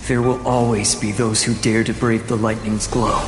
There will always be those who dare to brave the lightning's glow.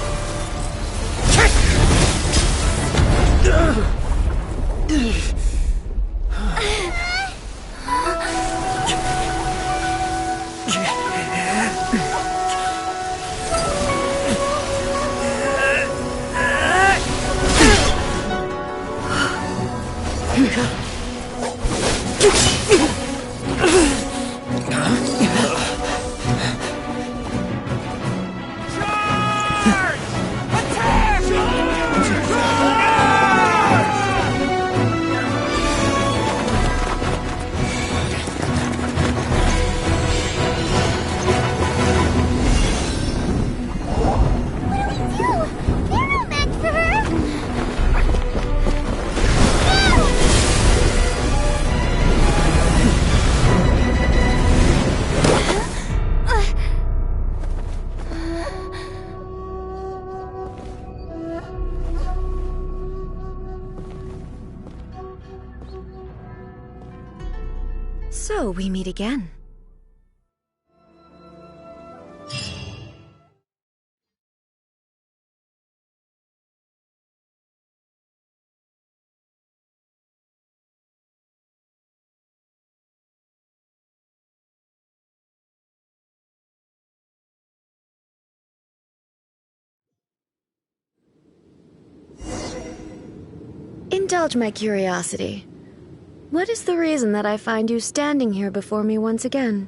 So we meet again. Indulge my curiosity. What is the reason that I find you standing here before me once again?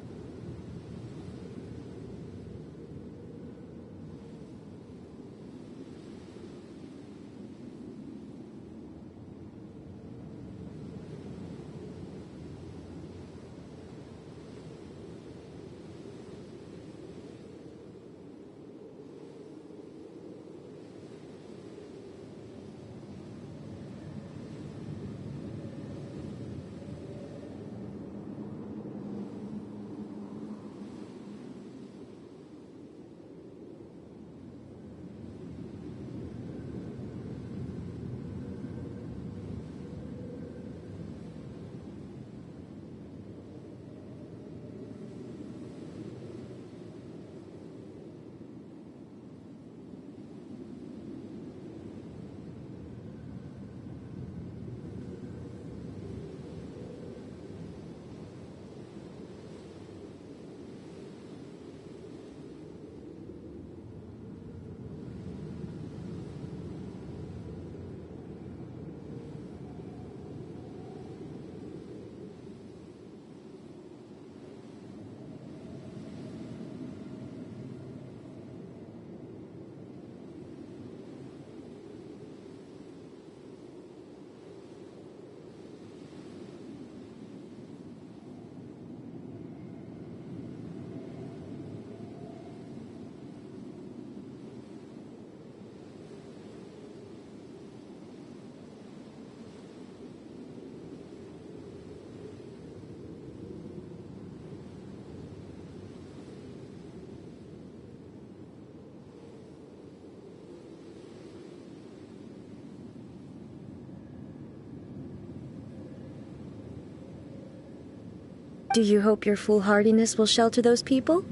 Do you hope your foolhardiness will shelter those people?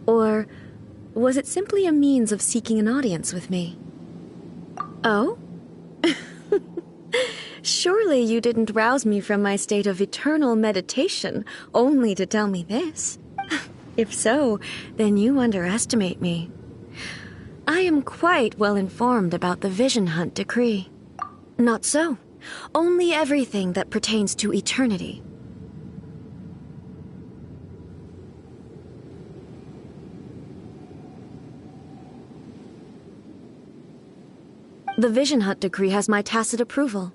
Or was it simply a means of seeking an audience with me? Oh? Surely you didn't rouse me from my state of eternal meditation only to tell me this. If so, then you underestimate me. I am quite well informed about the Vision Hunt decree. Not so. Only everything that pertains to eternity. The Vision Hunt decree has my tacit approval.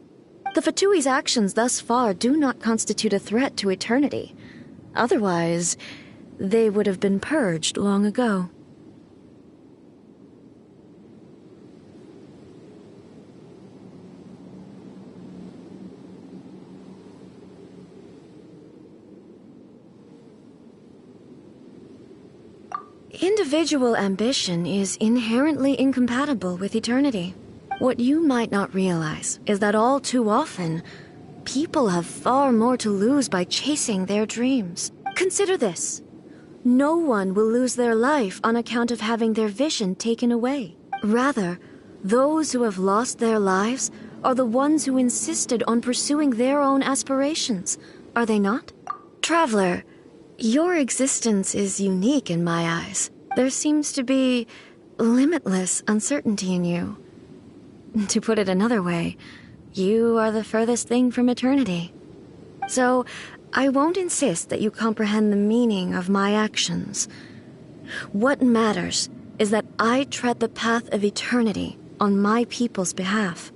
The Fatui's actions thus far do not constitute a threat to eternity. Otherwise, they would have been purged long ago. Individual ambition is inherently incompatible with eternity. What you might not realize is that all too often, people have far more to lose by chasing their dreams. Consider this. No one will lose their life on account of having their vision taken away. Rather, those who have lost their lives are the ones who insisted on pursuing their own aspirations, are they not? Traveler, your existence is unique in my eyes. There seems to be limitless uncertainty in you. To put it another way, you are the furthest thing from eternity. So, I won't insist that you comprehend the meaning of my actions. What matters is that I tread the path of eternity on my people's behalf.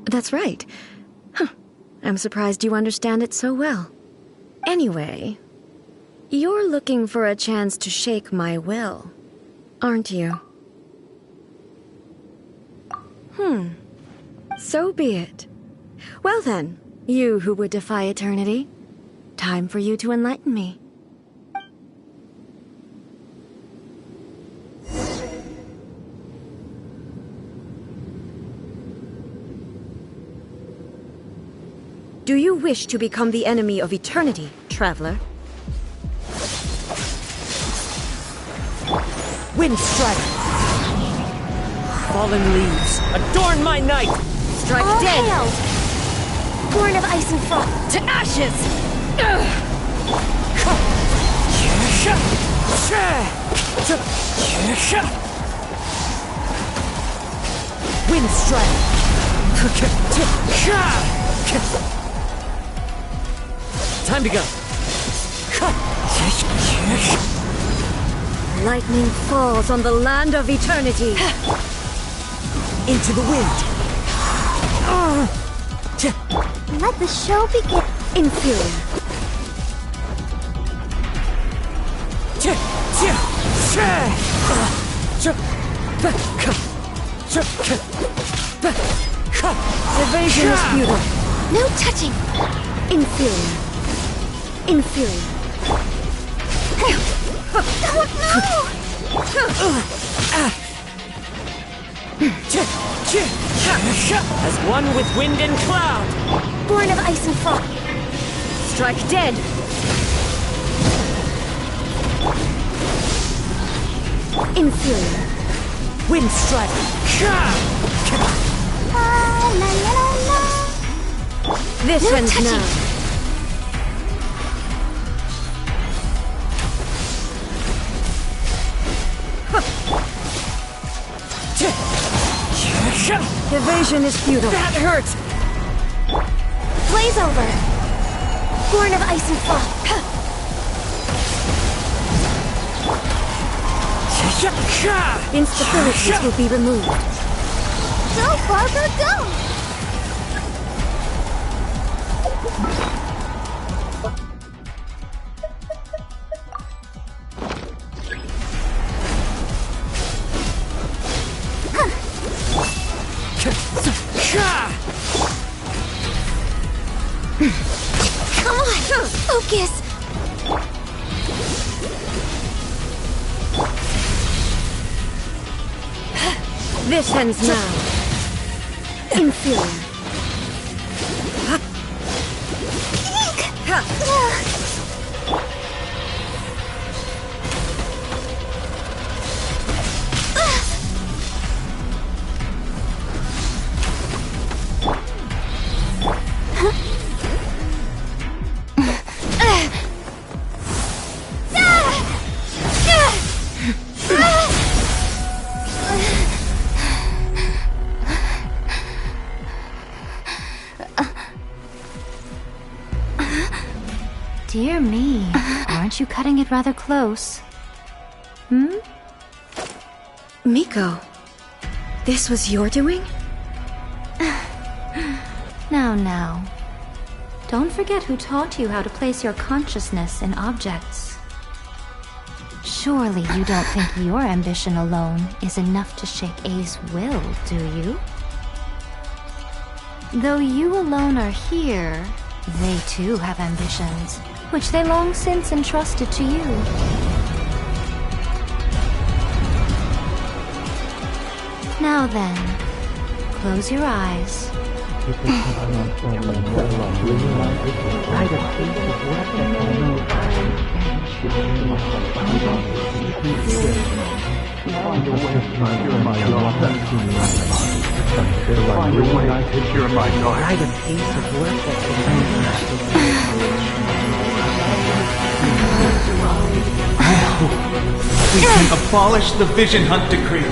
That's right. Huh. I'm surprised you understand it so well. Anyway, you're looking for a chance to shake my will, aren't you? So be it. Well then, you who would defy eternity, time for you to enlighten me. Do you wish to become the enemy of eternity, traveler? Wind strike! Fallen leaves, adorn my night! Strike All dead! hail! Born of ice and frost! To ashes! Wind strike! Time to go! Lightning falls on the land of eternity. Into the wind! Let the show begin. Inferior. Evasion is futile. No touching! Inferior. Inferior. As one with wind and cloud! Born of ice and frost! Strike dead. Inferior. Wind strike! La la la la. This No ends touching. now. Evasion is futile. That hurts! Blaze over! Born of ice and frost! Instabilities will be removed. Go, Barbara, go! Come on! Focus! This ends now. Inferior. Dear me, aren't you cutting it rather close? Miko, this was your doing? Now. Don't forget who taught you how to place your consciousness in objects. Surely you don't think your ambition alone is enough to shake A's will, do you? Though you alone are here, they too have ambitions, which they long since entrusted to you. Now then, close your eyes. We can abolish the Vision Hunt Decree.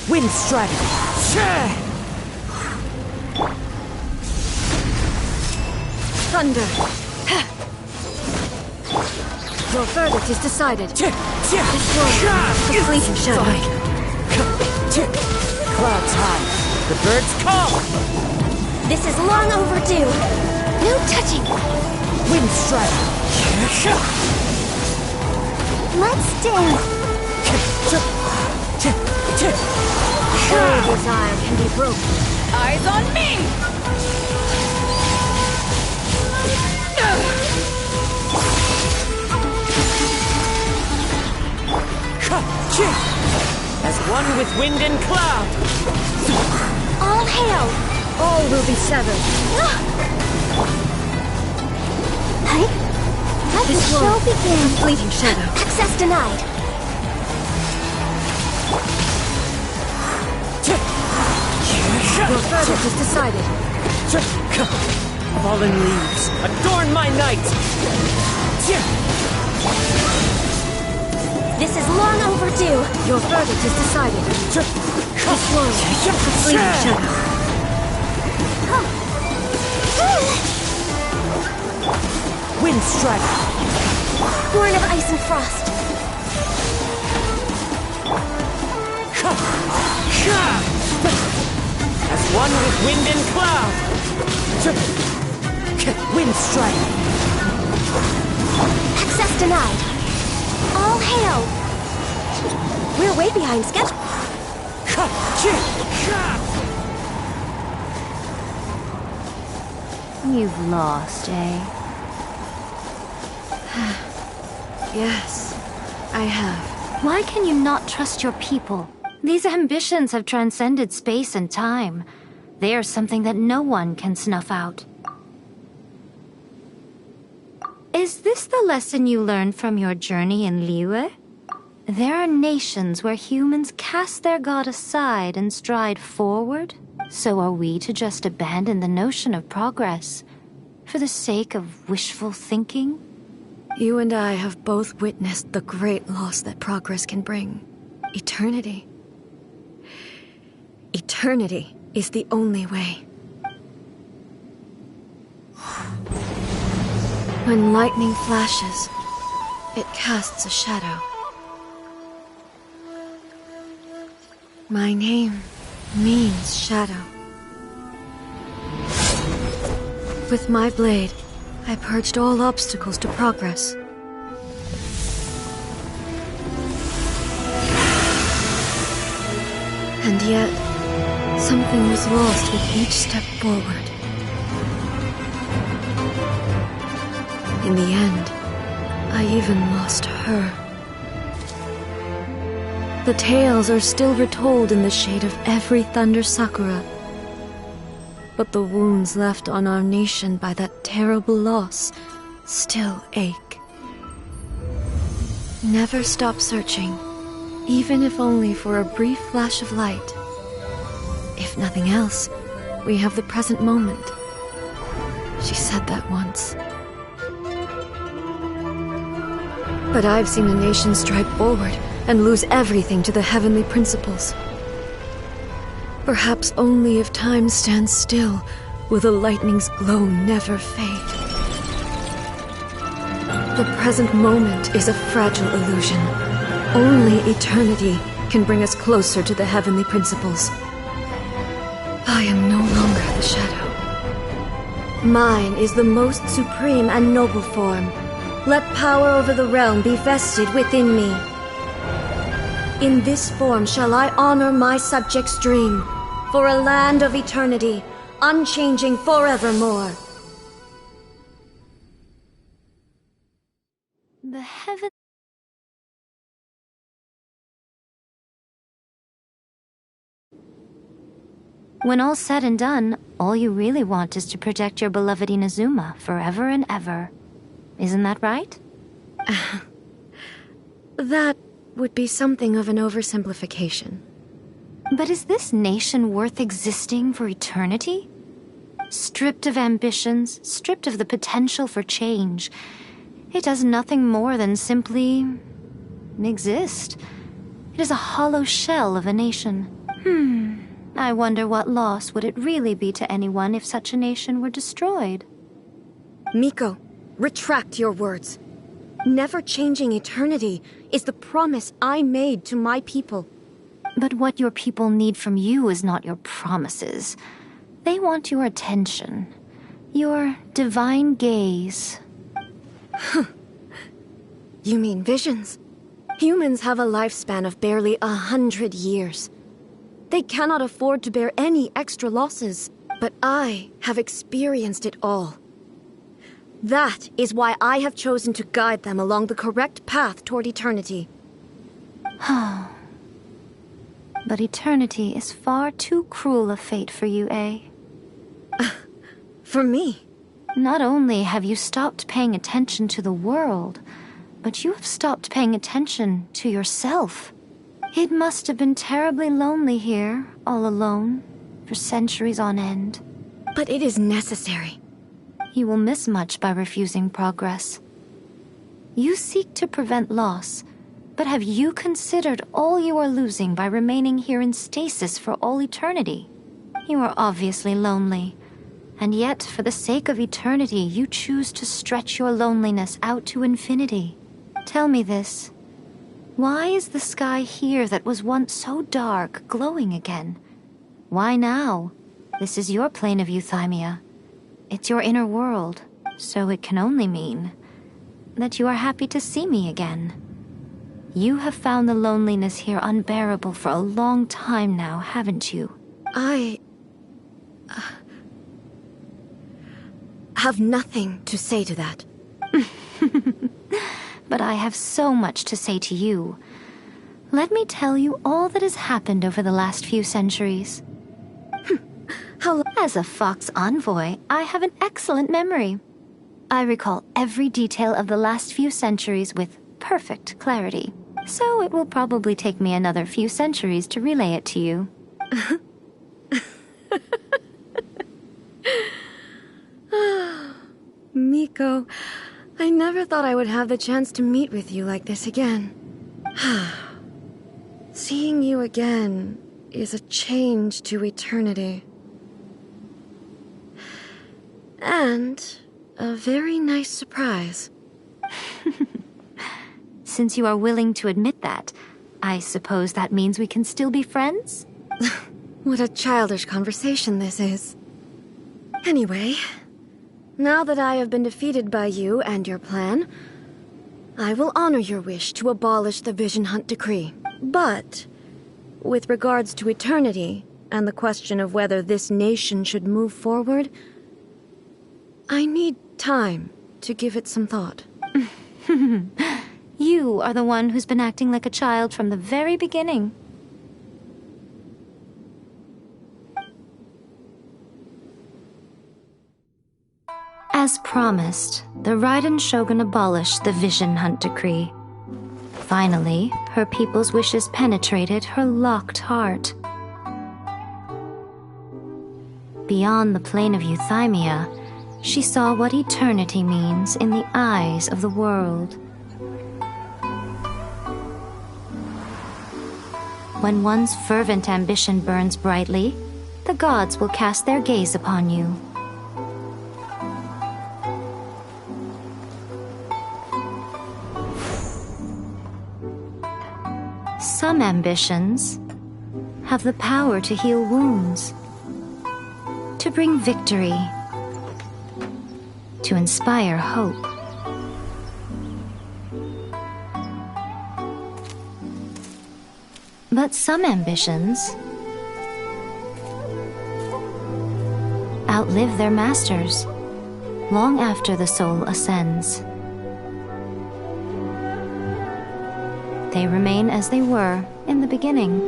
Wind Strike! Thunder! Your verdict is decided. This world is a fleeting shadow. Clouds high. The birds call! This is long overdue. No touching. Wind Strike! Let's dance. No desire can be broken. Eyes on me! As one with wind and cloud! All hail. All will be severed. Let the This show world is a begin. fleeting shadow. Access denied. Your verdict is decided. Fallen leaves, adorn my night! This is long overdue. Your verdict is decided. This world is a fleeting shadow. Wind Strike! Born of ice and frost. As one with wind and cloud! Wind Strike! Access denied. All hail. We're way behind schedule. You've lost, eh? Yes, I have. Why can you not trust your people? These ambitions have transcended space and time. They are something that no one can snuff out. Is this the lesson you learned from your journey in Liyue? There are nations where humans cast their god aside and stride forward. So are we to just abandon the notion of progress for the sake of wishful thinking? You and I have both witnessed the great loss that progress can bring. Eternity. Eternity is the only way. When lightning flashes, it casts a shadow. My name means shadow. With my blade, I purged all obstacles to progress. And yet, something was lost with each step forward. In the end, I even lost her. The tales are still retold in the shade of every thunder sakura. But the wounds left on our nation by that terrible loss still ache. Never stop searching, even if only for a brief flash of light. If nothing else, we have the present moment. She said that once. But I've seen a nation stride forward and lose everything to the heavenly principles. Perhaps only if time stands still will the lightning's glow never fade. The present moment is a fragile illusion. Only eternity can bring us closer to the heavenly principles. I am no longer the shadow. Mine is the most supreme and noble form. Let power over the realm be vested within me. In this form shall I honor my subjects' dream, for a land of eternity, unchanging forevermore. The heaven... When all's said and done, all you really want is to protect your beloved Inazuma forever and ever. Isn't that right? That would be something of an oversimplification. But is this nation worth existing for eternity? Stripped of ambitions, stripped of the potential for change, it does nothing more than simply exist. It is a hollow shell of a nation. I wonder what loss would it really be to anyone if such a nation were destroyed? Miko, retract your words. Never changing eternity is the promise I made to my people. But what your people need from you is not your promises. They want your attention. Your divine gaze. You mean visions? Humans have a lifespan of barely 100 years. They cannot afford to bear any extra losses. But I have experienced it all. That is why I have chosen to guide them along the correct path toward eternity. But eternity is far too cruel a fate for you, eh? For me? Not only have you stopped paying attention to the world, but you have stopped paying attention to yourself. It must have been terribly lonely here, all alone, for centuries on end. But it is necessary. You will miss much by refusing progress. You seek to prevent loss, but have you considered all you are losing by remaining here in stasis for all eternity? You are obviously lonely, and yet for the sake of eternity you choose to stretch your loneliness out to infinity. Tell me this. Why is the sky here that was once so dark glowing again? Why now? This is your plane of euthymia. It's your inner world, so it can only mean that you are happy to see me again. You have found the loneliness here unbearable for a long time now, haven't you? I have nothing to say to that. But I have so much to say to you. Let me tell you all that has happened over the last few centuries. As a Fox envoy, I have an excellent memory. I recall every detail of the last few centuries with perfect clarity. So it will probably take me another few centuries to relay it to you. Miko, I never thought I would have the chance to meet with you like this again. Seeing you again is a change to eternity. And a very nice surprise. Since you are willing to admit that, I suppose that means we can still be friends? What a childish conversation this is. Anyway, now that I have been defeated by you and your plan, I will honor your wish to abolish the Vision Hunt Decree. But, with regards to eternity, and the question of whether this nation should move forward, I need time to give it some thought. You are the one who's been acting like a child from the very beginning. As promised, the Raiden Shogun abolished the Vision Hunt Decree. Finally, her people's wishes penetrated her locked heart. Beyond the plane of euthymia, she saw what eternity means in the eyes of the world. When one's fervent ambition burns brightly, the gods will cast their gaze upon you. Some ambitions have the power to heal wounds, to bring victory, to inspire hope. But some ambitions outlive their masters long after the soul ascends. They remain as they were in the beginning.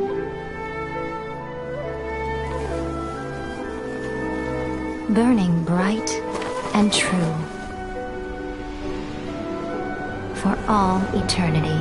Burning bright and true for all eternity.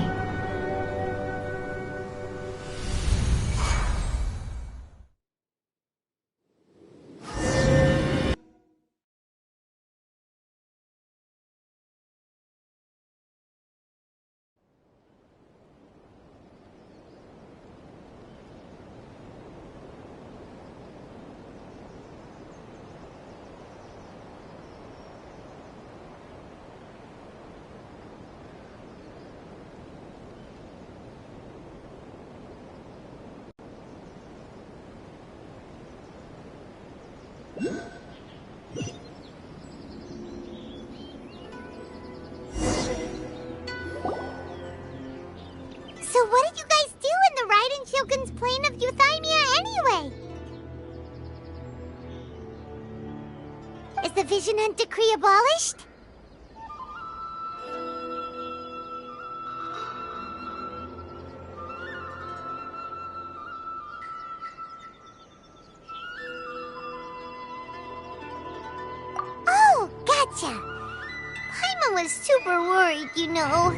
So what did you guys do in the Raiden Shogun's plane of Euthymia anyway? Is the Vision Hunt decree abolished? Oh, gotcha. Paimon was super worried, you know.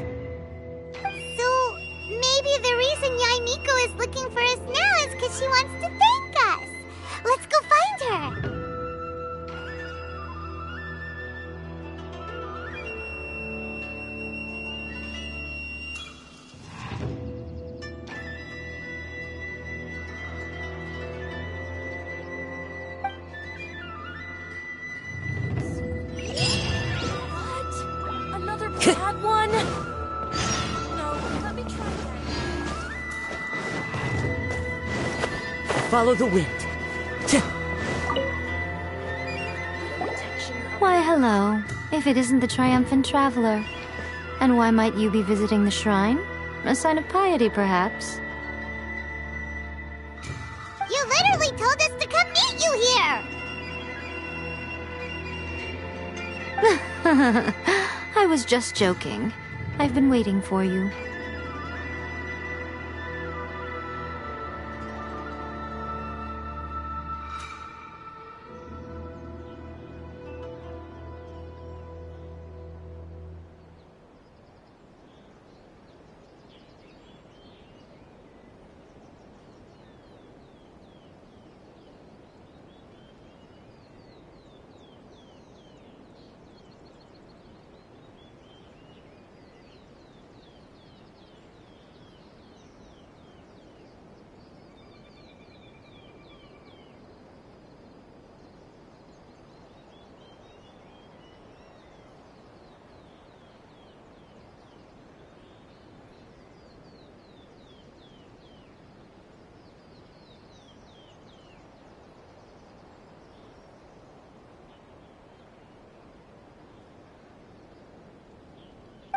So, maybe the reason Yaimiko is looking for us now is because she wants to thank us. Let's go find her. What? Another bad one? No, let me try that. Follow the wind. Why, hello, if it isn't the triumphant traveler. And why might you be visiting the shrine? A sign of piety, perhaps? You literally told us to come meet you here. I was just joking. I've been waiting for you.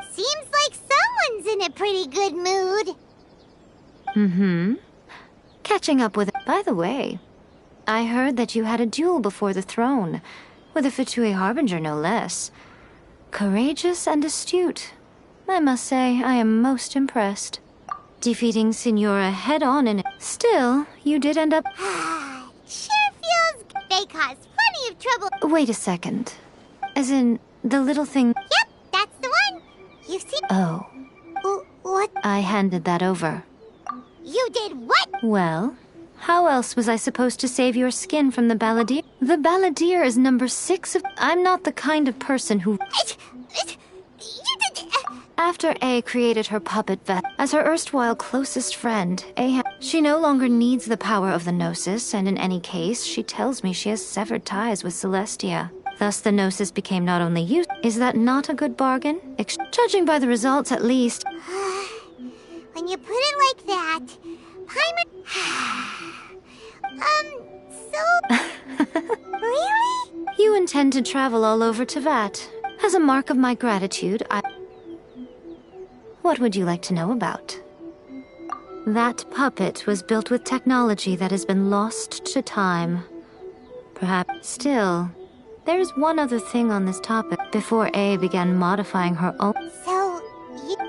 Seems like someone's in a pretty good mood. Mm-hmm. Catching up with... By the way, I heard that you had a duel before the throne, with a Fatui Harbinger no less. Courageous and astute. I must say, I am most impressed. Defeating Signora head-on in... Still, you did end up... Sure feels they caused plenty of trouble. Wait a second. As in, the little thing... Yep, that's the one. You see... Oh, What? I handed that over. You did what? Well, how else was I supposed to save your skin from the balladeer? The balladeer is number 6 of... I'm not the kind of person who... You did... After A created her puppet vet as her erstwhile closest friend, she no longer needs the power of the Gnosis, and in any case, she tells me she has severed ties with Celestia. Thus, the Gnosis became not only used. Is that not a good bargain? Judging by the results, at least. When you put it like that, Really? You intend to travel all over Tevat. As a mark of my gratitude, What would you like to know about? That puppet was built with technology that has been lost to time. Perhaps still, there is one other thing on this topic. Before A began modifying her own... So,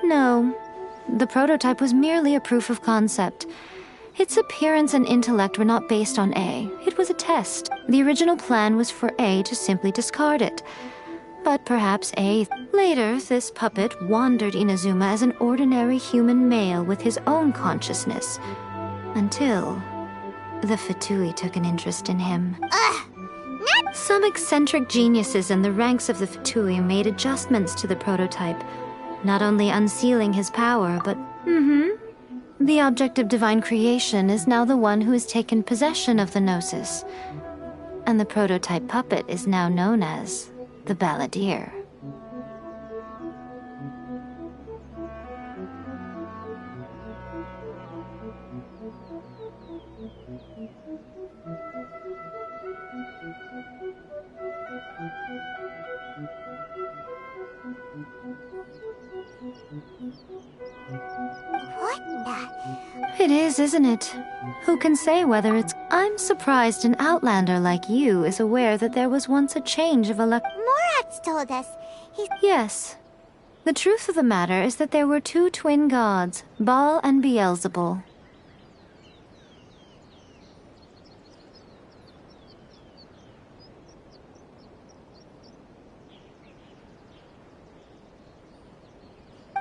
No. The prototype was merely a proof of concept. Its appearance and intellect were not based on A. It was a test. The original plan was for A to simply discard it. But perhaps A... Later, this puppet wandered Inazuma as an ordinary human male with his own consciousness. Until... the Fatui took an interest in him. Some eccentric geniuses in the ranks of the Fatui made adjustments to the prototype, not only unsealing his power, but... The object of divine creation is now the one who has taken possession of the Gnosis. And the prototype puppet is now known as the Balladeer. what the... It is, isn't it? Who can say whether it's... I'm surprised an outlander like you is aware that there was once a change of Morat's told us. Yes. The truth of the matter is that there were two twin gods, Baal and Beelzebul.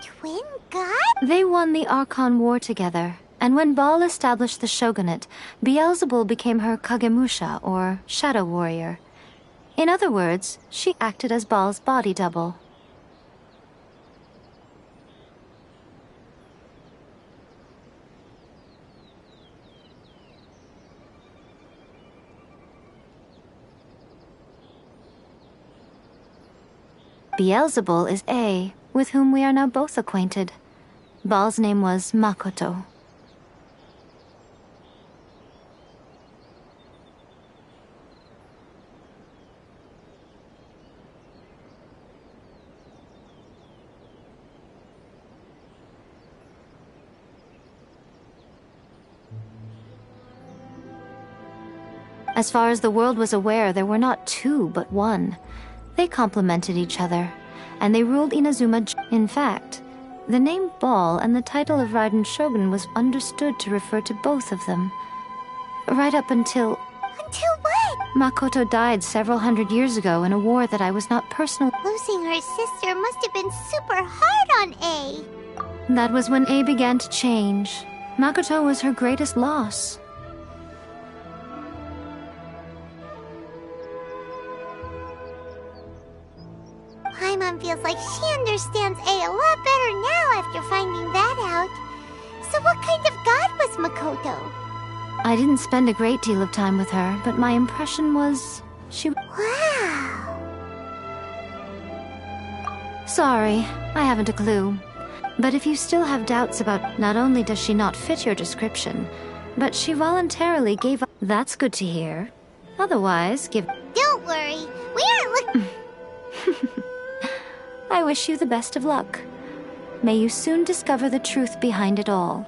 Twin god? They won the Archon War together, and when Baal established the shogunate, Beelzebul became her Kagemusha, or shadow warrior. In other words, she acted as Baal's body double. Beelzebul is A, with whom we are now both acquainted. Baal's name was Makoto. As far as the world was aware, there were not two, but one. They complemented each other, and they ruled Inazuma. In fact, the name Baal and the title of Raiden Shogun was understood to refer to both of them. Right up until... Until what? Makoto died several hundred years ago in a war that I was not personal... Losing her sister must have been super hard on A. That was when A began to change. Makoto was her greatest loss. Paimon feels like she understands A a lot better now after finding that out. So what kind of god was Makoto? I didn't spend a great deal of time with her, but my impression was... she... Wow. Sorry, I haven't a clue. But if you still have doubts about... Not only does she not fit your description, but she voluntarily gave up... That's good to hear. Otherwise, give... Don't worry, we aren't looking... I wish you the best of luck. May you soon discover the truth behind it all.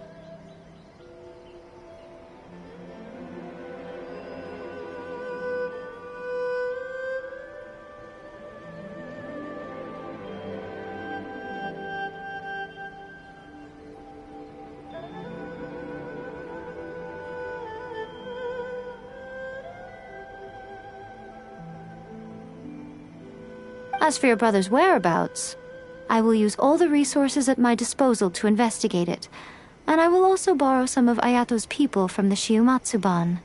As for your brother's whereabouts, I will use all the resources at my disposal to investigate it, and I will also borrow some of Ayato's people from the Shiumatsuban.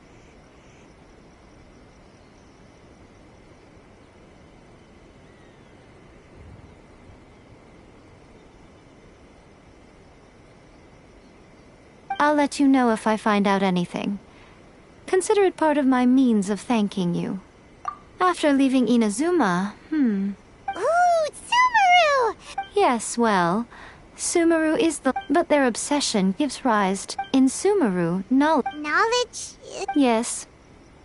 I'll let you know if I find out anything. Consider it part of my means of thanking you. After leaving Inazuma, Ooh, Sumeru! Yes, well, Sumeru is but their obsession gives rise to, in Sumeru, knowledge. Knowledge? Yes.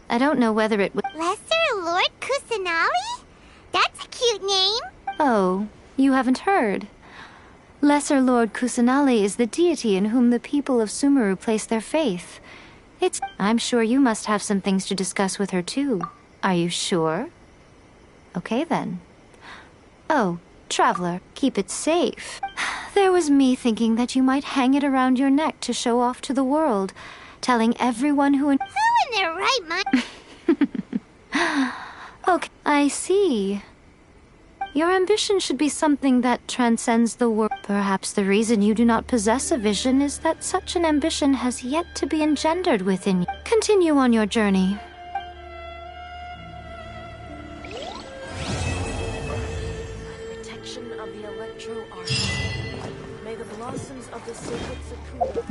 I don't know whether it would... Lesser Lord Kusanali? That's a cute name. Oh, you haven't heard. Lesser Lord Kusanali is the deity in whom the people of Sumeru place their faith. I'm sure you must have some things to discuss with her too. Are you sure? Okay then. Oh, traveler, keep it safe. There was me thinking that you might hang it around your neck to show off to the world, telling everyone who... Who in their right mind? Okay, I see. Your ambition should be something that transcends the world. Perhaps the reason you do not possess a vision is that such an ambition has yet to be engendered within you. Continue on your journey. Protection of the Electro Arts. May the blossoms of the sacred Sakura...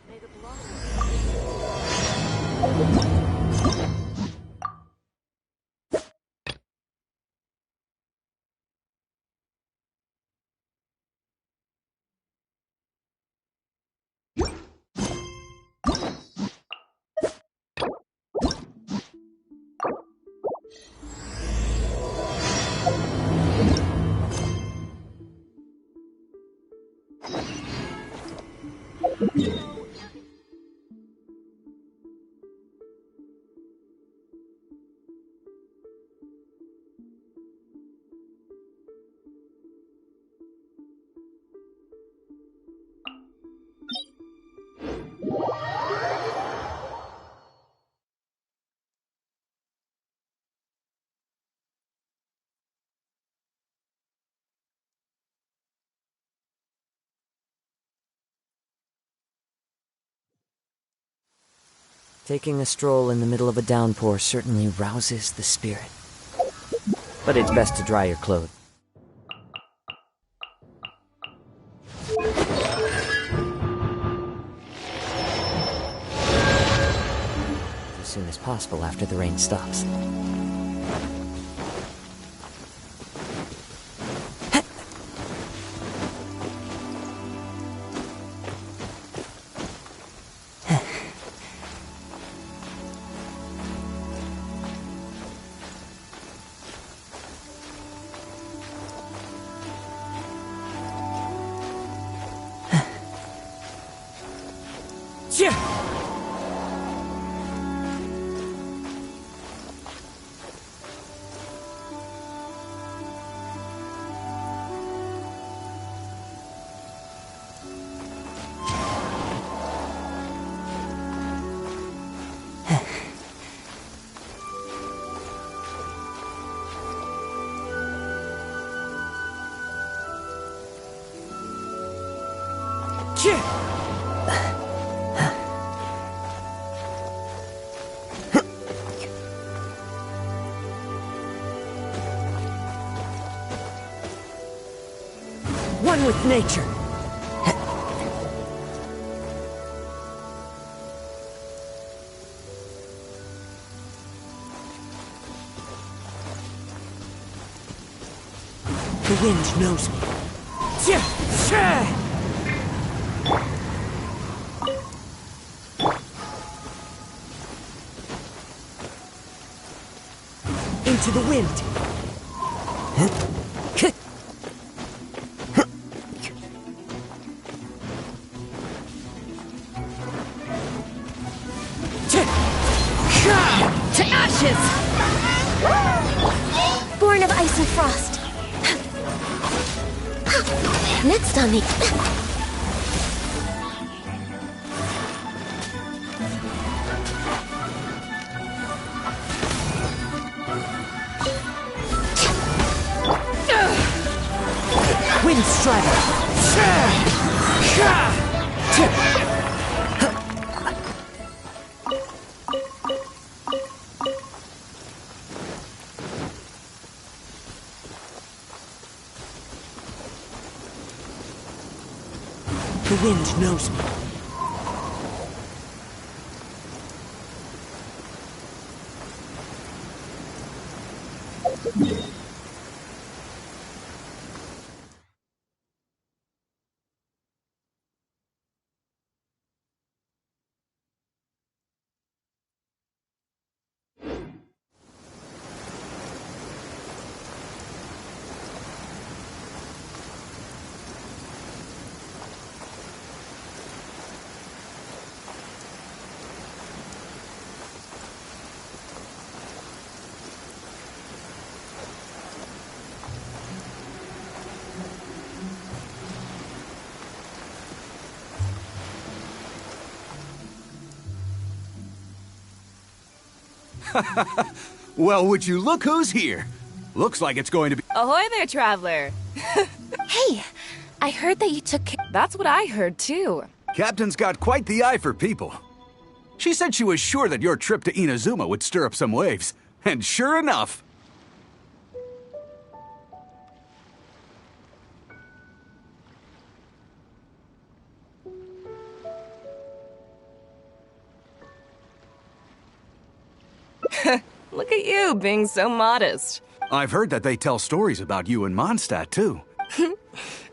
May the blossoms... Taking a stroll in the middle of a downpour certainly rouses the spirit. But it's best to dry your clothes as soon as possible after the rain stops. One with nature. The wind knows me. Into the wind. To ashes! Born of ice and frost. Next on the... Wind Strider. The wind knows me. Well, would you look who's here? Looks like it's going to be... Ahoy there, traveler! Hey, I heard that you took... That's what I heard, too. Captain's got quite the eye for people. She said she was sure that your trip to Inazuma would stir up some waves. And sure enough... Look at you, being so modest. I've heard that they tell stories about you in Mondstadt, too.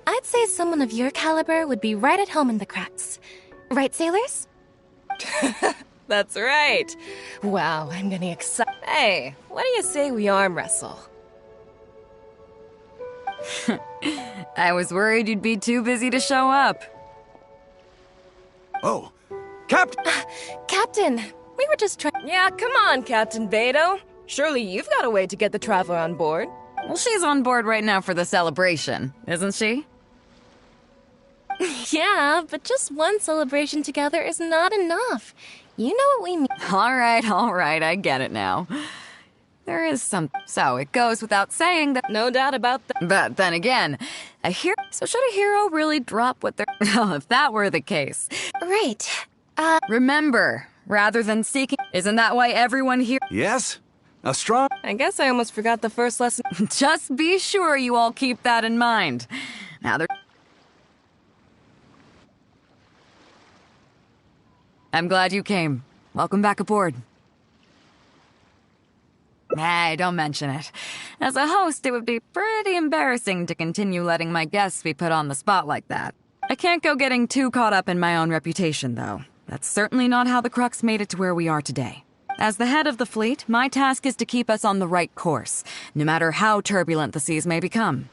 I'd say someone of your caliber would be right at home in the cracks. Right, sailors? That's right. Wow, I'm getting excited. Hey, what do you say we arm wrestle? I was worried you'd be too busy to show up. Oh, Captain! Captain, we were just trying... Yeah, come on, Captain Beto. Surely you've got a way to get the traveler on board. Well, she's on board right now for the celebration, isn't she? Yeah, but just one celebration together is not enough. You know what we mean. All right, I get it now. There is some... So, it goes without saying that... No doubt about that. But then again, So should a hero really drop what they're... Well, if that were the case... Right. Remember, rather than seeking... Isn't that why everyone here... Yes? A strong... I guess I almost forgot the first lesson. Just be sure you all keep that in mind. Now there... I'm glad you came. Welcome back aboard. Hey, don't mention it. As a host, it would be pretty embarrassing to continue letting my guests be put on the spot like that. I can't go getting too caught up in my own reputation, though. That's certainly not how the Crux made it to where we are today. As the head of the fleet, my task is to keep us on the right course, no matter how turbulent the seas may become.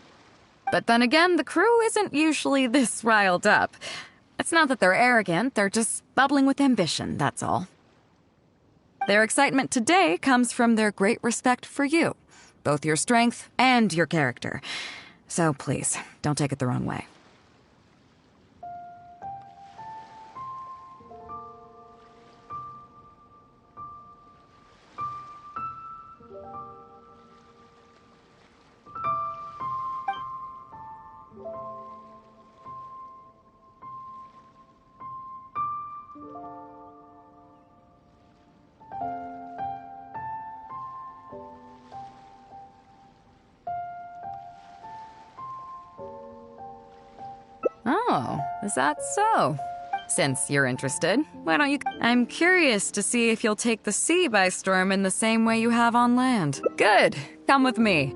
But then again, the crew isn't usually this riled up. It's not that they're arrogant, they're just bubbling with ambition, that's all. Their excitement today comes from their great respect for you, both your strength and your character. So please, don't take it the wrong way. Oh, is that so? Since you're interested, why don't you... I'm curious to see if you'll take the sea by storm in the same way you have on land. Good. Come with me.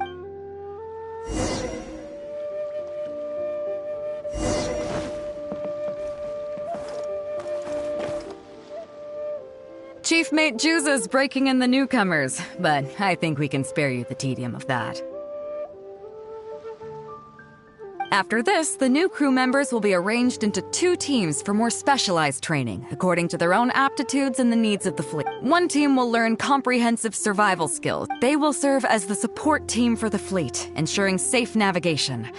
Chief Mate Juza's breaking in the newcomers, but I think we can spare you the tedium of that. After this, the new crew members will be arranged into 2 teams for more specialized training, according to their own aptitudes and the needs of the fleet. One team will learn comprehensive survival skills. They will serve as the support team for the fleet, ensuring safe navigation.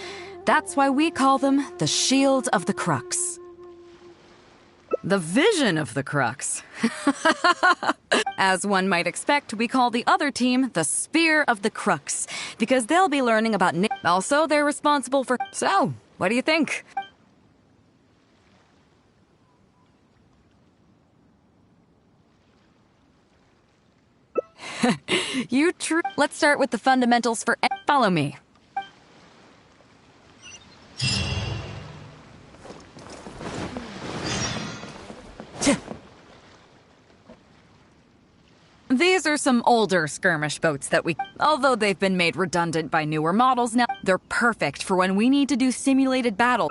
That's why we call them the Shield of the Crux. The Vision of the Crux. As one might expect, we call the other team the Spear of the Crux, because they'll be learning about... Also, they're responsible for... So, what do you think? Let's start with the fundamentals for... Follow me. These are some older skirmish boats that although they've been made redundant by newer models now, they're perfect for when we need to do simulated battle.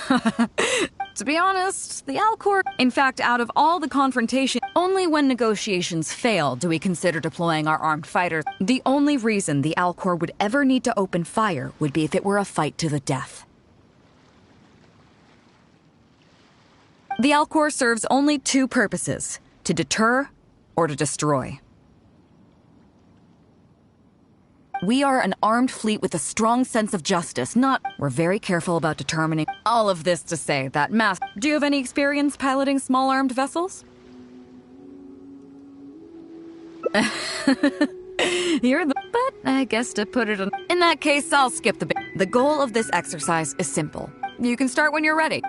To be honest, the Alcor... In fact, out of all the confrontation, only when negotiations fail do we consider deploying our armed fighters. The only reason the Alcor would ever need to open fire would be if it were a fight to the death. The Alcor serves only 2 purposes: to deter or to destroy. We are an armed fleet with a strong sense of justice, not... We're very careful about determining... All of this to say that Do you have any experience piloting small armed vessels? You're the... But I guess to put it on... In that case, I'll skip the bit. The goal of this exercise is simple. You can start when you're ready.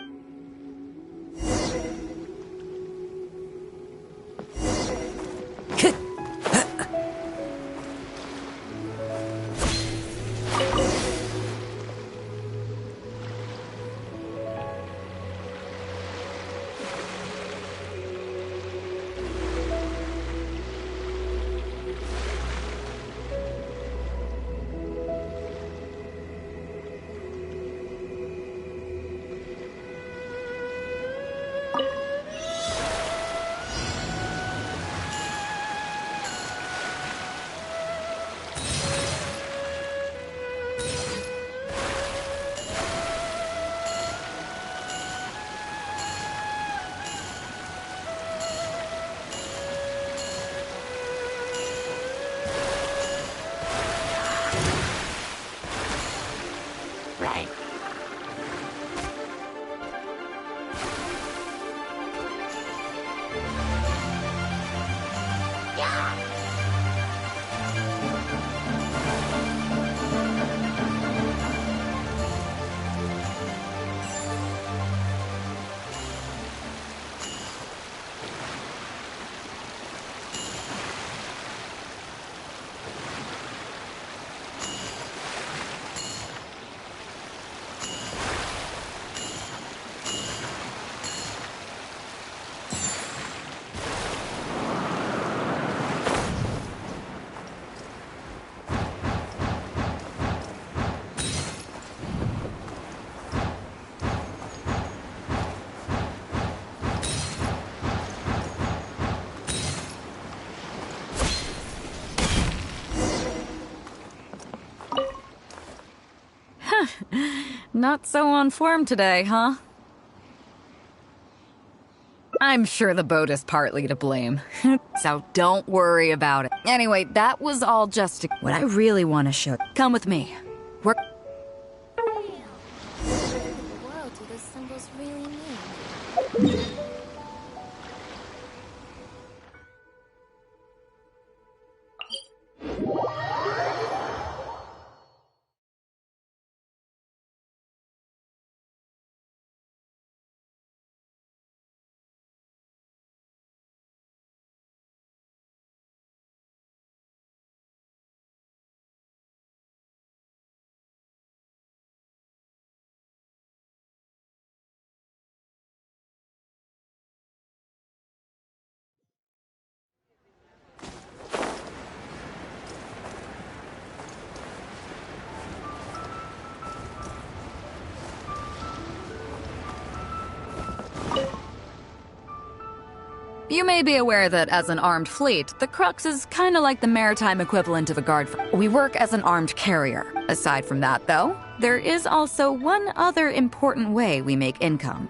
Not so on form today, huh? I'm sure the boat is partly to blame, so don't worry about it. Anyway, that was all just what I really want to show. Come with me. We're... What in the world do those symbols really mean? You may be aware that as an armed fleet, the Crux is kinda like the maritime equivalent of a guard. We work as an armed carrier. Aside from that, though, there is also one other important way we make income.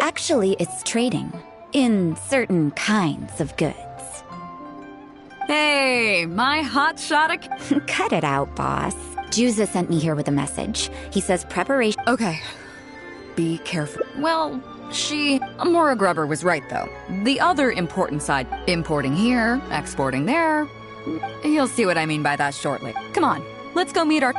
Actually, it's trading. In certain kinds of goods. Hey, my hotshot Cut it out, boss. Juza sent me here with a message. He says preparation. Okay. Be careful. Well, Mora Grubber was right, though. The other important side, importing here, exporting there. You'll see what I mean by that shortly. Come on, let's go meet our...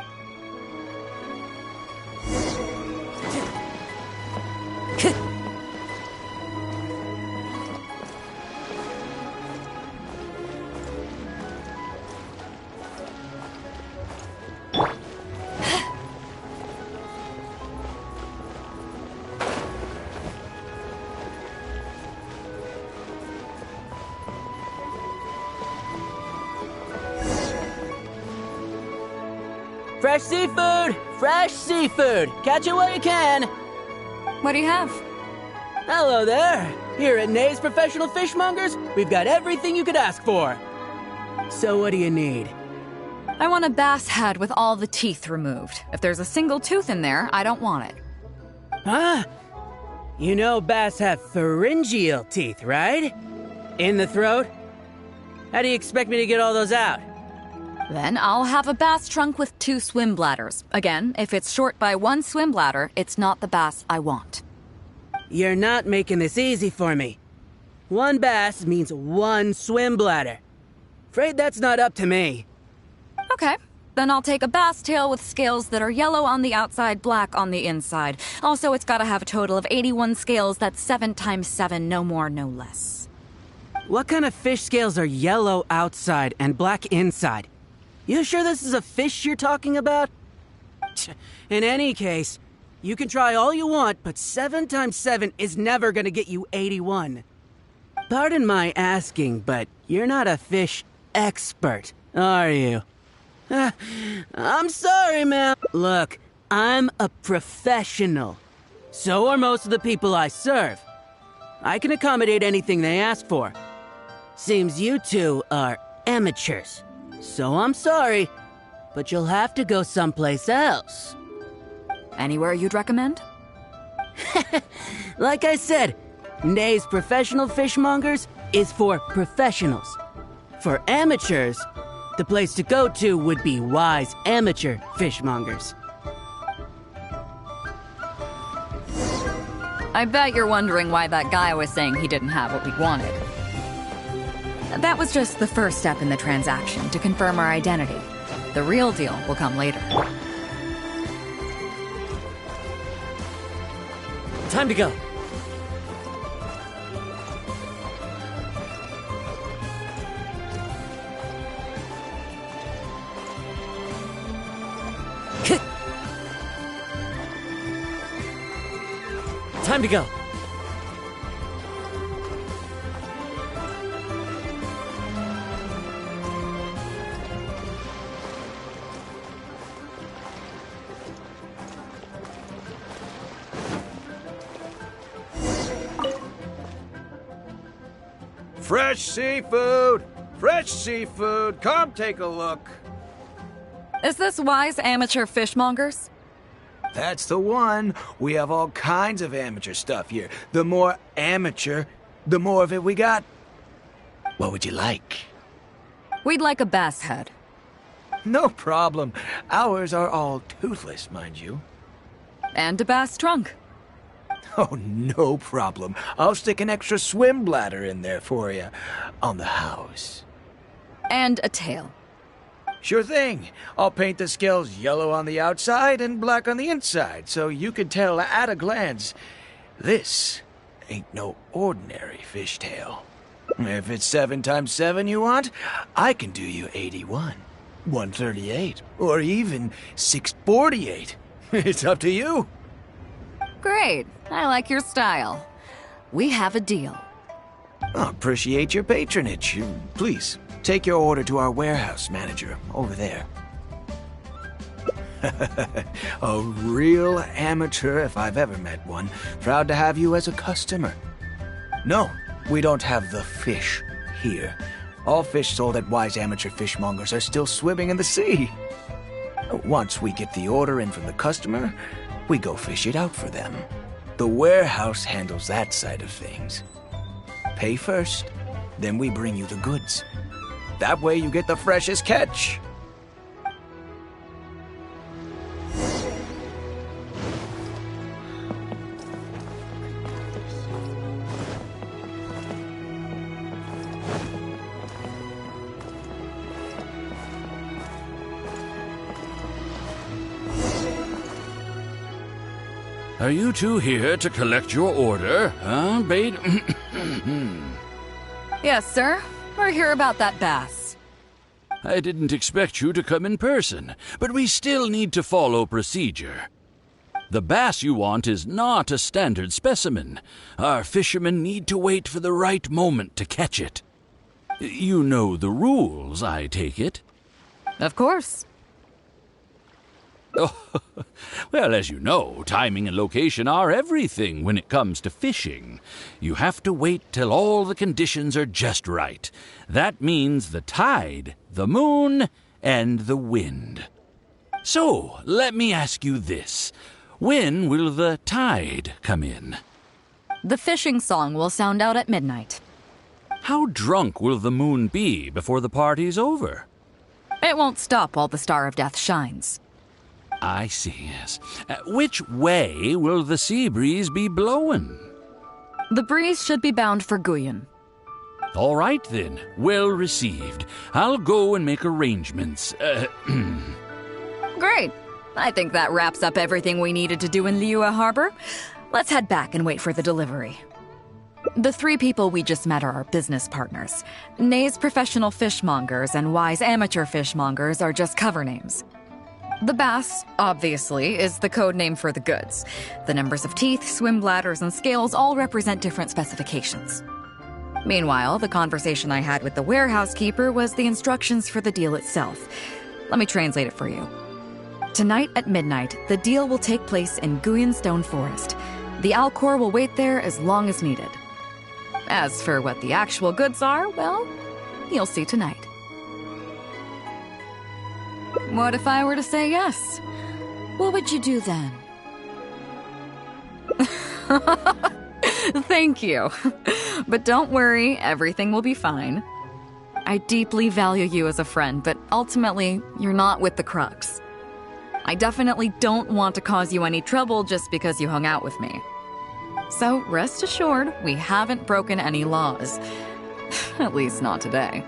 Fresh seafood! Fresh seafood! Catch it while you can! What do you have? Hello there! Here at Nay's Professional Fishmongers, we've got everything you could ask for. So what do you need? I want a bass head with all the teeth removed. If there's a single tooth in there, I don't want it. Huh? You know bass have pharyngeal teeth, right? In the throat? How do you expect me to get all those out? Then I'll have a bass trunk with 2 swim bladders. Again, if it's short by 1 swim bladder, it's not the bass I want. You're not making this easy for me. 1 bass means 1 swim bladder. Afraid that's not up to me. Okay, then I'll take a bass tail with scales that are yellow on the outside, black on the inside. Also, it's gotta have a total of 81 scales. That's 7 times 7, no more, no less. What kind of fish scales are yellow outside and black inside? You sure this is a fish you're talking about? In any case, you can try all you want, but 7 times 7 is never gonna get you 81. Pardon my asking, but you're not a fish expert, are you? I'm sorry, ma'am. Look, I'm a professional. So are most of the people I serve. I can accommodate anything they ask for. Seems you two are amateurs. So I'm sorry, but you'll have to go someplace else. Anywhere you'd recommend? Like I said, Nay's Professional Fishmongers is for professionals. For amateurs, the place to go to would be Wise Amateur Fishmongers. I bet you're wondering why that guy was saying he didn't have what we wanted. That was just the first step in the transaction to confirm our identity. The real deal will come later. Time to go. Time to go. Fresh seafood! Fresh seafood! Come take a look. Is this Wise Amateur Fishmongers? That's the one. We have all kinds of amateur stuff here. The more amateur, the more of it we got. What would you like? We'd like a bass head. No problem. Ours are all toothless, mind you. And a bass trunk. Oh, no problem. I'll stick an extra swim bladder in there for you. On the house. And a tail. Sure thing. I'll paint the scales yellow on the outside and black on the inside, so you can tell at a glance, this ain't no ordinary fishtail. If it's 7 times 7 you want, I can do you 81, 138, or even 648. It's up to you. Great. I like your style. We have a deal. I appreciate your patronage. Please, take your order to our warehouse manager over there. A real amateur if I've ever met one. Proud to have you as a customer. No, we don't have the fish here. All fish sold at Wise Amateur Fishmongers are still swimming in the sea. Once we get the order in from the customer, we go fish it out for them. The warehouse handles that side of things. Pay first, then we bring you the goods. That way you get the freshest catch. Are you two here to collect your order, huh, Bait? Yes, sir. We're here about that bass. I didn't expect you to come in person, but we still need to follow procedure. The bass you want is not a standard specimen. Our fishermen need to wait for the right moment to catch it. You know the rules, I take it? Of course. Oh, well, as you know, timing and location are everything when it comes to fishing. You have to wait till all the conditions are just right. That means the tide, the moon, and the wind. So, let me ask you this. When will the tide come in? The fishing song will sound out at midnight. How drunk will the moon be before the party's over? It won't stop while the Star of Death shines. I see, yes. Which way will the sea breeze be blowing? The breeze should be bound for Guyan. All right, then. Well received. I'll go and make arrangements. Great. I think that wraps up everything we needed to do in Liyue Harbor. Let's head back and wait for the delivery. The three people we just met are our business partners. Nay's professional fishmongers and Wise amateur fishmongers are just cover names. The bass, obviously, is the code name for the goods. The numbers of teeth, swim bladders, and scales all represent different specifications. Meanwhile, the conversation I had with the warehouse keeper was the instructions for the deal itself. Let me translate it for you. Tonight at midnight, the deal will take place in Guyan Stone Forest. The Alcor will wait there as long as needed. As for what the actual goods are, well, you'll see tonight. What if I were to say yes? What would you do then? Thank you. But don't worry, everything will be fine. I deeply value you as a friend, but ultimately, you're not with the Crux. I definitely don't want to cause you any trouble just because you hung out with me. So rest assured, we haven't broken any laws. At least not today.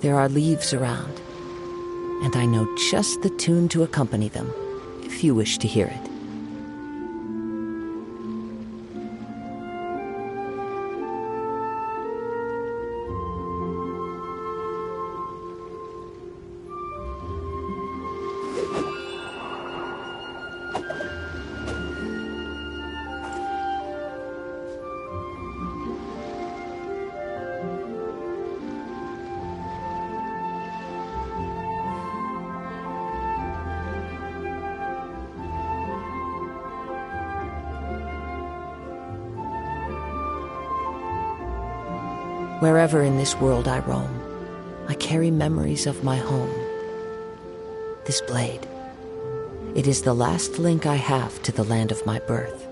There are leaves around, and I know just the tune to accompany them, if you wish to hear it. Wherever in this world I roam, I carry memories of my home. This blade. It is the last link I have to the land of my birth.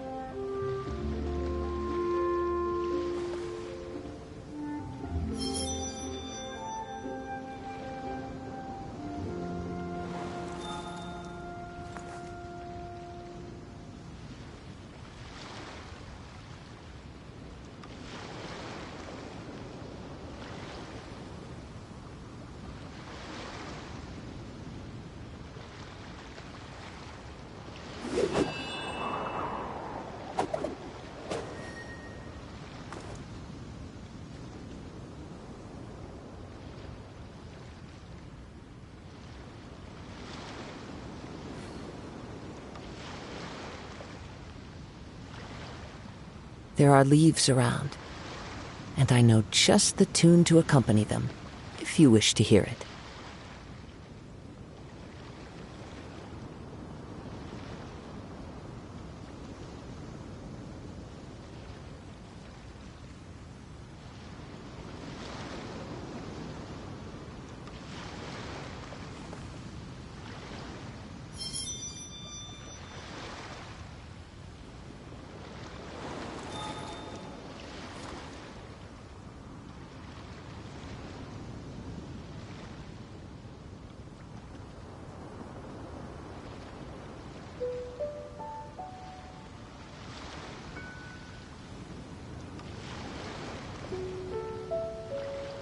There are leaves around, and I know just the tune to accompany them, if you wish to hear it.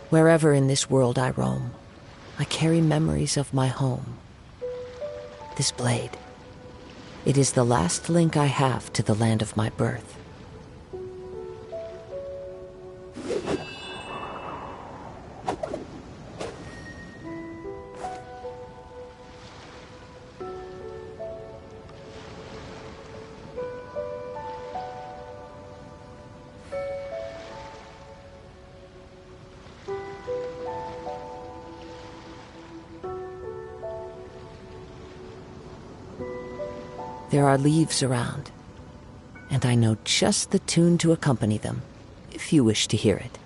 Wherever in this world I roam, I carry memories of my home. This blade. It is the last link I have to the land of my birth. There are leaves around, and I know just the tune to accompany them, if you wish to hear it.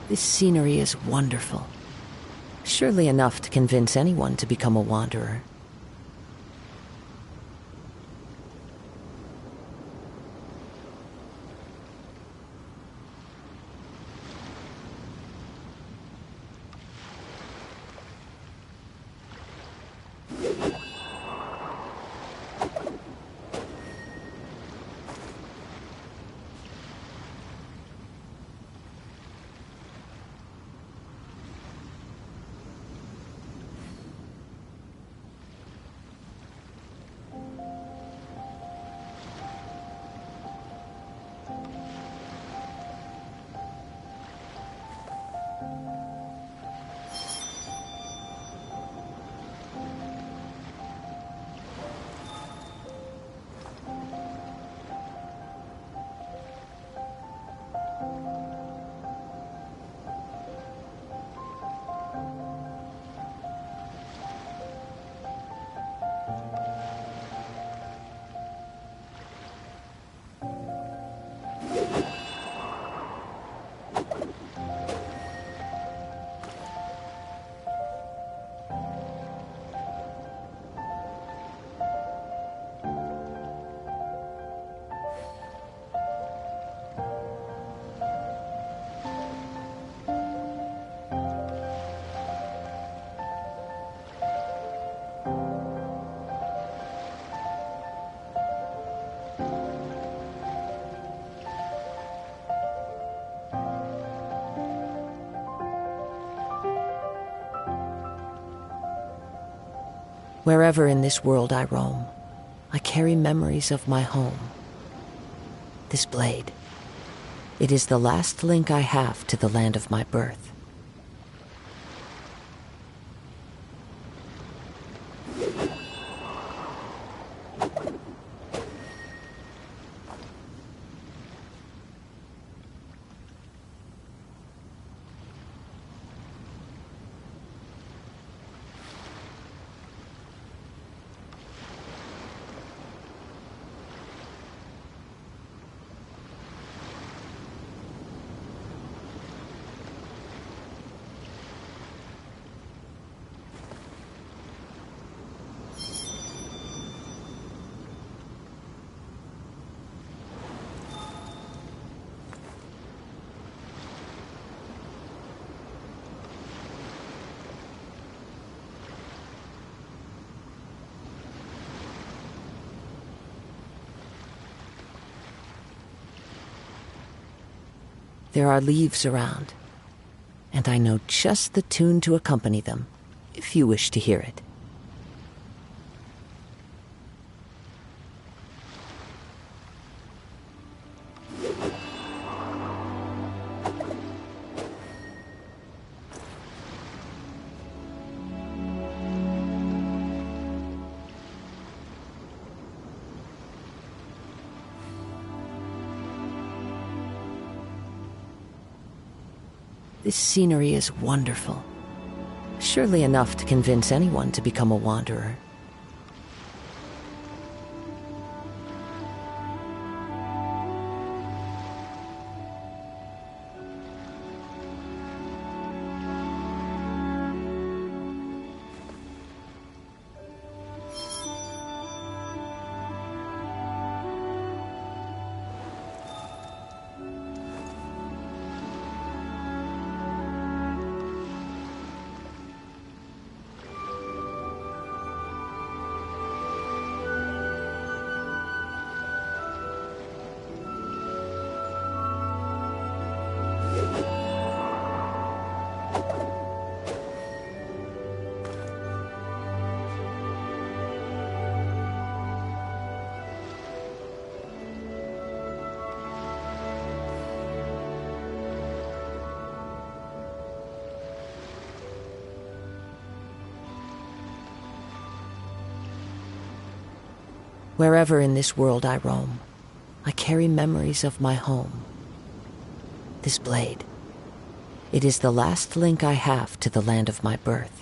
This scenery is wonderful. Surely enough to convince anyone to become a wanderer. Wherever in this world I roam, I carry memories of my home. This blade. It is the last link I have to the land of my birth. There are leaves around, and I know just the tune to accompany them, if you wish to hear it. This scenery is wonderful. Surely enough to convince anyone to become a wanderer. Wherever in this world I roam, I carry memories of my home. This blade. It is the last link I have to the land of my birth.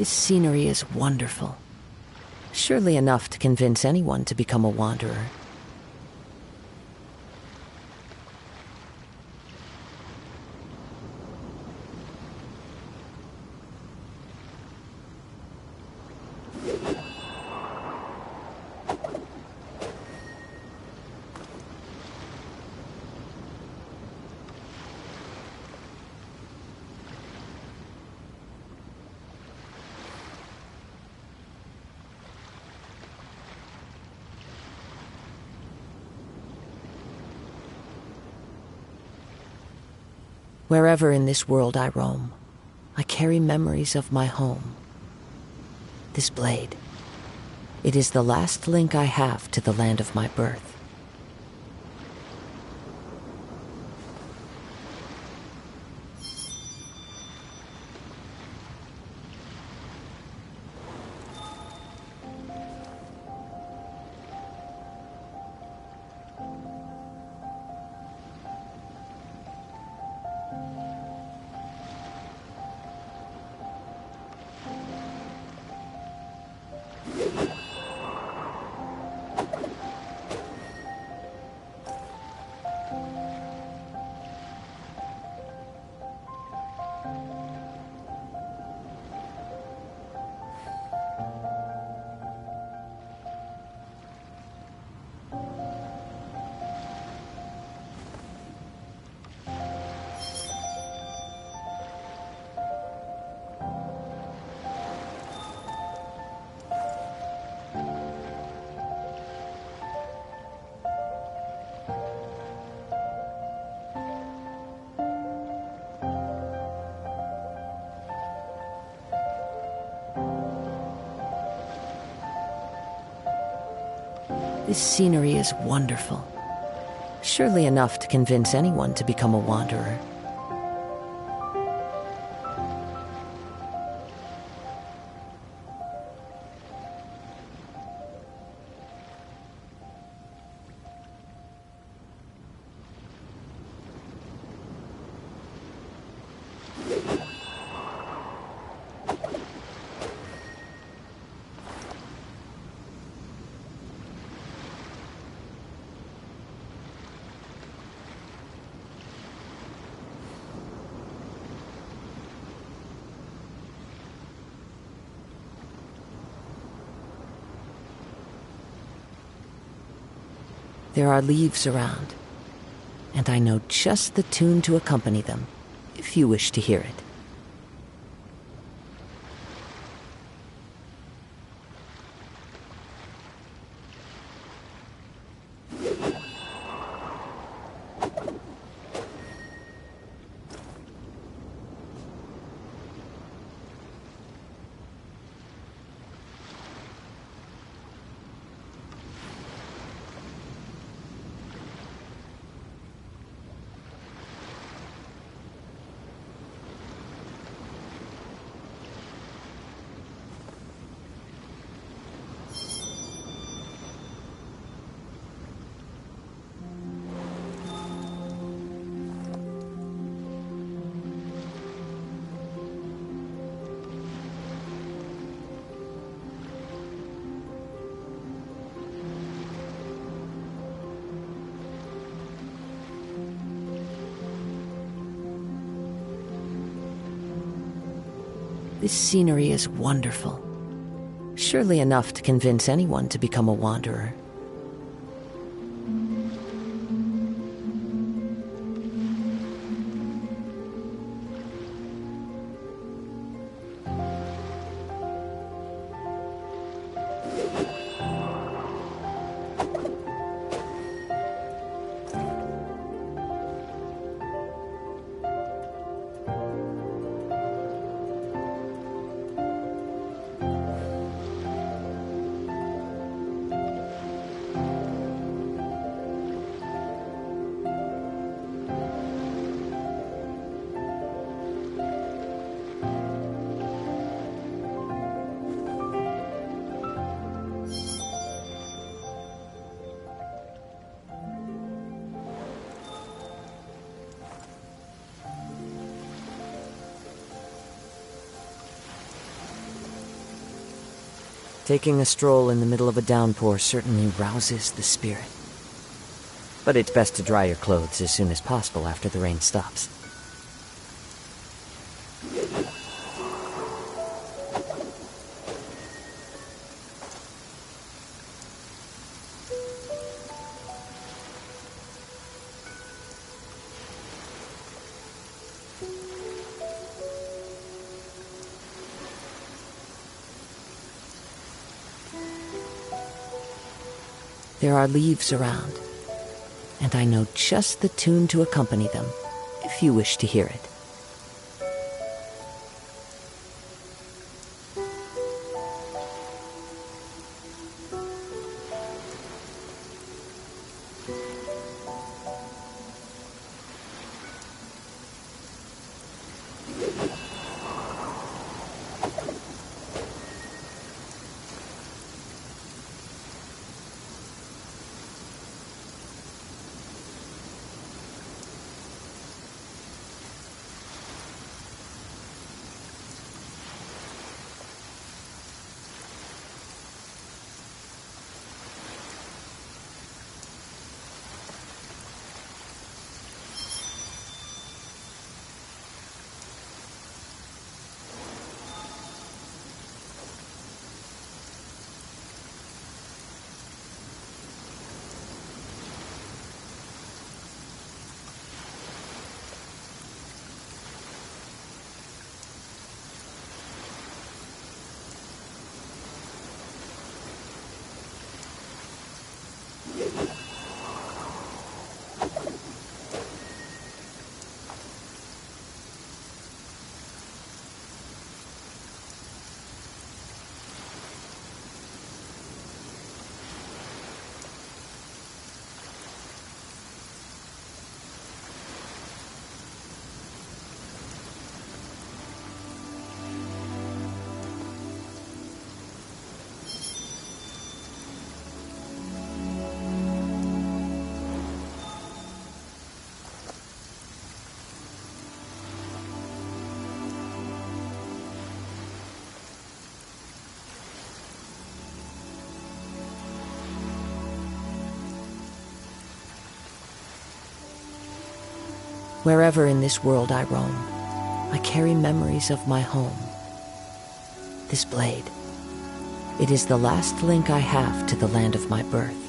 This scenery is wonderful. Surely enough to convince anyone to become a wanderer. Wherever in this world I roam, I carry memories of my home. This blade, it is the last link I have to the land of my birth. This scenery is wonderful. Surely enough to convince anyone to become a wanderer. There are leaves around, and I know just the tune to accompany them, if you wish to hear it. This scenery is wonderful. Surely enough to convince anyone to become a wanderer. Taking a stroll in the middle of a downpour certainly rouses the spirit. But it's best to dry your clothes as soon as possible after the rain stops. There are leaves around, and I know just the tune to accompany them, if you wish to hear it. Wherever in this world I roam, I carry memories of my home. This blade, it is the last link I have to the land of my birth.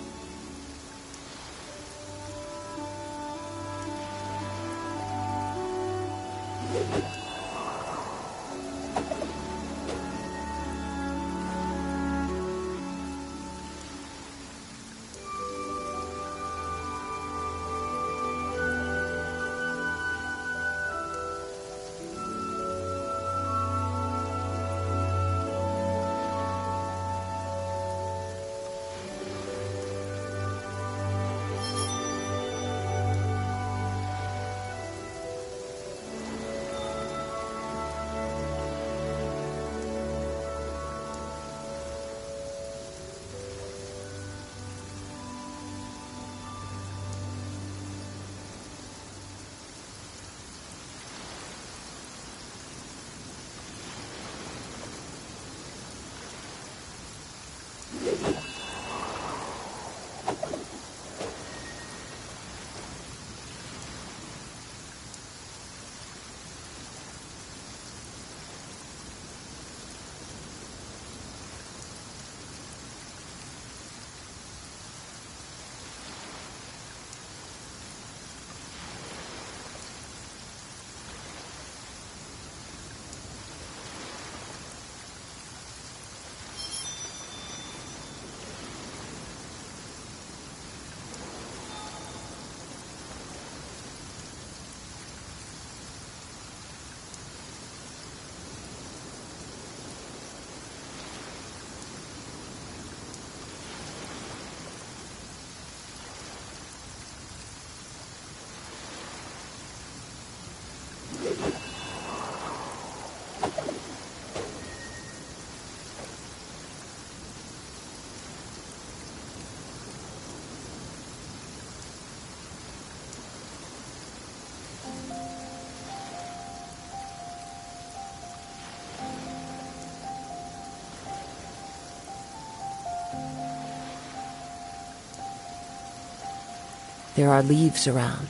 There are leaves around,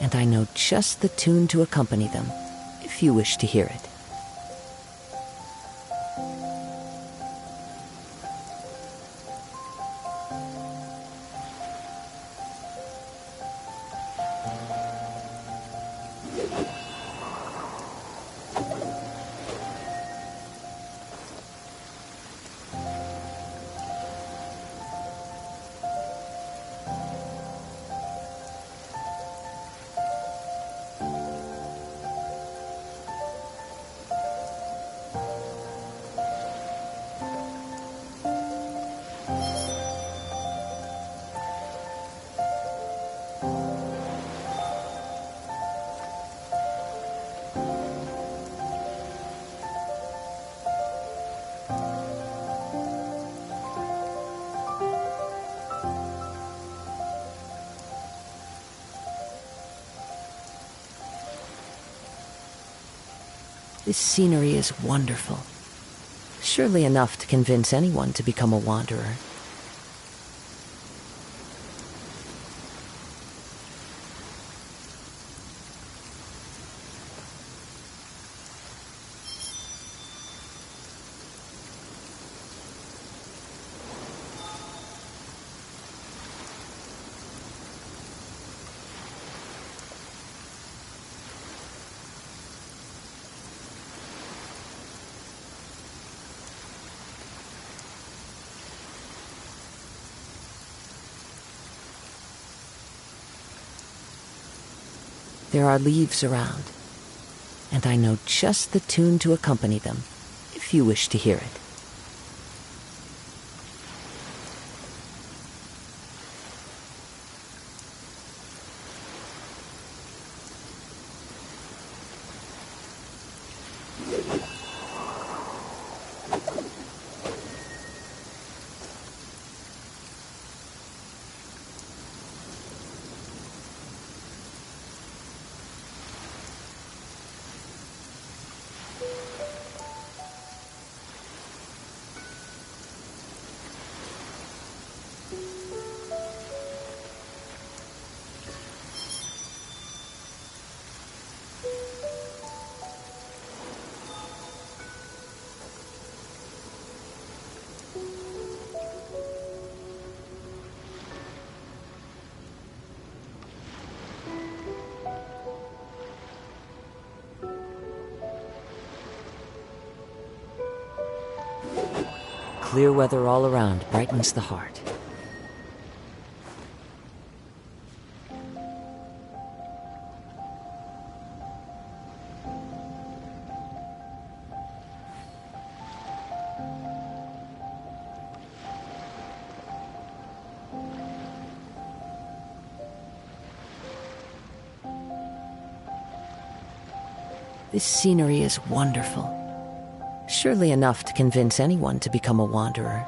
and I know just the tune to accompany them, if you wish to hear it. This scenery is wonderful. Surely enough to convince anyone to become a wanderer. There are leaves around, and I know just the tune to accompany them, if you wish to hear it. Clear weather all around brightens the heart. This scenery is wonderful. Surely enough to convince anyone to become a wanderer.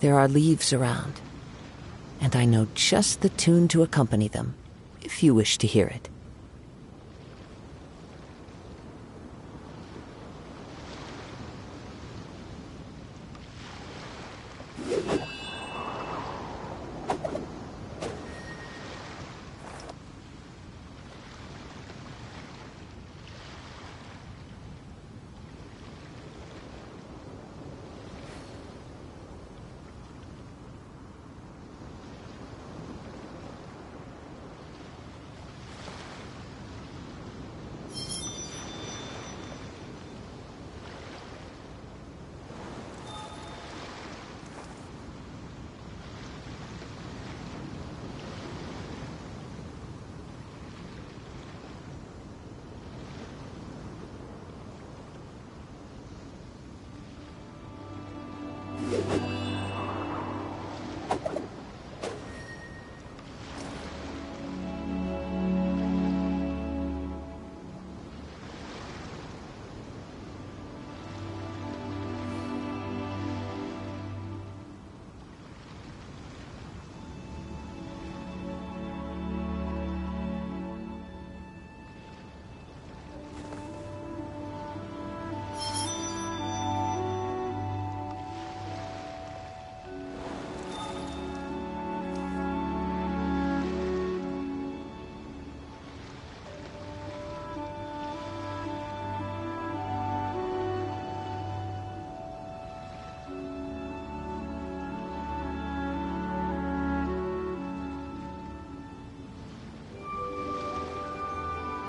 There are leaves around, and I know just the tune to accompany them, if you wish to hear it.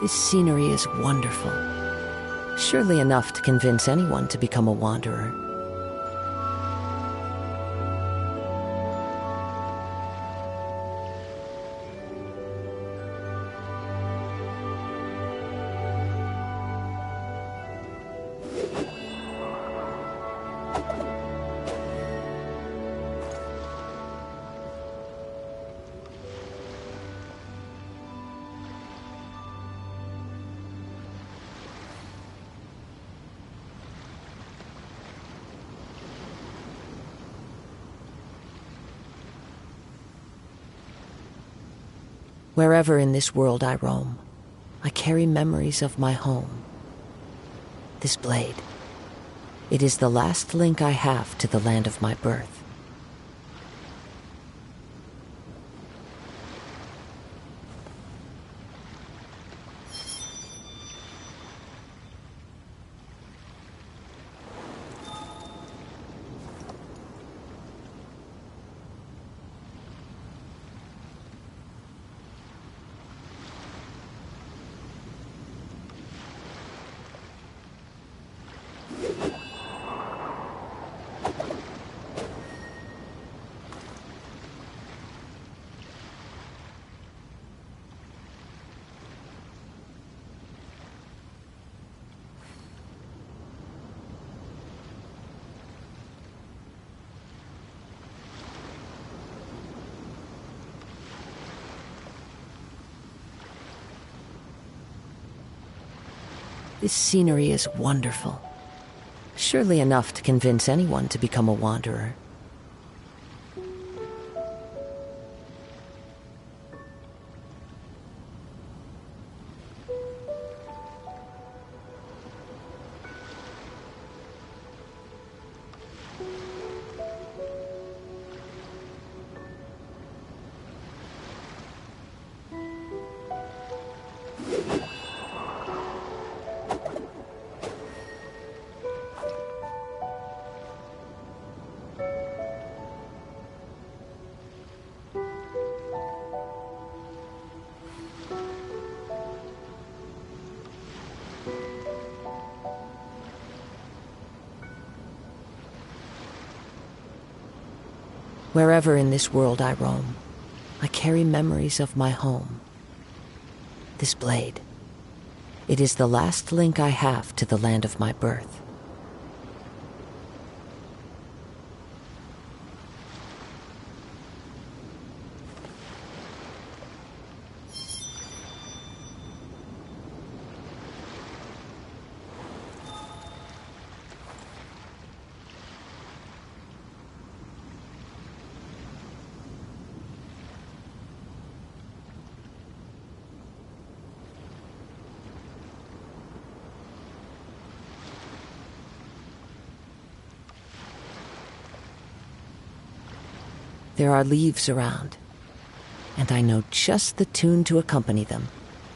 This scenery is wonderful. Surely enough to convince anyone to become a wanderer. Wherever in this world I roam, I carry memories of my home. This blade, it is the last link I have to the land of my birth. This scenery is wonderful. Surely enough to convince anyone to become a wanderer. Wherever in this world I roam, I carry memories of my home. This blade, it is the last link I have to the land of my birth. There are leaves around, and I know just the tune to accompany them,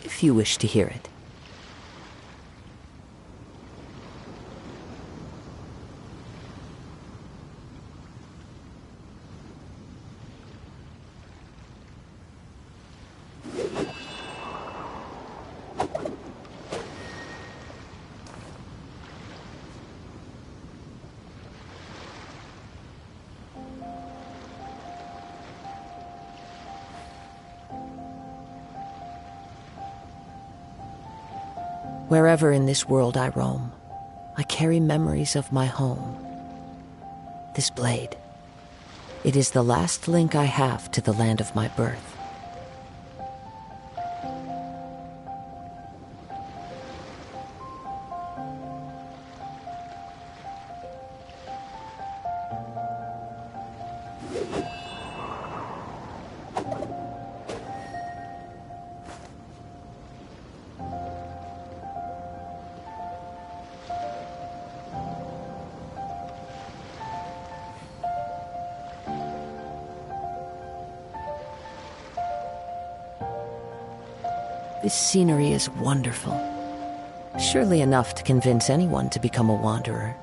if you wish to hear it. Wherever in this world I roam, I carry memories of my home. This blade, it is the last link I have to the land of my birth. This scenery is wonderful. Surely enough to convince anyone to become a wanderer.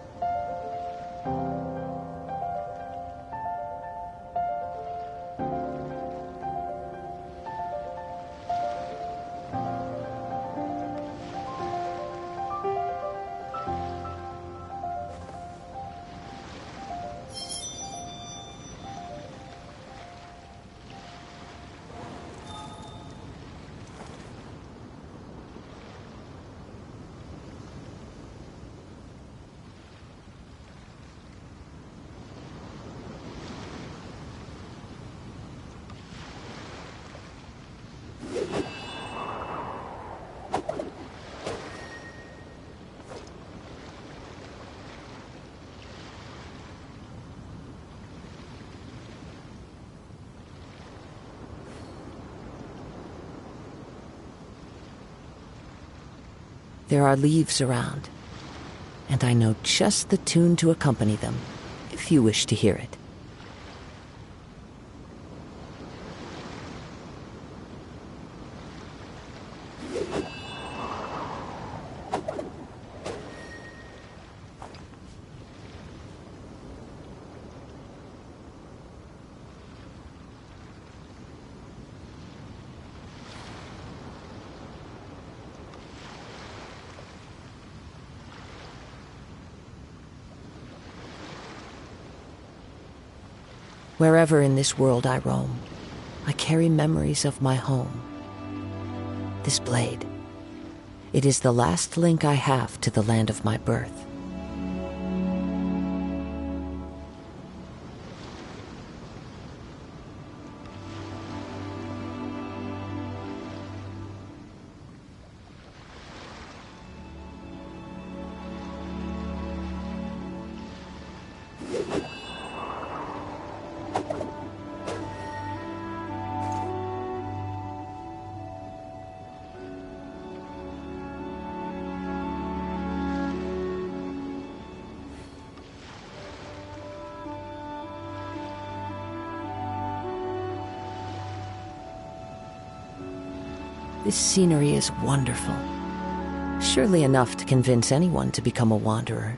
There are leaves around, and I know just the tune to accompany them, if you wish to hear it. Wherever in this world I roam, I carry memories of my home. This blade, it is the last link I have to the land of my birth. This scenery is wonderful. Surely enough to convince anyone to become a wanderer.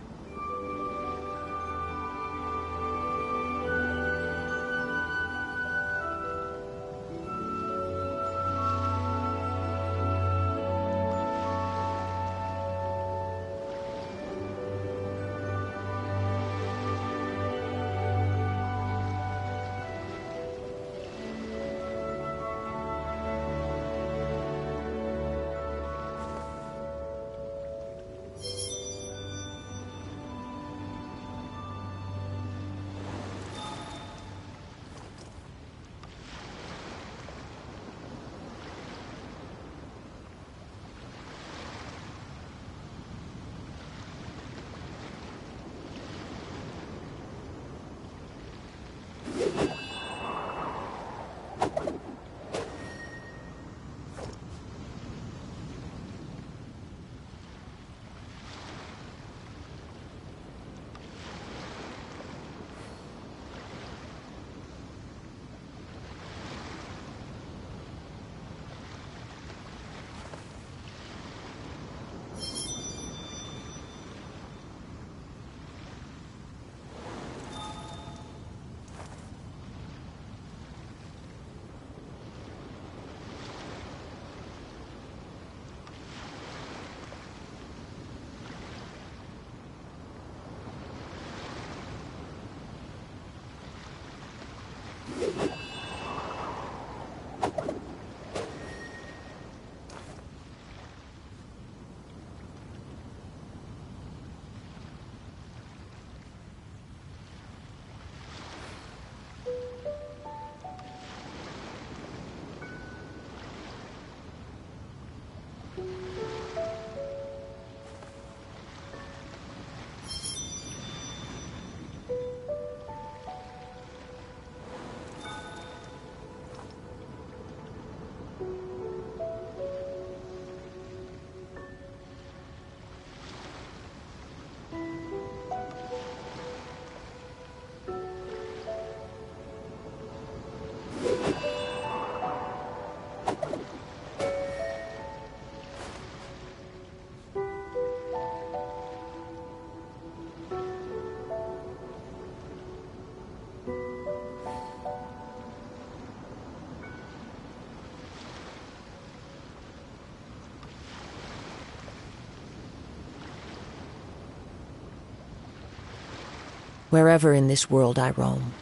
Wherever in this world I roam,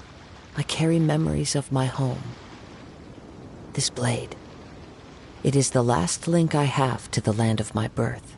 I carry memories of my home. This blade, it is the last link I have to the land of my birth.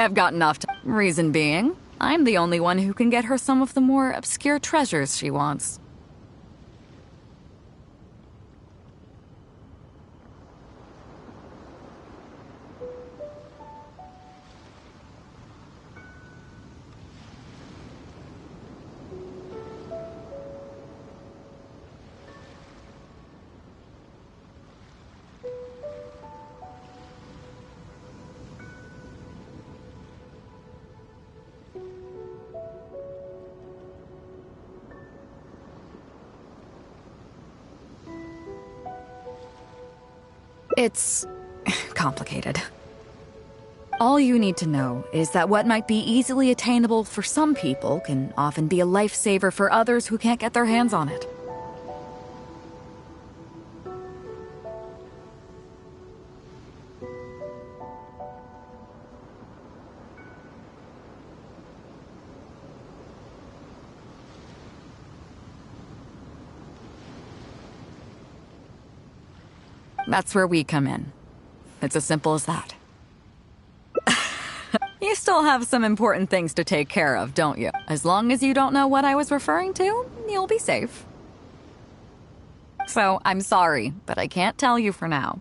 have gotten off. Reason being, I'm the only one who can get her some of the more obscure treasures she wants. It's complicated. All you need to know is that what might be easily attainable for some people can often be a lifesaver for others who can't get their hands on it. That's where we come in. It's as simple as that. You still have some important things to take care of, don't you? As long as you don't know what I was referring to, you'll be safe. So, I'm sorry, but I can't tell you for now.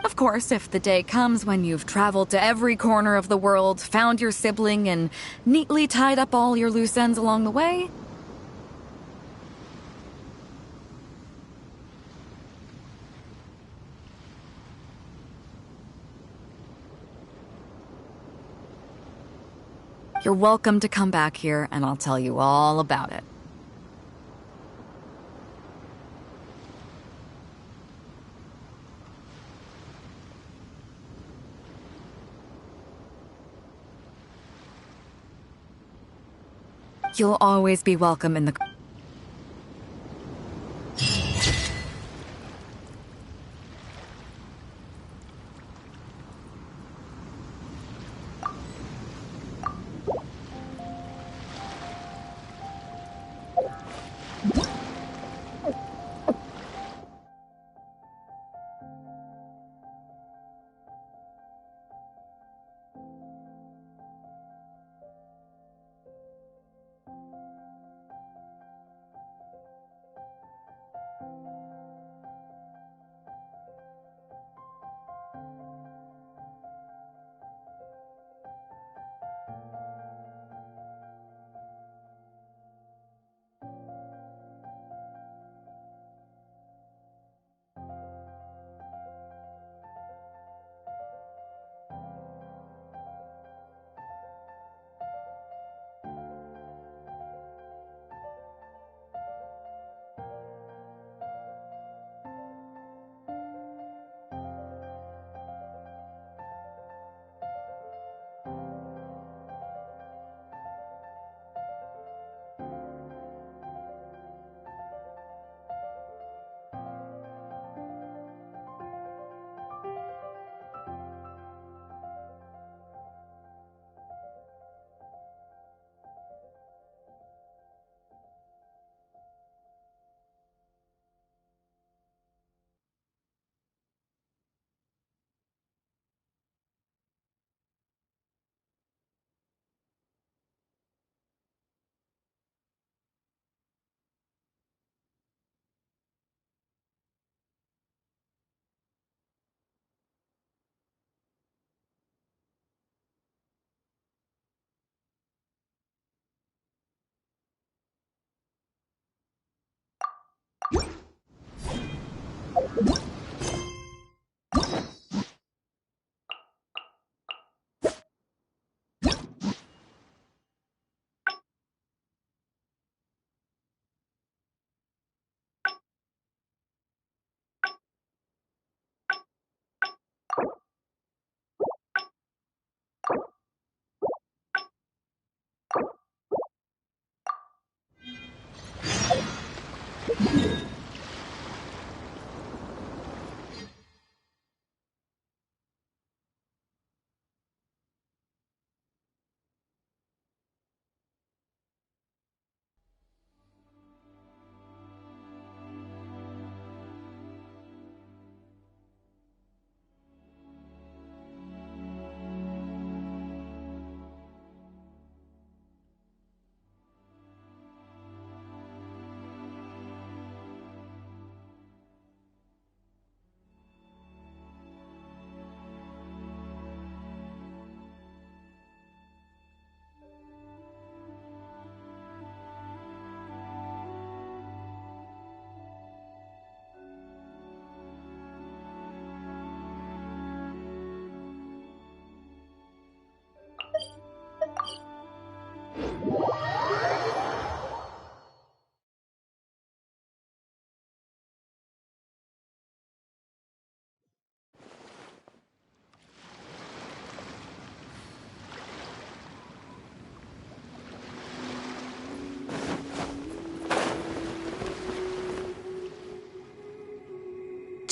Of course, if the day comes when you've traveled to every corner of the world, found your sibling, and neatly tied up all your loose ends along the way, you're welcome to come back here, and I'll tell you all about it. You'll always be welcome in the...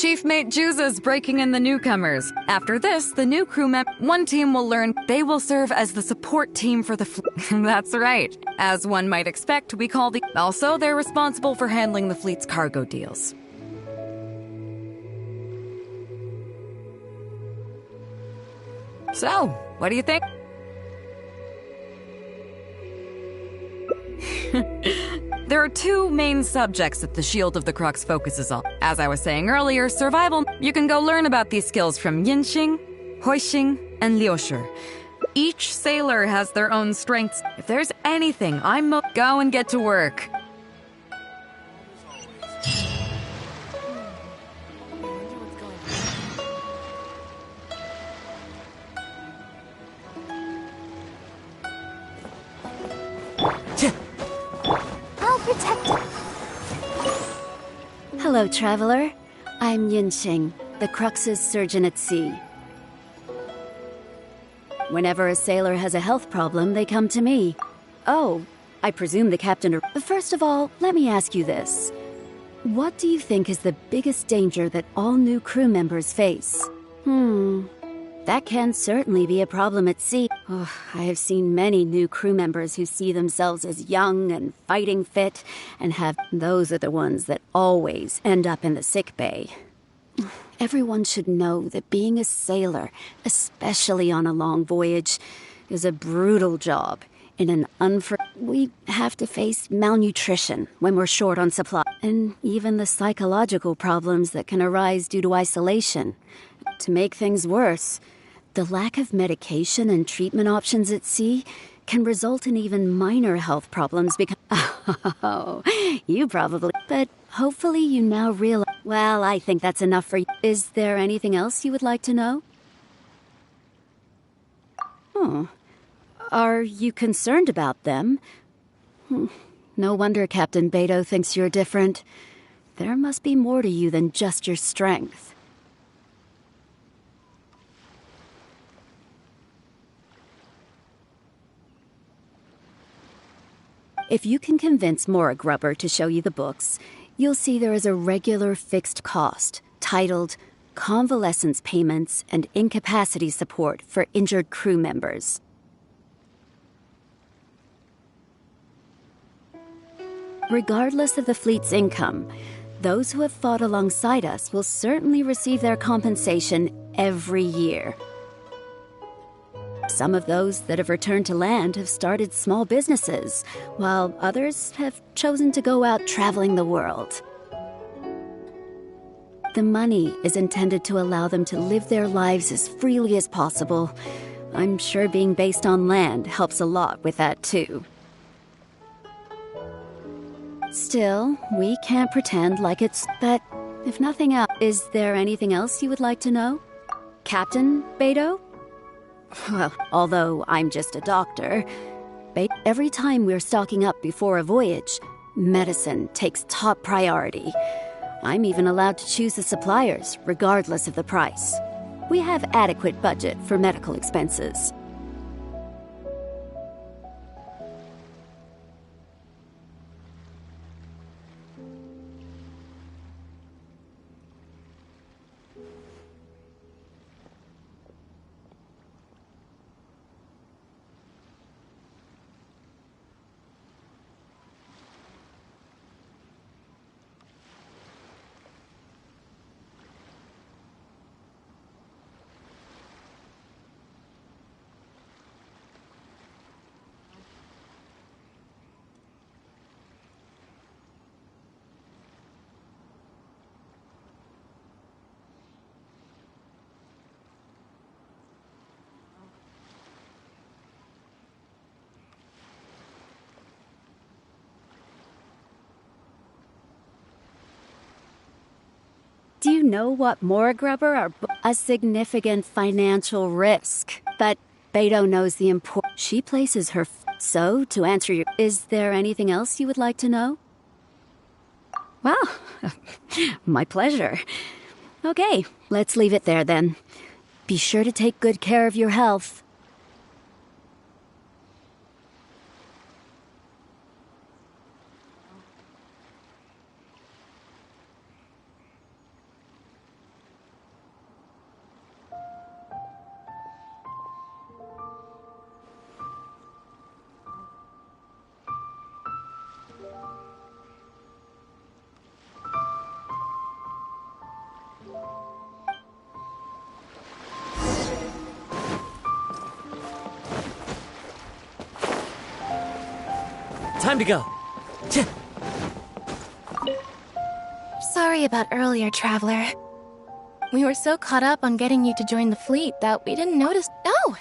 Chief Mate Juza's breaking in the newcomers. After this, the new one team will learn they will serve as the support team for the fleet. That's right. As one might expect, we call the... Also, they're responsible for handling the fleet's cargo deals. So, what do you think? There are two main subjects that the Shield of the Crux focuses on. As I was saying earlier, survival. You can go learn about these skills from Yinxing, Huixing, and Liushi. Each sailor has their own strengths. If there's anything go and get to work. Hello, traveler. I'm Yinxing, the Crux's surgeon at sea. Whenever a sailor has a health problem, they come to me. Oh, I presume the captain... First of all, let me ask you this. What do you think is the biggest danger that all new crew members face? That can certainly be a problem at sea. Oh, I have seen many new crew members who see themselves as young and fighting fit, and those are the ones that always end up in the sick bay. Everyone should know that being a sailor, especially on a long voyage, is a brutal job. We have to face malnutrition when we're short on supply, and even the psychological problems that can arise due to isolation. To make things worse, the lack of medication and treatment options at sea can result in even minor health problems because... Oh, you probably... But hopefully you now realize... Well, I think that's enough for you. Is there anything else you would like to know? Are you concerned about them? No wonder Captain Beidou thinks you're different. There must be more to you than just your strength. If you can convince Mora Grubber to show you the books, you'll see there is a regular fixed cost, titled Convalescence Payments and Incapacity Support for Injured Crew Members. Regardless of the fleet's income, those who have fought alongside us will certainly receive their compensation every year. Some of those that have returned to land have started small businesses, while others have chosen to go out traveling the world. The money is intended to allow them to live their lives as freely as possible. I'm sure being based on land helps a lot with that too. Still, we can't pretend like it's... But if nothing else, is there anything else you would like to know? Captain Beidou? Well, although I'm just a doctor, every time we're stocking up before a voyage, medicine takes top priority. I'm even allowed to choose the suppliers, regardless of the price. We have adequate budget for medical expenses. Do you know what Mora Grubber are? A significant financial risk. But Beidou knows the importance. She places her... So, to answer your... Is there anything else you would like to know? Well, my pleasure. Okay, let's leave it there then. Be sure to take good care of your health. Time to go. Sorry about earlier, Traveler. We were so caught up on getting you to join the fleet that we didn't notice. Oh!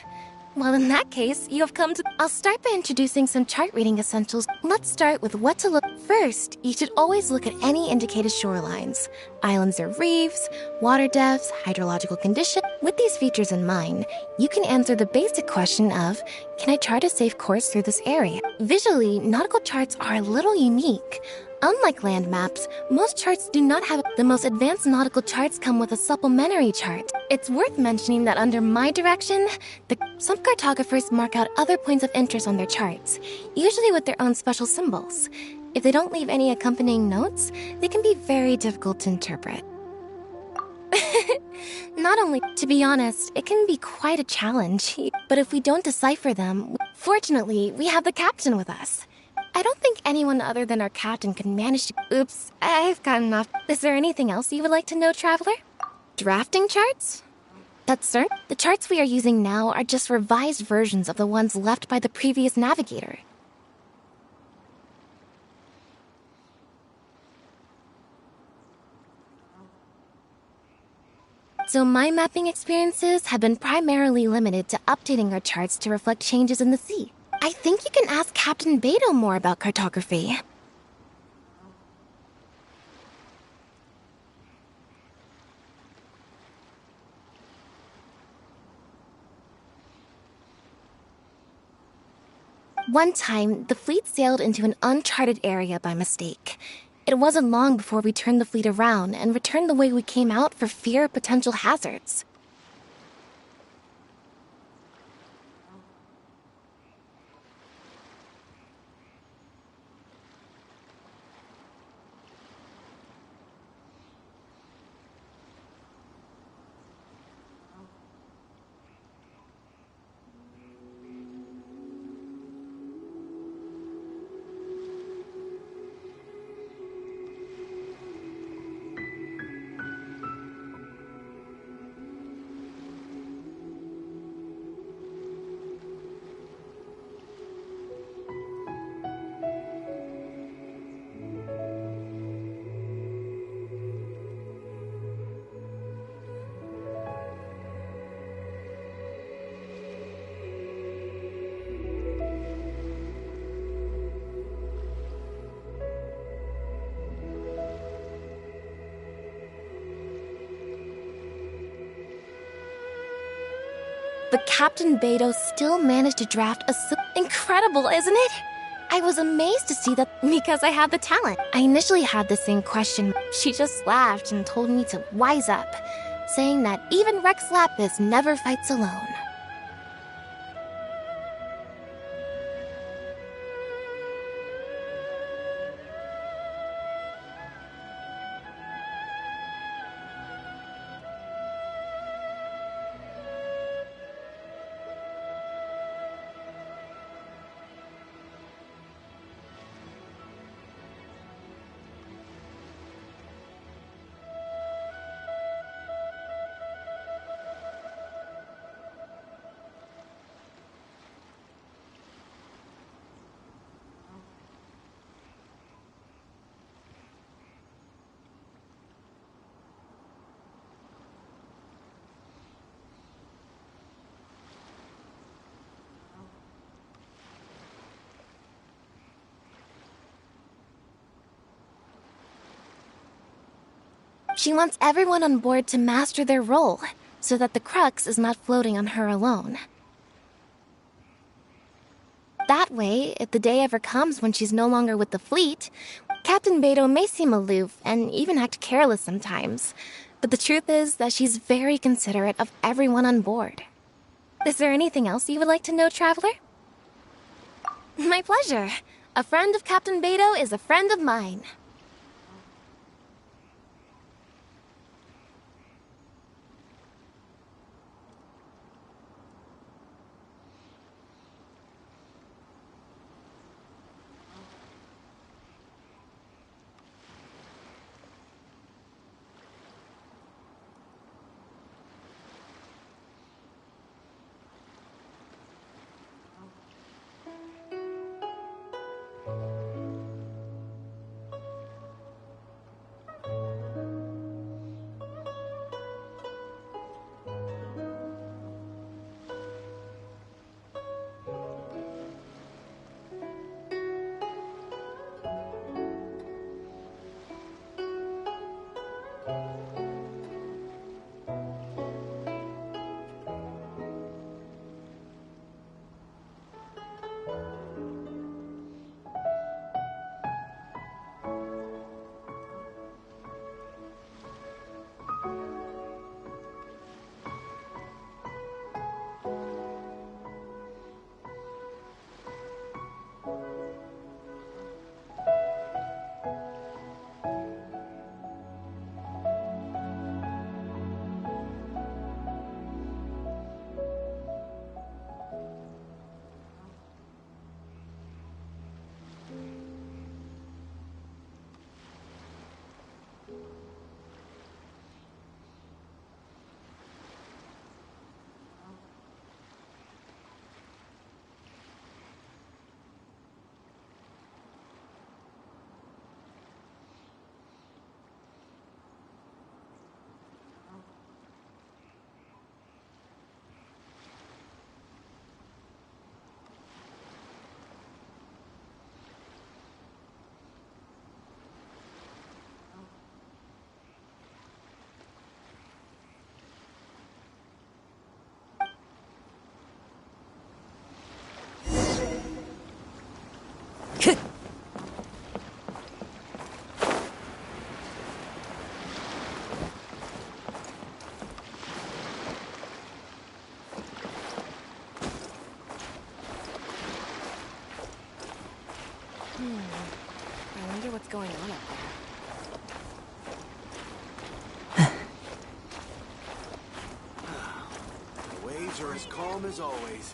Well, in that case, you have come to... I'll start by introducing some chart reading essentials. Let's start with what to look... First, you should always look at any indicated shorelines. Islands or reefs, water depths, hydrological condition. With these features in mind, you can answer the basic question of, can I chart a safe course through this area? Visually, nautical charts are a little unique. Unlike land maps, most charts do not have... The most advanced nautical charts come with a supplementary chart. It's worth mentioning that under my direction, some cartographers mark out other points of interest on their charts, usually with their own special symbols. If they don't leave any accompanying notes, they can be very difficult to interpret. Not only, to be honest, it can be quite a challenge, but if we don't decipher them, fortunately, we have the captain with us. I don't think anyone other than our captain can manage to... Oops, I've gotten off. Is there anything else you would like to know, Traveler? Drafting charts? That's certain. The charts we are using now are just revised versions of the ones left by the previous navigator. So my mapping experiences have been primarily limited to updating our charts to reflect changes in the sea. I think you can ask Captain Beto more about cartography. One time, the fleet sailed into an uncharted area by mistake. It wasn't long before we turned the fleet around and returned the way we came out for fear of potential hazards. But Captain Beto still managed to draft a incredible, isn't it? I was amazed to see that because I have the talent. I initially had the same question. She just laughed and told me to wise up, saying that even Rex Lapis never fights alone. She wants everyone on board to master their role, so that the crux is not floating on her alone. That way, if the day ever comes when she's no longer with the fleet, Captain Beto may seem aloof and even act careless sometimes, but the truth is that she's very considerate of everyone on board. Is there anything else you would like to know, Traveler? My pleasure. A friend of Captain Beto is a friend of mine. what's going on up there. The waves are as calm as always.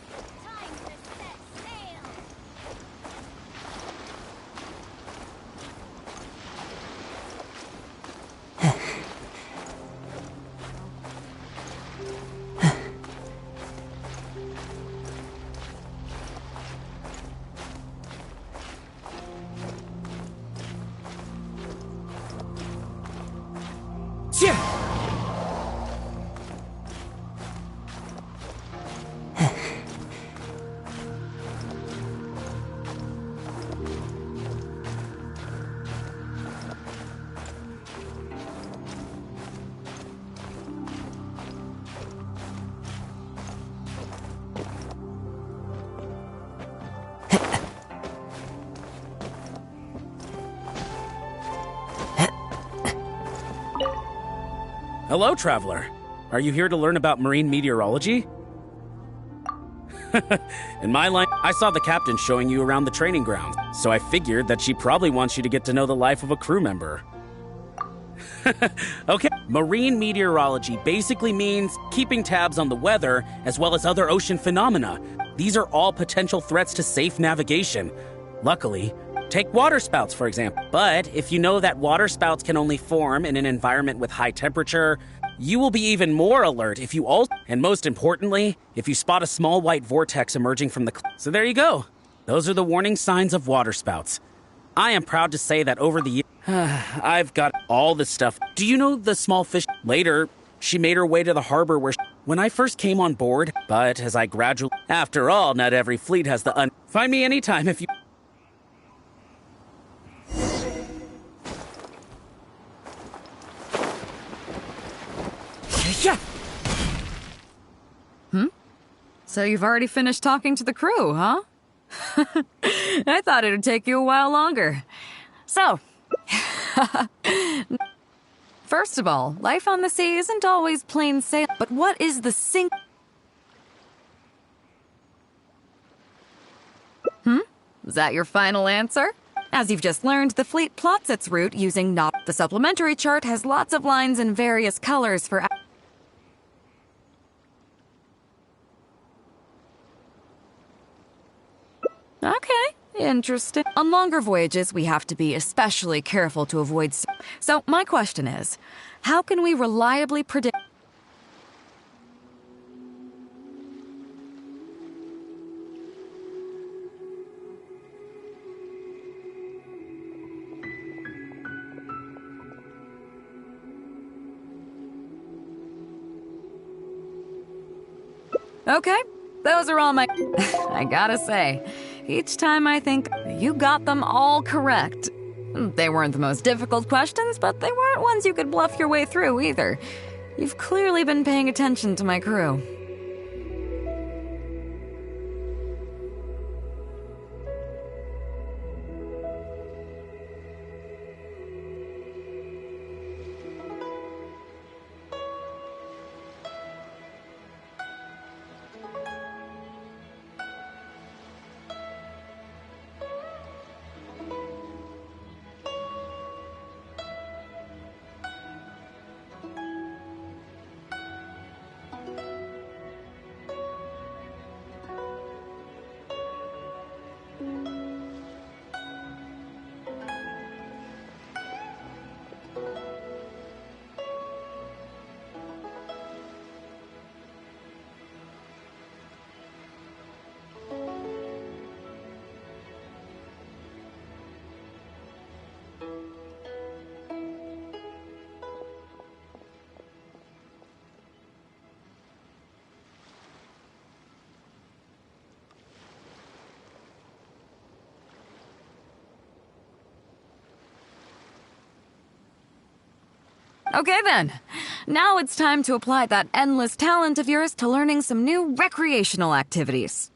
Hello, traveler. Are you here to learn about marine meteorology? In my line, I saw the captain showing you around the training grounds, so I figured that she probably wants you to get to know the life of a crew member. Okay, marine meteorology basically means keeping tabs on the weather as well as other ocean phenomena. These are all potential threats to safe navigation. Luckily, take waterspouts, for example. But if you know that waterspouts can only form in an environment with high temperature, you will be even more alert if you also, and most importantly, if you spot a small white vortex emerging from the So there you go. Those are the warning signs of waterspouts. I am proud to say that over the years, I've got all this stuff. Do you know the small fish? Later, she made her way to the harbor where when I first came on board, but as I gradually... After all, not every fleet has the Find me anytime if you... So you've already finished talking to the crew, huh? I thought it would take you a while longer. So, first of all, life on the sea isn't always plain sail, but what is the Is that your final answer? As you've just learned, the fleet plots its route using The supplementary chart has lots of lines in various colors for... Okay, interesting. On longer voyages, we have to be especially careful to avoid... So, my question is, how can we reliably predict... Okay, those are all my... I gotta say, each time I think you got them all correct. They weren't the most difficult questions, but they weren't ones you could bluff your way through either. You've clearly been paying attention to my crew. Okay then, now it's time to apply that endless talent of yours to learning some new recreational activities.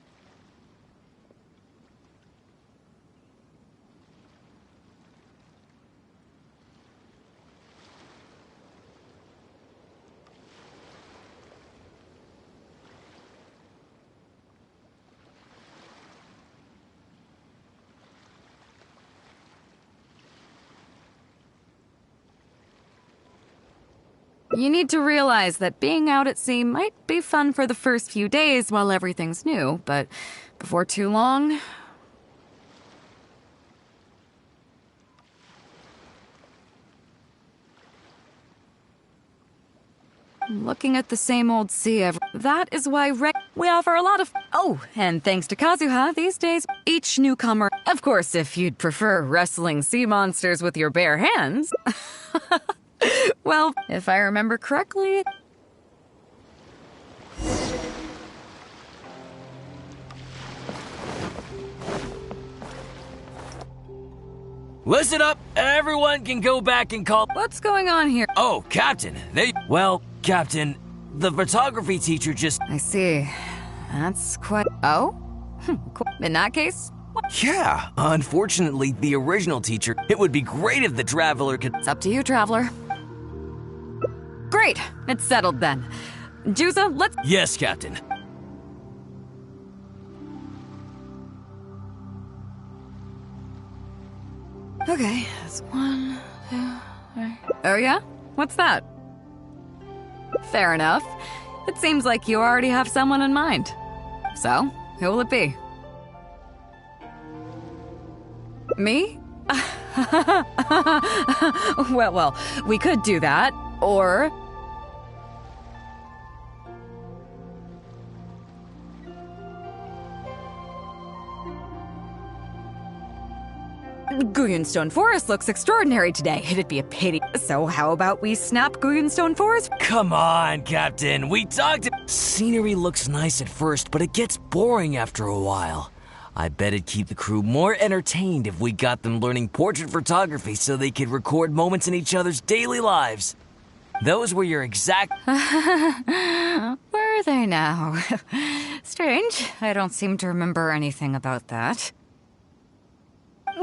You need to realize that being out at sea might be fun for the first few days while everything's new, but before too long... Looking at the same old sea that is why we offer a lot of... Oh, and thanks to Kazuha, these days, each newcomer... Of course, if you'd prefer wrestling sea monsters with your bare hands... Well, if I remember correctly... Listen up! Everyone can go back and call... What's going on here? Oh, Captain, Well, Captain, the photography teacher just... I see. That's quite... Oh? Cool. In that case... Yeah, unfortunately, the original teacher... It would be great if the Traveler could... It's up to you, Traveler. Great! It's settled then. Juza, let's... Yes, Captain. Okay, that's 1, 2, 3... Oh yeah? What's that? Fair enough. It seems like you already have someone in mind. So, who will it be? Me? Well, we could do that, or... Guyunstone Forest looks extraordinary today. It'd be a pity. So how about we snap Guyunstone Forest? Come on, Captain. We talked... Scenery looks nice at first, but it gets boring after a while. I bet it'd keep the crew more entertained if we got them learning portrait photography so they could record moments in each other's daily lives. Those were your exact... Were they now? Strange. I don't seem to remember anything about that.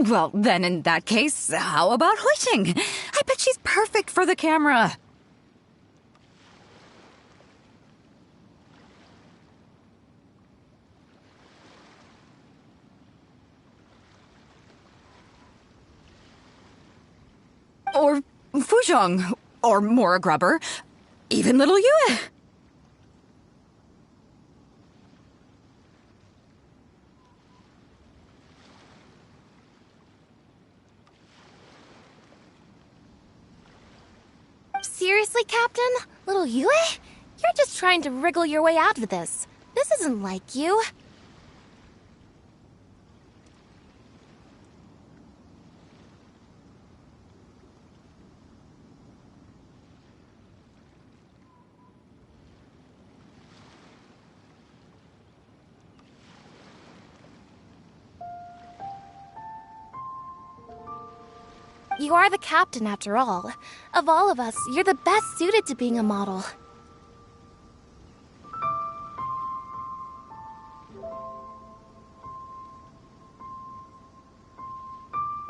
Well, then in that case, how about Huixing? I bet she's perfect for the camera. Or Fuzhong, or Mora Grubber, even little Yue. Seriously, Captain? Little Yue? You're just trying to wriggle your way out of this. This isn't like you. You are the captain, after all. Of all of us, you're the best suited to being a model.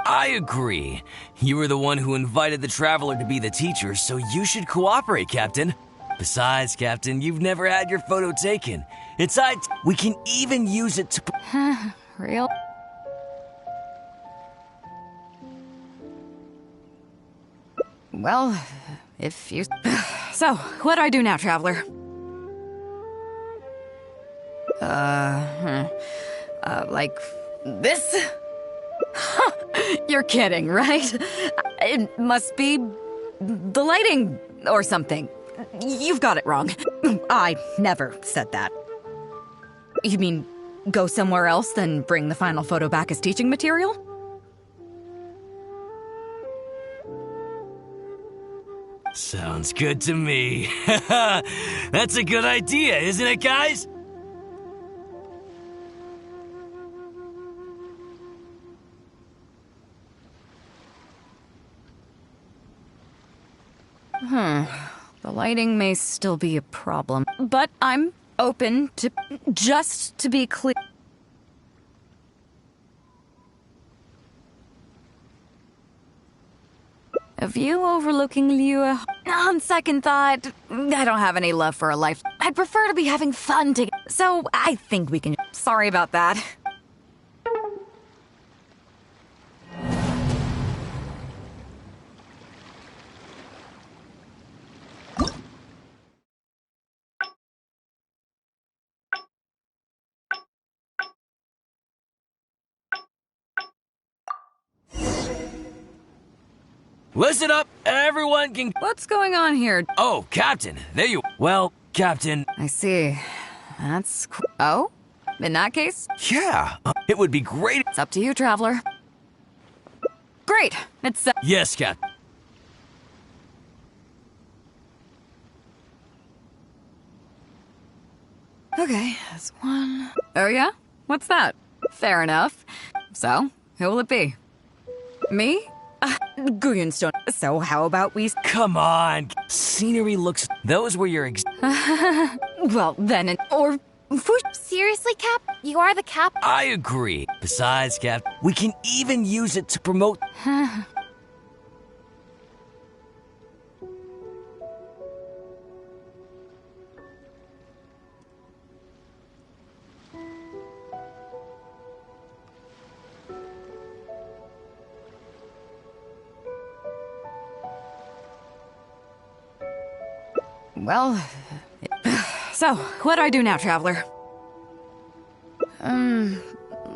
I agree. You were the one who invited the Traveler to be the teacher, so you should cooperate, Captain. Besides, Captain, you've never had your photo taken. We can even use it to... Real? Well, if you... So, what do I do now, Traveler? Like this? You're kidding, right? It must be the lighting or something. You've got it wrong. I never said that. You mean go somewhere else, then bring the final photo back as teaching material? Sounds good to me. That's a good idea, isn't it, guys? The lighting may still be a problem, but I'm open to... Just to be clear... A view overlooking Liyue... On second thought, I don't have any love for a life. I'd prefer to be having fun together. So I think we can... Sorry about that. Listen up, everyone can... What's going on here? Oh, Captain, there you... Well, Captain... I see. That's cool. Oh? In that case? Yeah, it would be great... It's up to you, Traveler. Great! It's... Yes, Captain. Okay, that's one... Oh yeah? What's that? Fair enough. So, who will it be? Me? Guyonstone. So how about we... Come on! Scenery looks... Those were your well, then... Or... Seriously, Cap? You are the Cap? I agree. Besides, Cap, we can even use it to promote... Well... So, what do I do now, Traveler?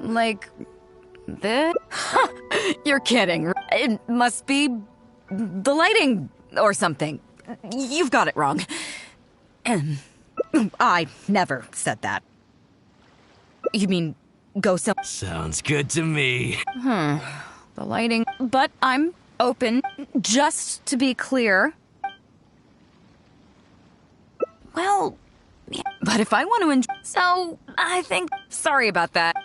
Like... this? You're kidding. It must be... the lighting or something. You've got it wrong. I never said that. You mean, go some... Sounds good to me. The lighting... But I'm open, just to be clear. Well... yeah, but if I want to enjoy... So, I think... Sorry about that.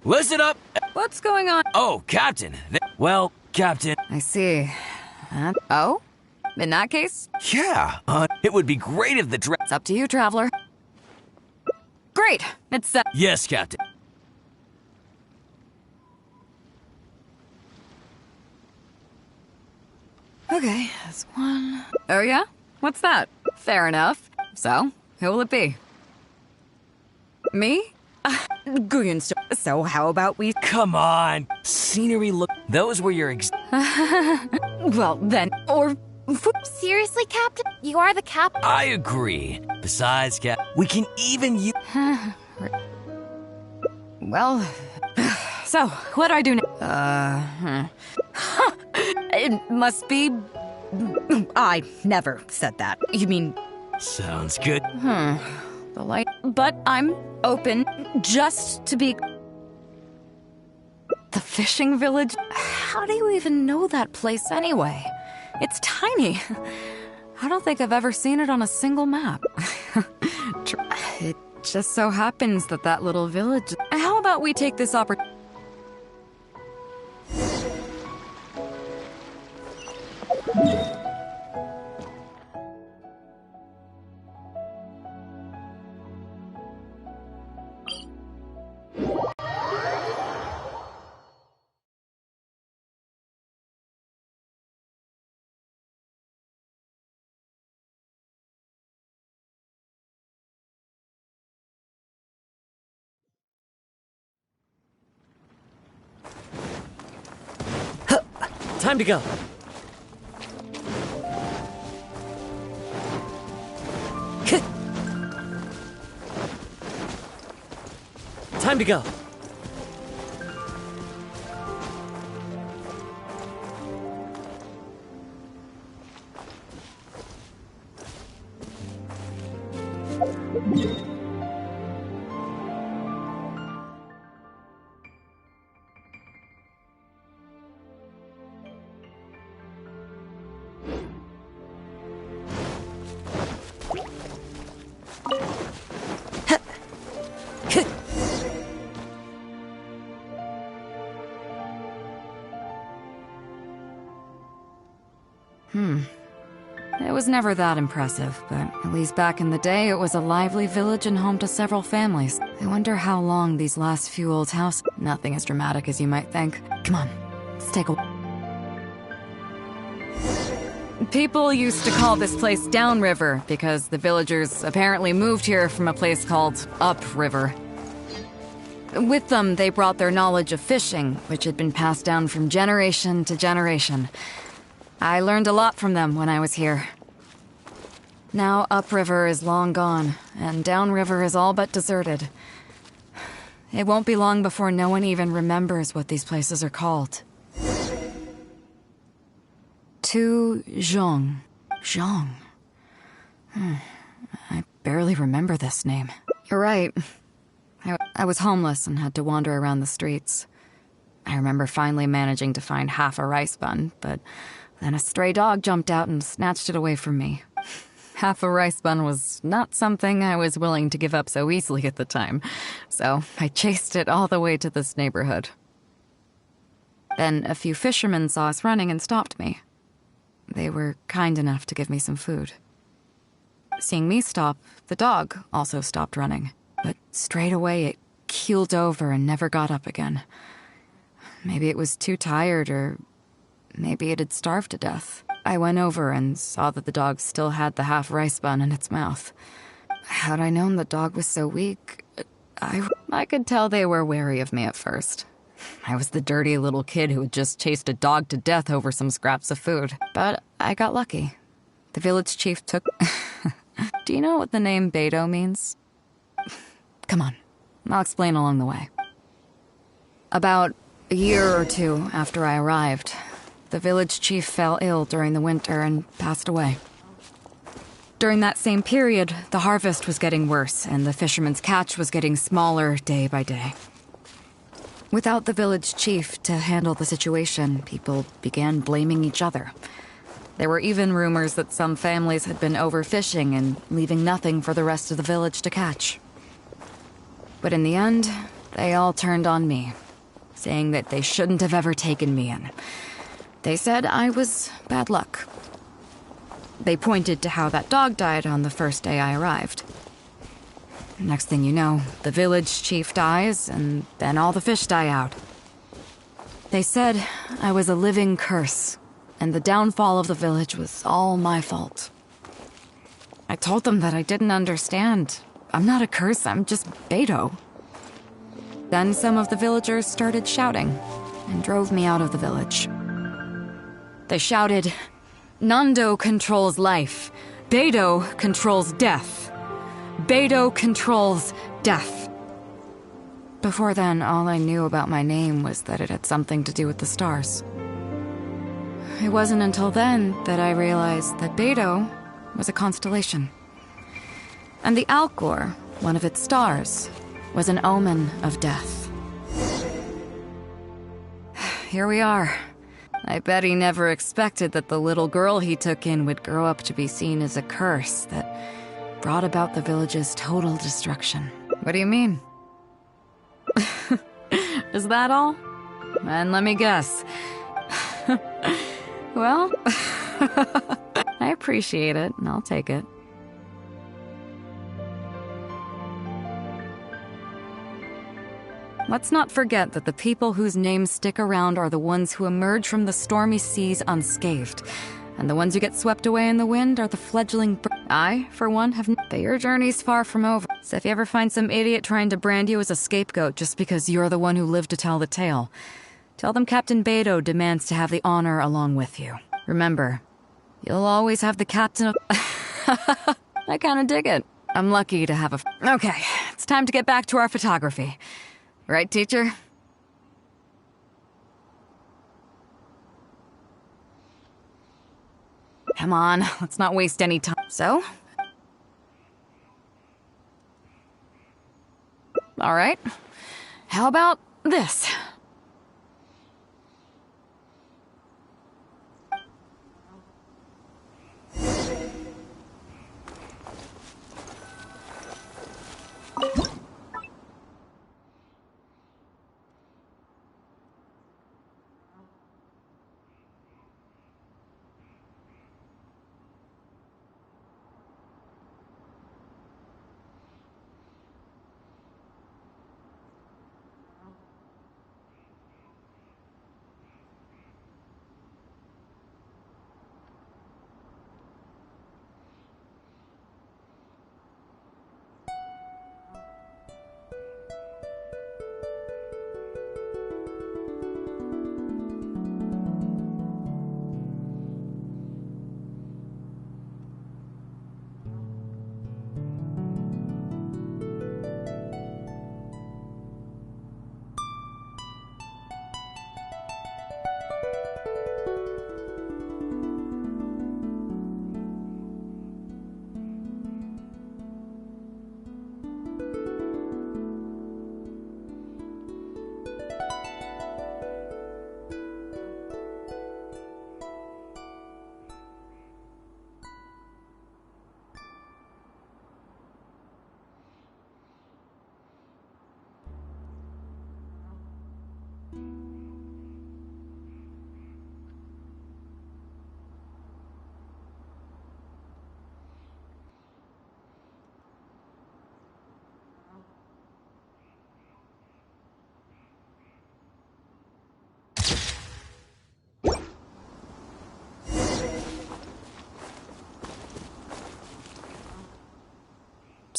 Listen up! What's going on? Oh, Captain. Well, Captain... I see. Oh? In that case? Yeah, it would be great if the It's up to you, Traveler. Great! It's, Yes, Captain. Okay, that's one... Oh yeah? What's that? Fair enough. So, who will it be? Me? Guyonstone. So how about we... Come on! Scenery look... Those were your well, then... Or... Seriously, Captain? You are the Cap? I agree. Besides, Cap, we can even use... Well... So, what do I do now? It must be... I never said that. You mean... Sounds good. The light... But I'm open, just to be... The fishing village? How do you even know that place anyway? It's tiny. I don't think I've ever seen it on a single map. It just so happens that that little village... How about we take this opportunity... Time to go. Time to go. It was never that impressive, but at least back in the day, it was a lively village and home to several families. I wonder how long these last few old houses... Nothing as dramatic as you might think. Come on, let's take a... People used to call this place Downriver because the villagers apparently moved here from a place called Upriver. With them, they brought their knowledge of fishing, which had been passed down from generation to generation. I learned a lot from them when I was here. Now upriver is long gone, and downriver is all but deserted. It won't be long before no one even remembers what these places are called. To Zhong. Zhong. I barely remember this name. You're right. I was homeless and had to wander around the streets. I remember finally managing to find half a rice bun, but then a stray dog jumped out and snatched it away from me. Half a rice bun was not something I was willing to give up so easily at the time, so I chased it all the way to this neighborhood. Then a few fishermen saw us running and stopped me. They were kind enough to give me some food. Seeing me stop, the dog also stopped running, but straight away it keeled over and never got up again. Maybe it was too tired, or maybe it had starved to death. I went over and saw that the dog still had the half rice bun in its mouth. Had I known the dog was so weak, I could tell they were wary of me at first. I was the dirty little kid who had just chased a dog to death over some scraps of food. But I got lucky. The village chief took... Do you know what the name Beidou means? Come on, I'll explain along the way. About a year or two after I arrived, the village chief fell ill during the winter and passed away. During that same period, the harvest was getting worse, and the fishermen's catch was getting smaller day by day. Without the village chief to handle the situation, people began blaming each other. There were even rumors that some families had been overfishing and leaving nothing for the rest of the village to catch. But in the end, they all turned on me, saying that they shouldn't have ever taken me in. They said I was bad luck. They pointed to how that dog died on the first day I arrived. Next thing you know, the village chief dies, and then all the fish die out. They said I was a living curse, and the downfall of the village was all my fault. I told them that I didn't understand. I'm not a curse, I'm just Beidou. Then some of the villagers started shouting, and drove me out of the village. They shouted, "Nando controls life. Beidou controls death. Beidou controls death." Before then, all I knew about my name was that it had something to do with the stars. It wasn't until then that I realized that Beidou was a constellation. And the Alcor, one of its stars, was an omen of death. Here we are. I bet he never expected that the little girl he took in would grow up to be seen as a curse that brought about the village's total destruction. What do you mean? Is that all? And let me guess. Well, I appreciate it, and I'll take it. Let's not forget that the people whose names stick around are the ones who emerge from the stormy seas unscathed. And the ones who get swept away in the wind are the fledgling I, for one, have but your journey's far from over. So if you ever find some idiot trying to brand you as a scapegoat just because you're the one who lived to tell the tale, tell them Captain Beidou demands to have the honor along with you. Remember, you'll always have the captain of... I kinda dig it. I'm lucky to have a... Okay, it's time to get back to our photography. Right, teacher? Come on, let's not waste any time. So? All right. How about this?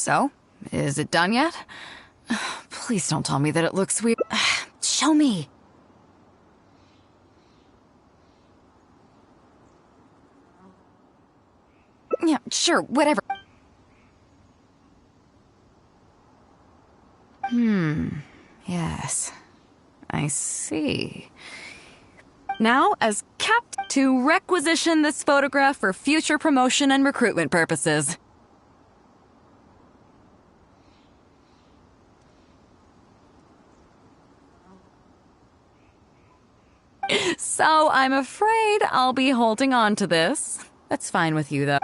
So, is it done yet? Please don't tell me that it looks weird. Show me. Yeah, sure, whatever. Yes. I see. Now, as Captain, to requisition this photograph for future promotion and recruitment purposes. So, I'm afraid I'll be holding on to this. That's fine with you, though.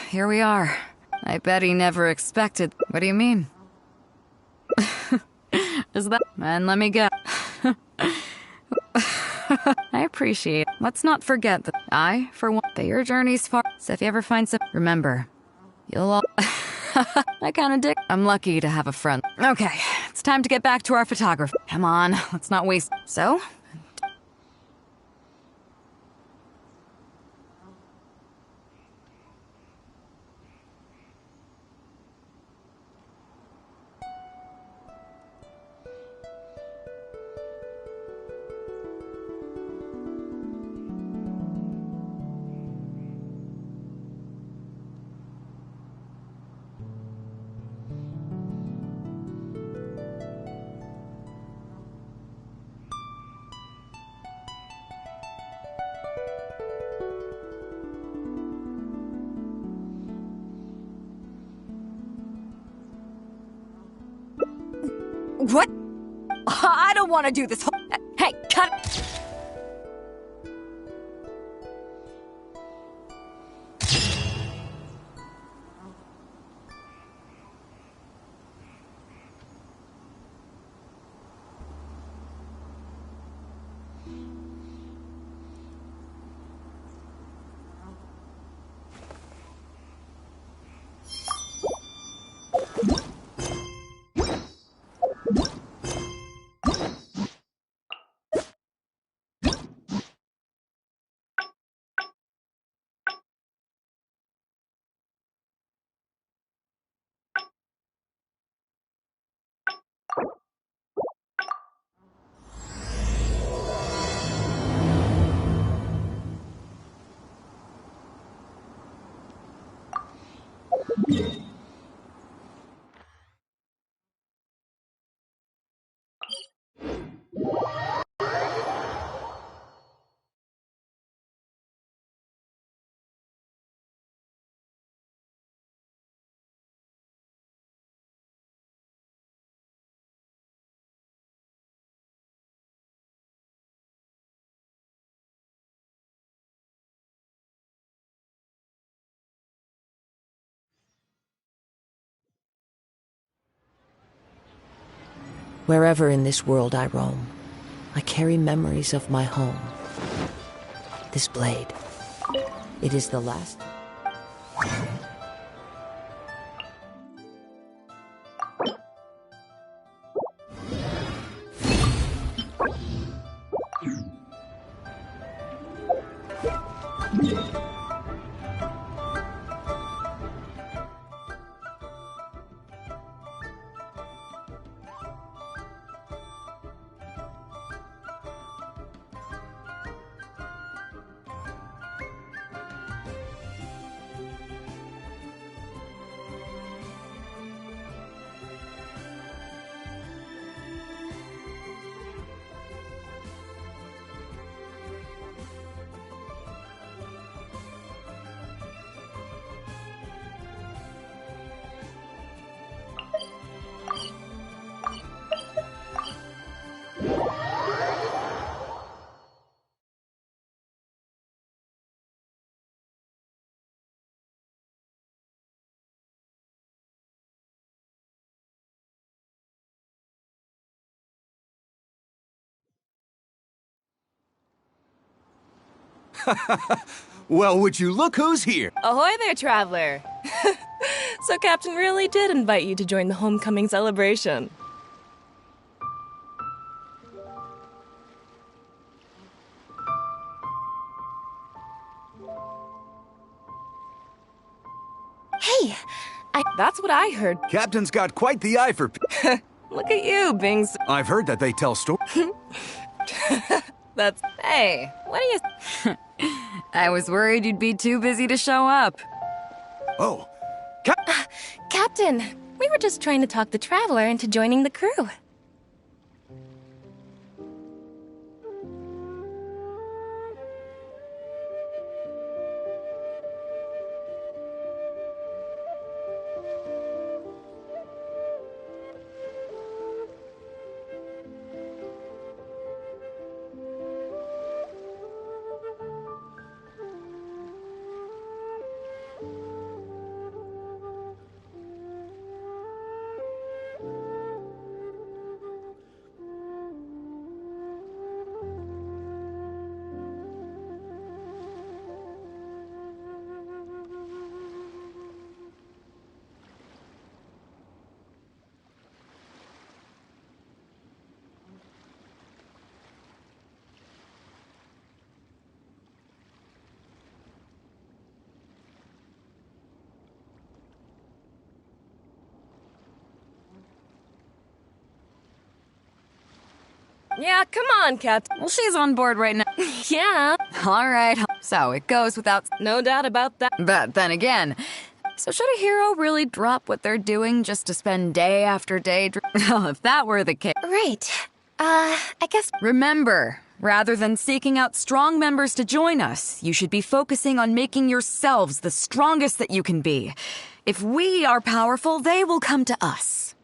here we are. I bet he never expected. What do you mean? Is that? And let me go. I appreciate it. Let's not forget that for one, that your journey's far. So if you ever find some, remember, you'll all. I kinda dick. I'm lucky to have a friend. Okay, it's time to get back to our photography. Come on, let's not waste. So? What? I don't want to do this whole. Hey, cut it! Wherever in this world I roam, I carry memories of my home. This blade, it is the last... Well, would you look who's here? Ahoy there, traveler! So Captain really did invite you to join the homecoming celebration. Hey, That's what I heard. Captain's got quite the eye for... Look at you, being so... I've heard that they tell stories. That's... Hey, what do you... I was worried you'd be too busy to show up. Oh. Captain, we were just trying to talk the traveler into joining the crew. Yeah, come on, Captain. Well, she's on board right now. Yeah. All right. So it goes without... No doubt about that. But then again... So should a hero really drop what they're doing just to spend day after day... Oh, if that were the case... Right. I guess... Remember, rather than seeking out strong members to join us, you should be focusing on making yourselves the strongest that you can be. If we are powerful, they will come to us.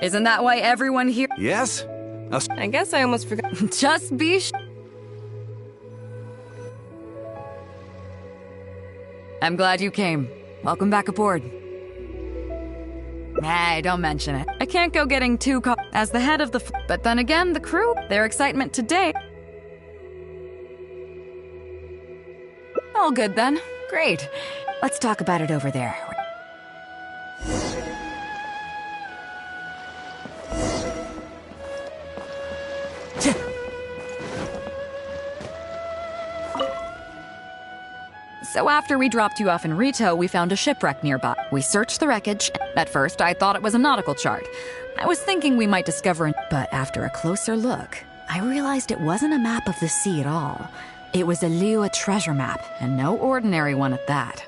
Isn't that why everyone here... Yes? I guess I almost forgot. Just be I'm glad you came. Welcome back aboard. Hey, don't mention it. I can't go getting too caught as the head of the... But then again, the crew, their excitement today... All good then. Great. Let's talk about it over there. So after we dropped you off in Rito, we found a shipwreck nearby. We searched the wreckage. At first, I thought it was a nautical chart. I was thinking we might discover but after a closer look, I realized it wasn't a map of the sea at all. It was a Liyue treasure map, and no ordinary one at that.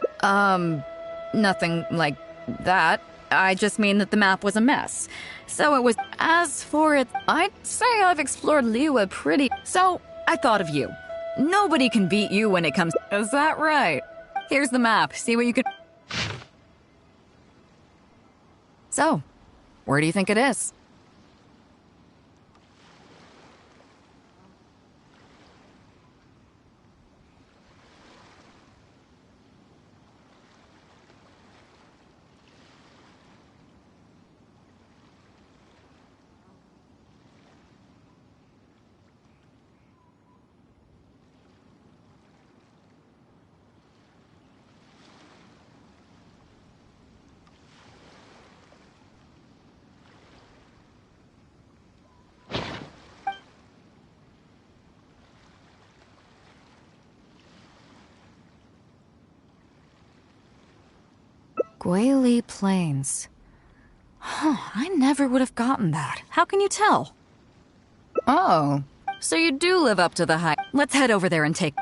Nothing like that. I just mean that the map was a mess. So it was... As for it, I'd say I've explored Liyue pretty... So, I thought of you. Nobody can beat you when it comes... Is that right? Here's the map. See what you can... So, where do you think it is? Guili Plains. Huh, I never would have gotten that. How can you tell? Oh, so you do live up to the hype. Let's head over there and take...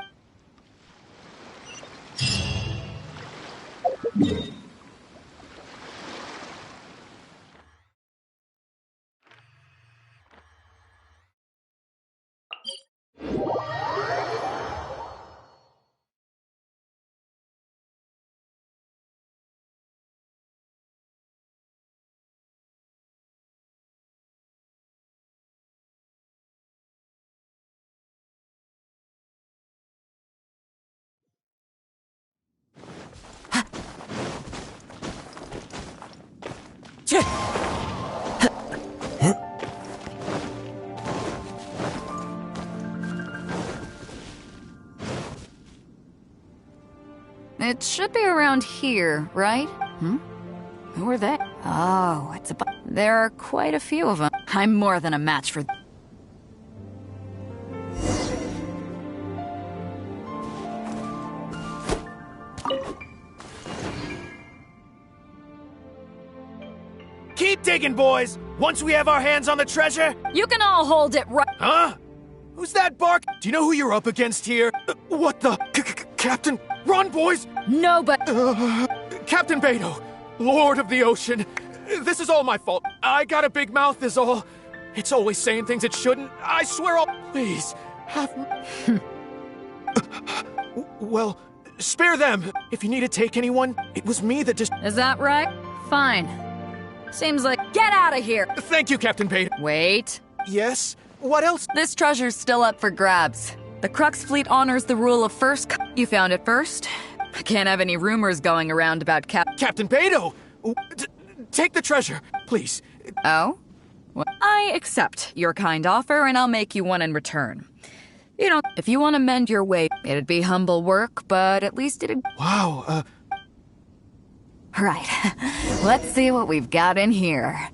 It should be around here, right? Who are they? Oh, it's a... There are quite a few of them. I'm more than a match for... Keep digging, boys! Once we have our hands on the treasure... You can all hold it right... Huh? Who's that bark? Do you know who you're up against here? What the... Captain? Run, boys! No, but... Captain Beidou, Lord of the Ocean. This is all my fault. I got a big mouth is all. It's always saying things it shouldn't. I swear I'll... Please, have... Well, spare them. If you need to take anyone, it was me that just... Is that right? Fine. Seems like... Get out of here! Thank you, Captain Beidou. Wait. Yes? What else? This treasure's still up for grabs. The Crux fleet honors the rule of first... You found it first? I can't have any rumors going around about Captain Beidou! Take the treasure, please. Oh? Well, I accept your kind offer, and I'll make you one in return. You know, if you want to mend your way, it'd be humble work, but at least it'd... Wow, Right. Let's see what we've got in here.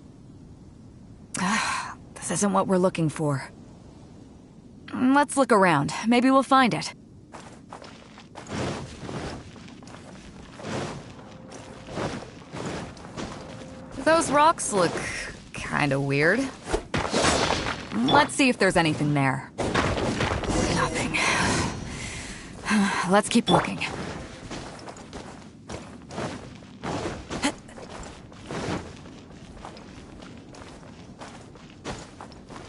This isn't what we're looking for. Let's look around. Maybe we'll find it. Those rocks look kind of weird. Let's see if there's anything there. Nothing. Let's keep looking.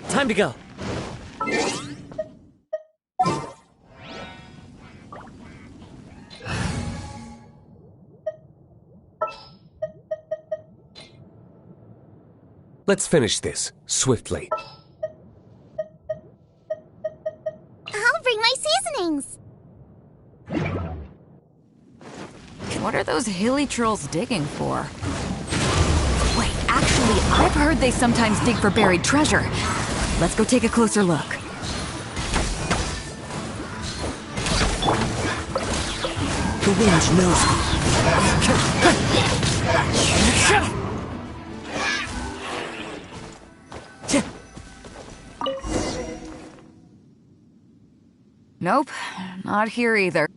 Time to go. Let's finish this, swiftly. I'll bring my seasonings. What are those hilly trolls digging for? Wait, actually, I've heard they sometimes dig for buried treasure. Let's go take a closer look. The wind knows me. Nope, not here either.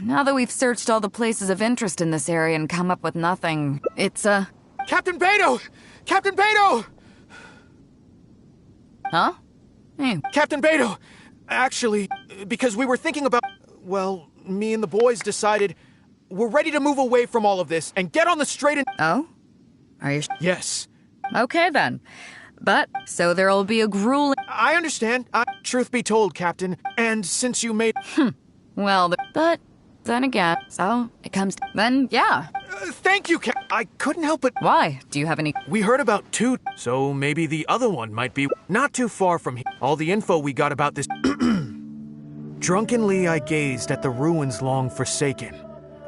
Now that we've searched all the places of interest in this area and come up with nothing, it's Captain Beidou! Captain Beidou! Huh? Hey. Captain Beidou! Actually, because we were thinking about... Well, me and the boys decided we're ready to move away from all of this and get on the straight and... Oh? Are you... Yes. Okay, then. But, so there'll be a grueling... I understand. Truth be told, Captain, and since you made... Well, but then again, so it comes... Then, yeah. Thank you, I couldn't help it... Why? Do you have any... We heard about two, so maybe the other one might be not too far from here. All the info we got about this... Drunkenly I gazed at the ruins long forsaken,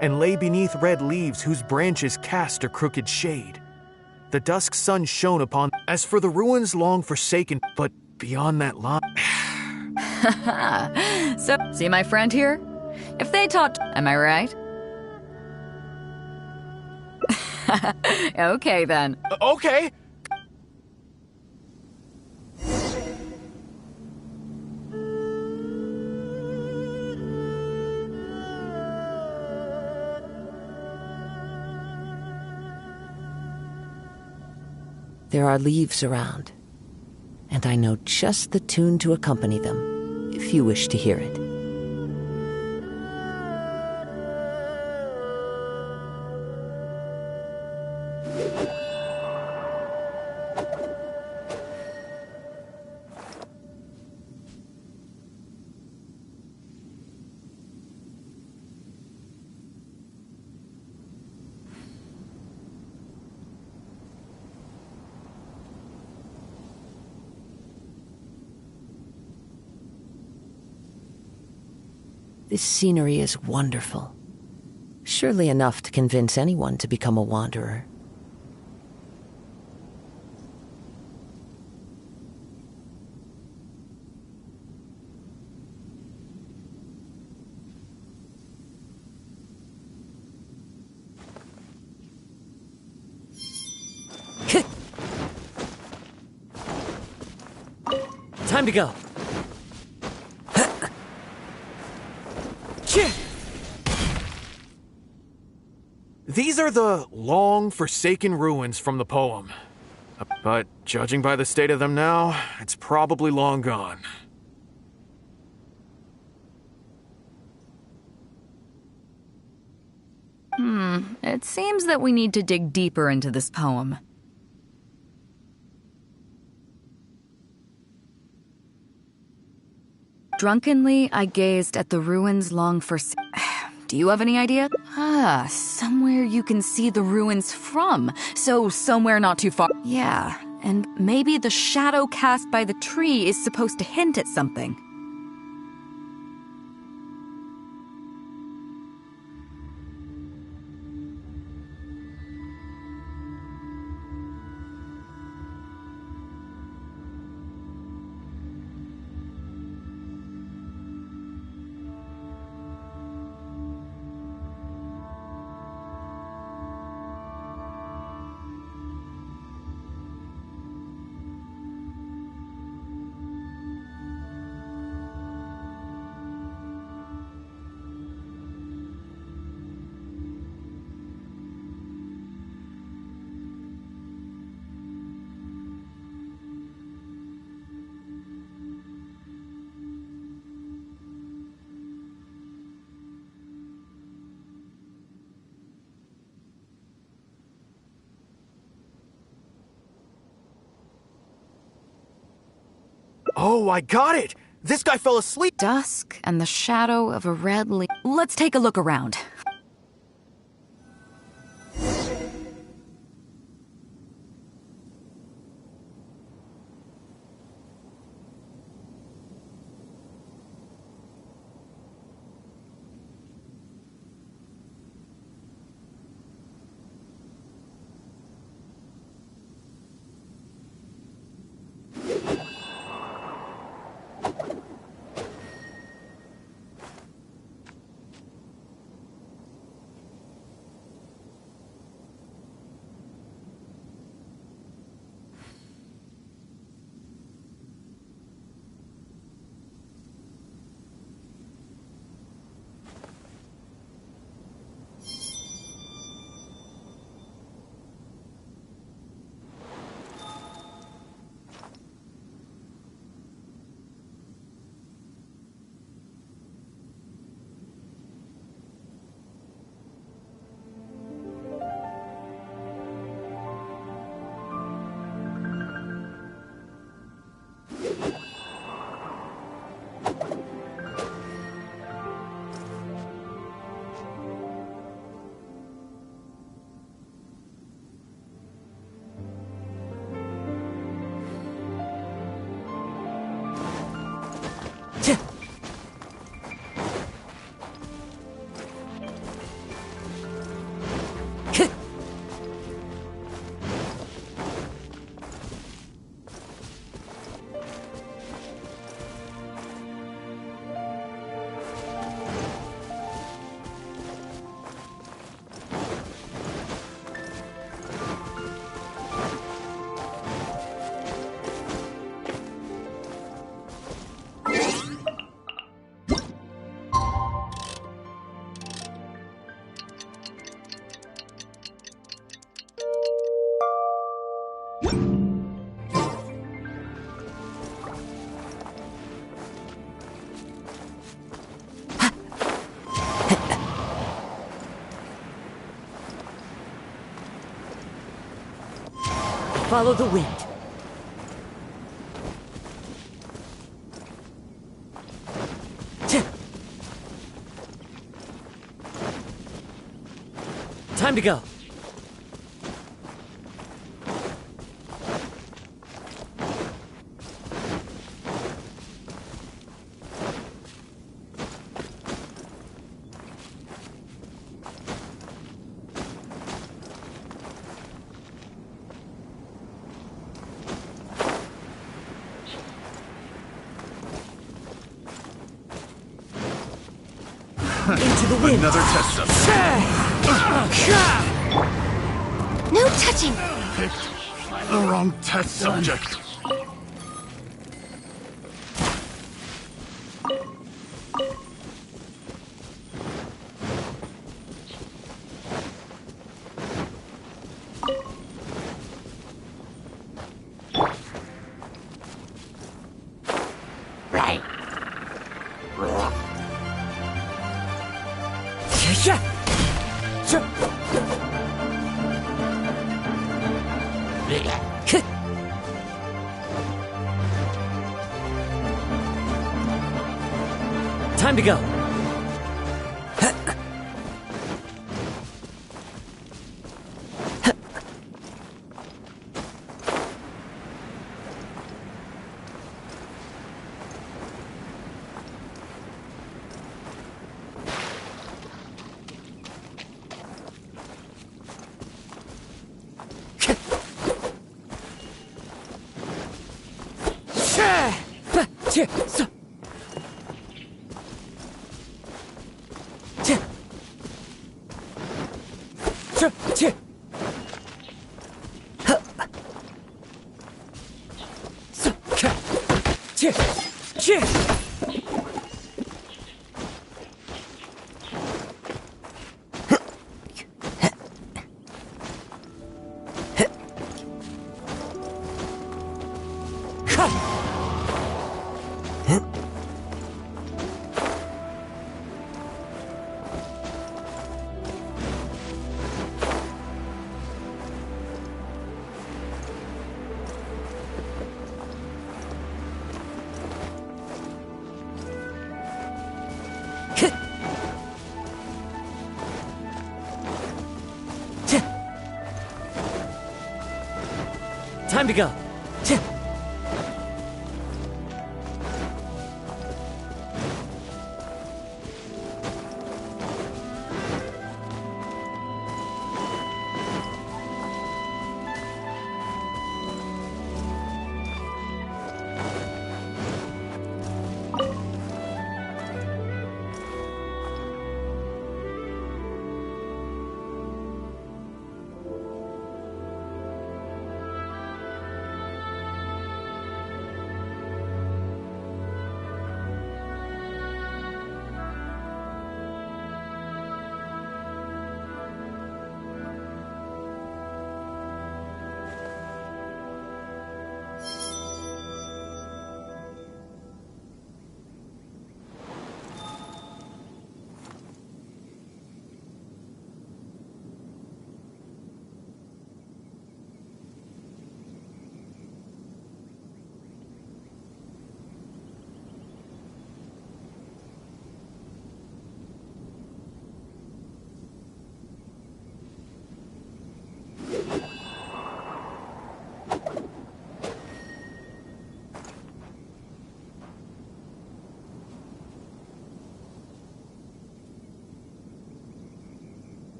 and lay beneath red leaves whose branches cast a crooked shade. The dusk sun shone upon... As for the ruins long forsaken, but beyond that line... So, see my friend here? If they taught... Am I right? Okay, then. Okay. There are leaves around, and I know just the tune to accompany them, if you wish to hear it. This scenery is wonderful. Surely enough to convince anyone to become a wanderer. Time to go. These are the long forsaken ruins from the poem. But judging by the state of them now, it's probably long gone. It seems that we need to dig deeper into this poem. Drunkenly, I gazed at the ruins long for... Do you have any idea? Somewhere where you can see the ruins from, so somewhere not too far. Yeah, and maybe the shadow cast by the tree is supposed to hint at something. Oh, I got it! This guy fell asleep! Dusk and the shadow of a red leaf. Let's take a look around. Follow the wind. Time to go. Into the wind. Another test subject. No touching! Picked the wrong test subject. Right. Time to go. Time to go.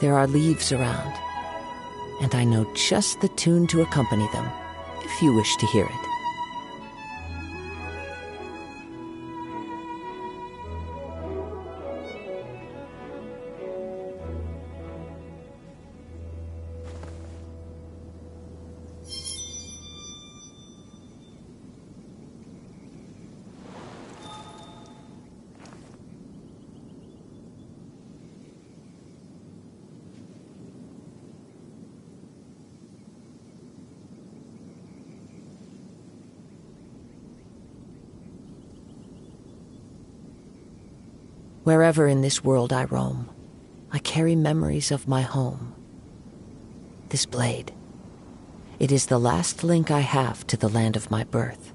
There are leaves around, and I know just the tune to accompany them, if you wish to hear it. Wherever in this world I roam, I carry memories of my home. This blade, it is the last link I have to the land of my birth.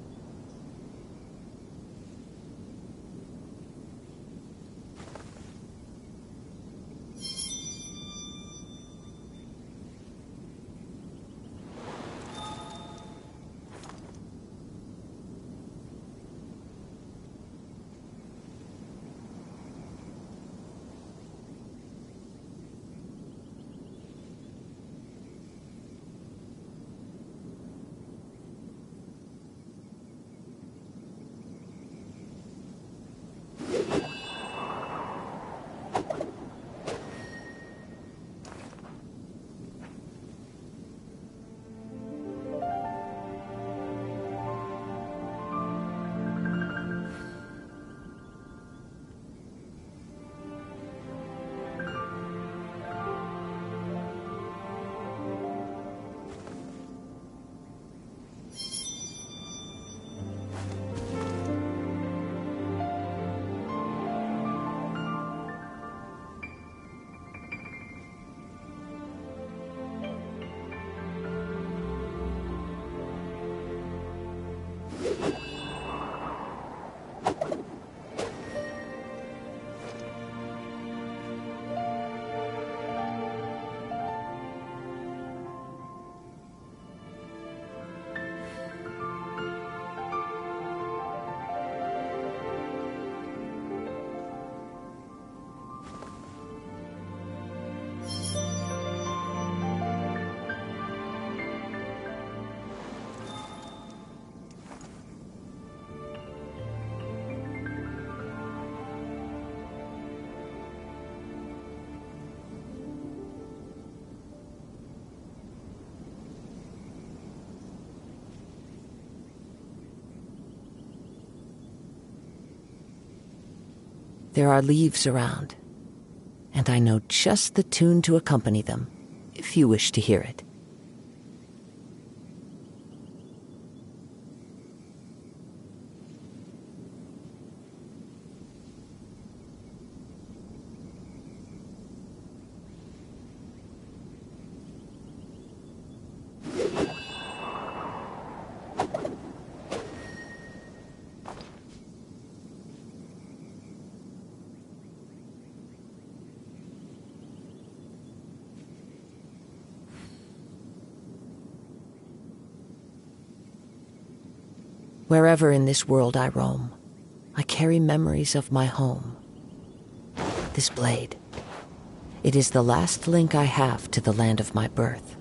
There are leaves around, and I know just the tune to accompany them, if you wish to hear it. Wherever in this world I roam, I carry memories of my home. This blade, it is the last link I have to the land of my birth.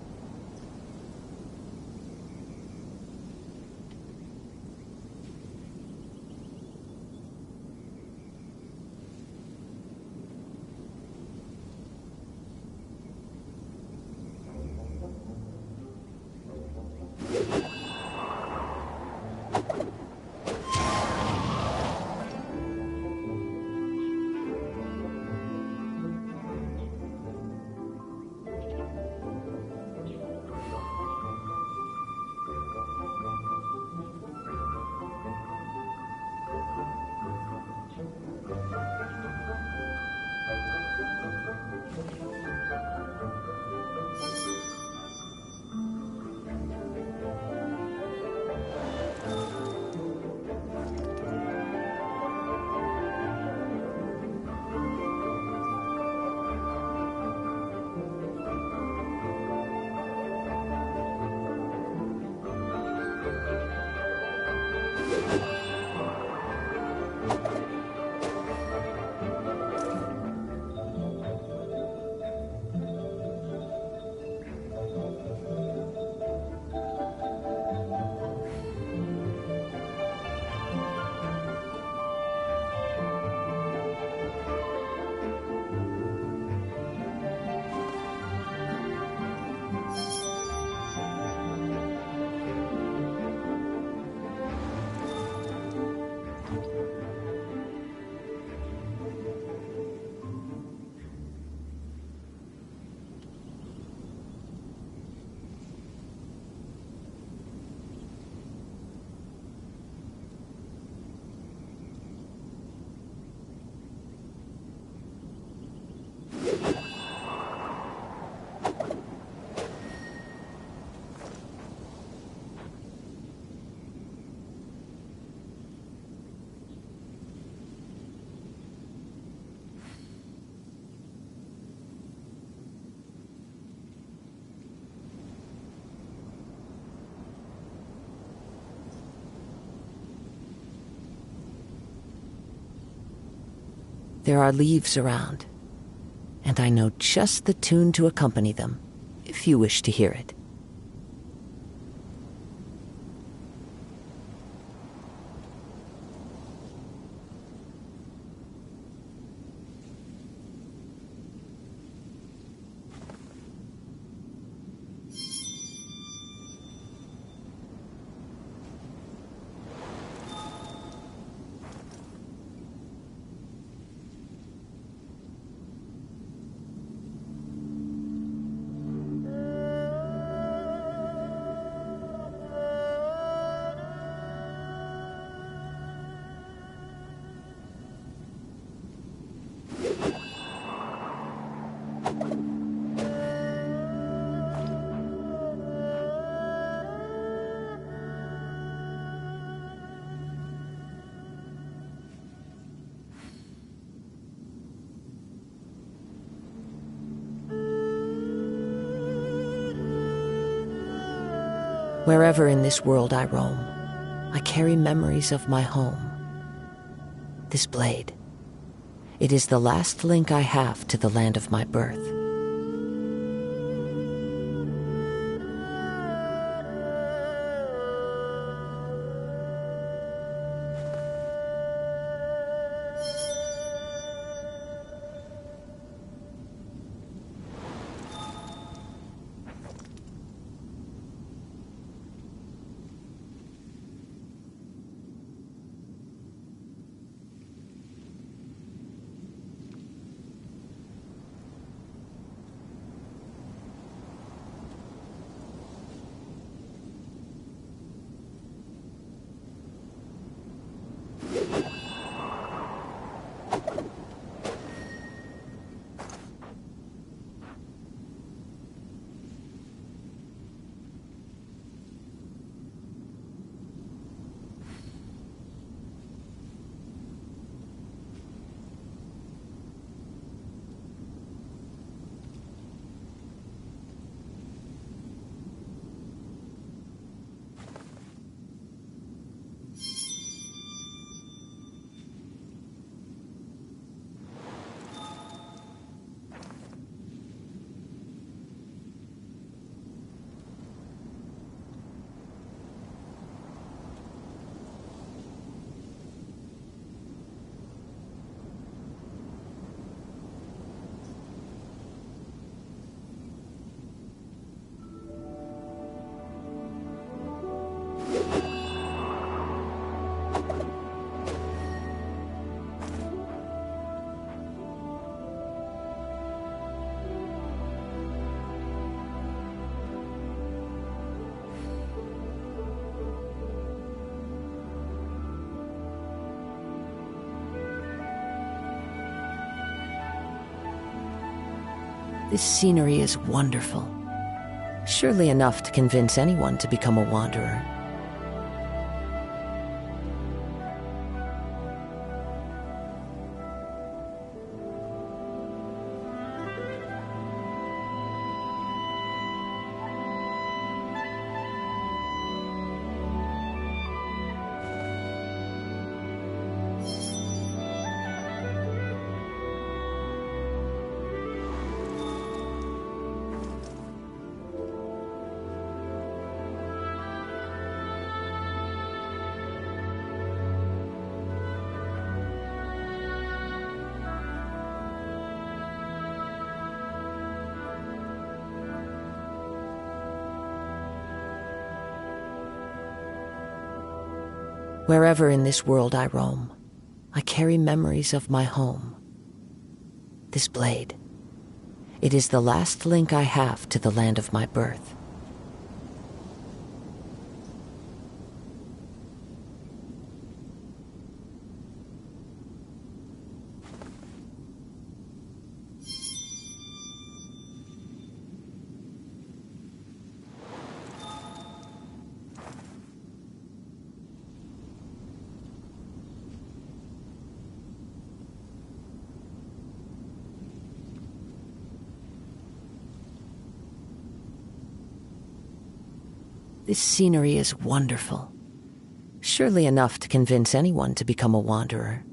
There are leaves around, and I know just the tune to accompany them, if you wish to hear it. Wherever in this world I roam, I carry memories of my home. This blade, it is the last link I have to the land of my birth. This scenery is wonderful. Surely enough to convince anyone to become a wanderer. Wherever in this world I roam, I carry memories of my home. This blade, it is the last link I have to the land of my birth. This scenery is wonderful. Surely enough to convince anyone to become a wanderer.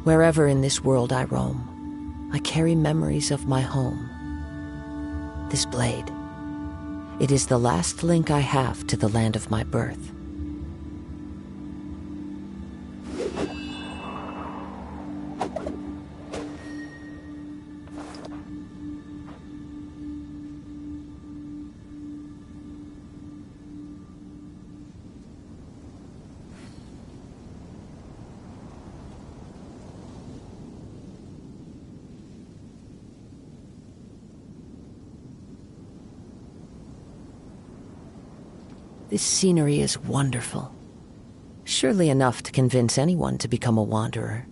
Wherever in this world I roam, I carry memories of my home. This blade, it is the last link I have to the land of my birth. This scenery is wonderful. Surely enough to convince anyone to become a wanderer.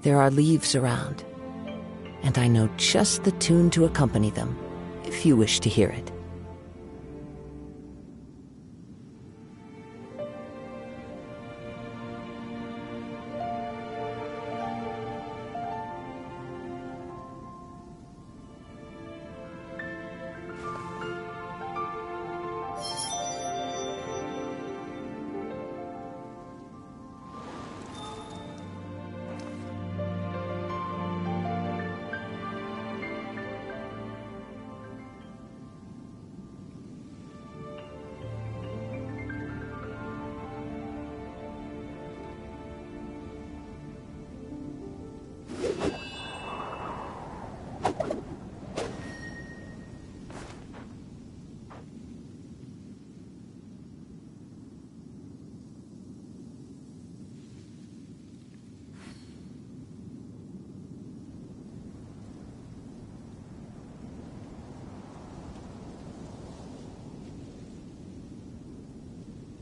There are leaves around, and I know just the tune to accompany them, if you wish to hear it.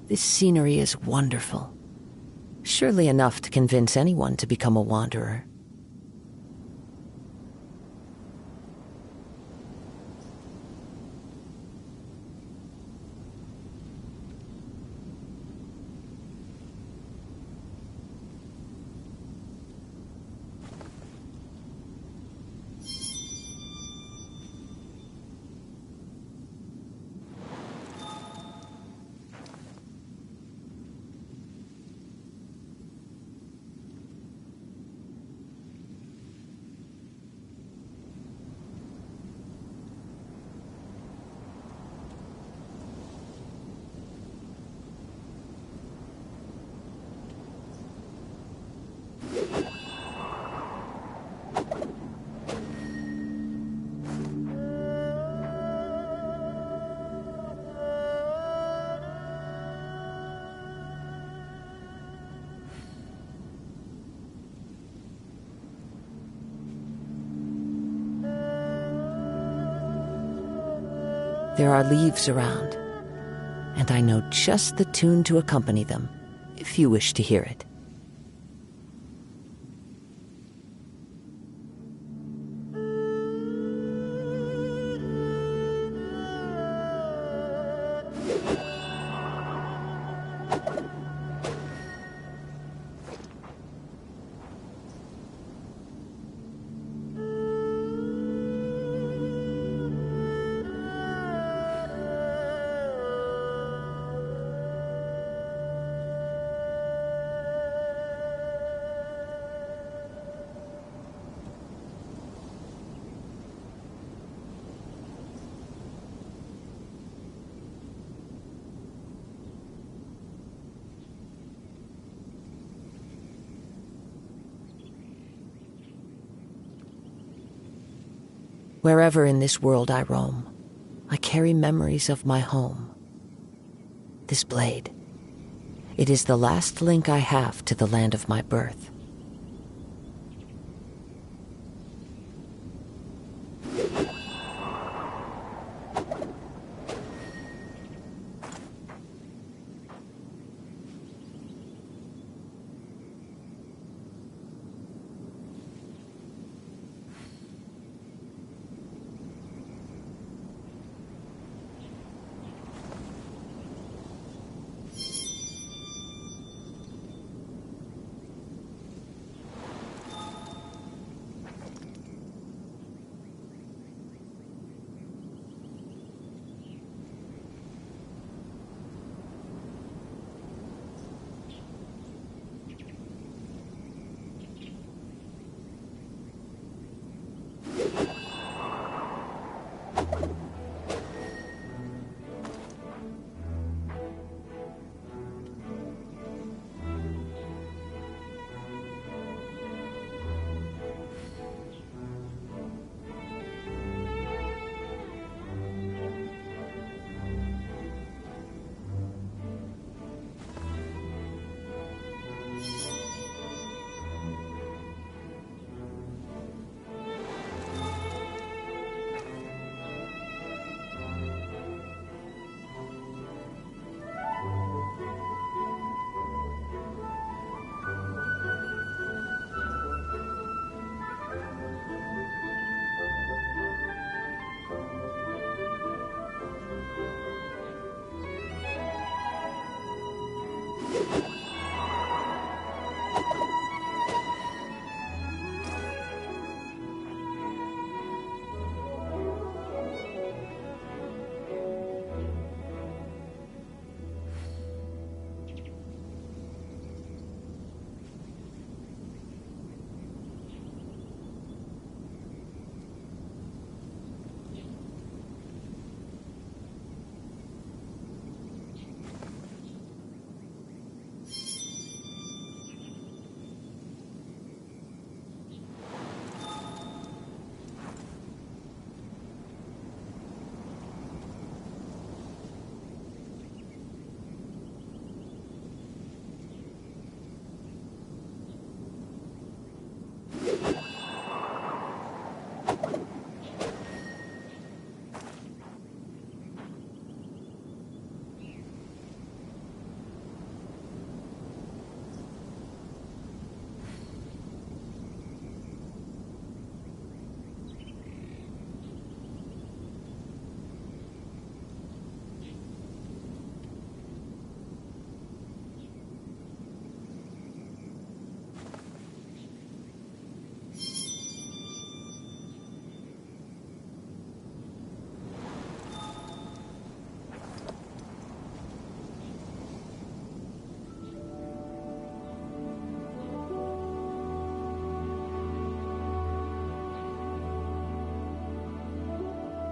This scenery is wonderful. Surely enough to convince anyone to become a wanderer. There are leaves around, and I know just the tune to accompany them, if you wish to hear it. Wherever in this world I roam, I carry memories of my home. This blade, it is the last link I have to the land of my birth.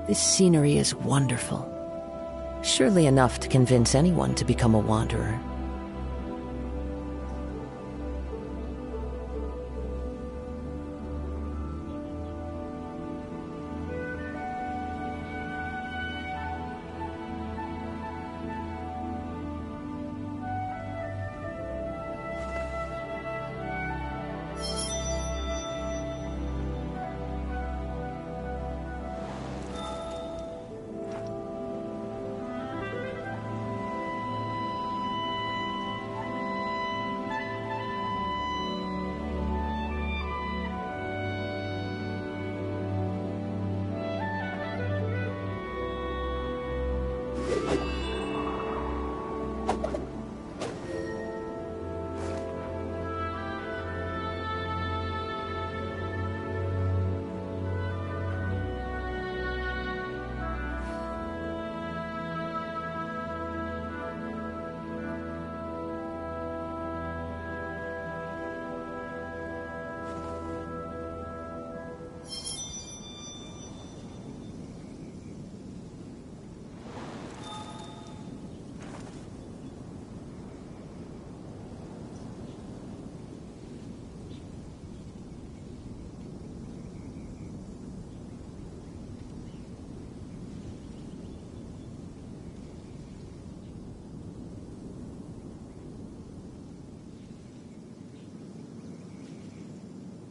This scenery is wonderful. Surely enough to convince anyone to become a wanderer.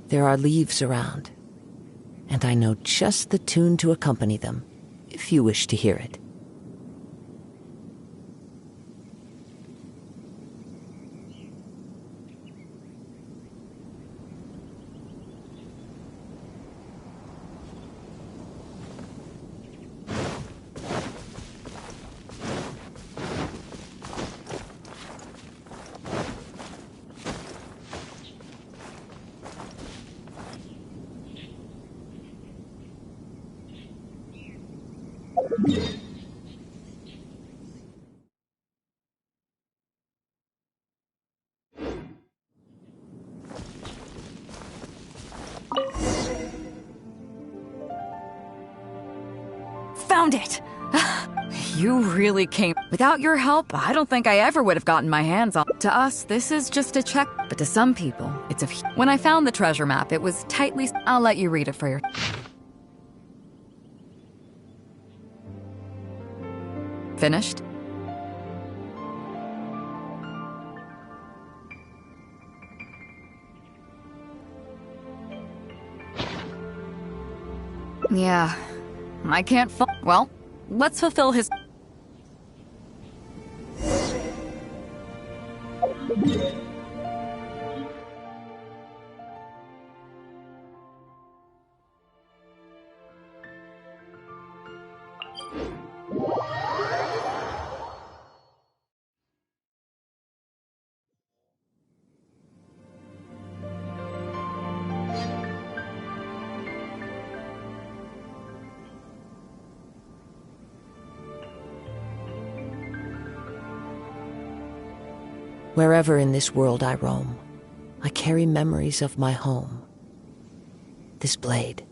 There are leaves around, and I know just the tune to accompany them, if you wish to hear it. Found it! You really came. Without your help, I don't think I ever would have gotten my hands on. To us, this is just a check, but to some people, it's a. When I found the treasure map, it was tightly. I'll let you read it for your. Finished? Yeah. I can't well, let's fulfill his. Wherever in this world I roam, I carry memories of my home. This blade,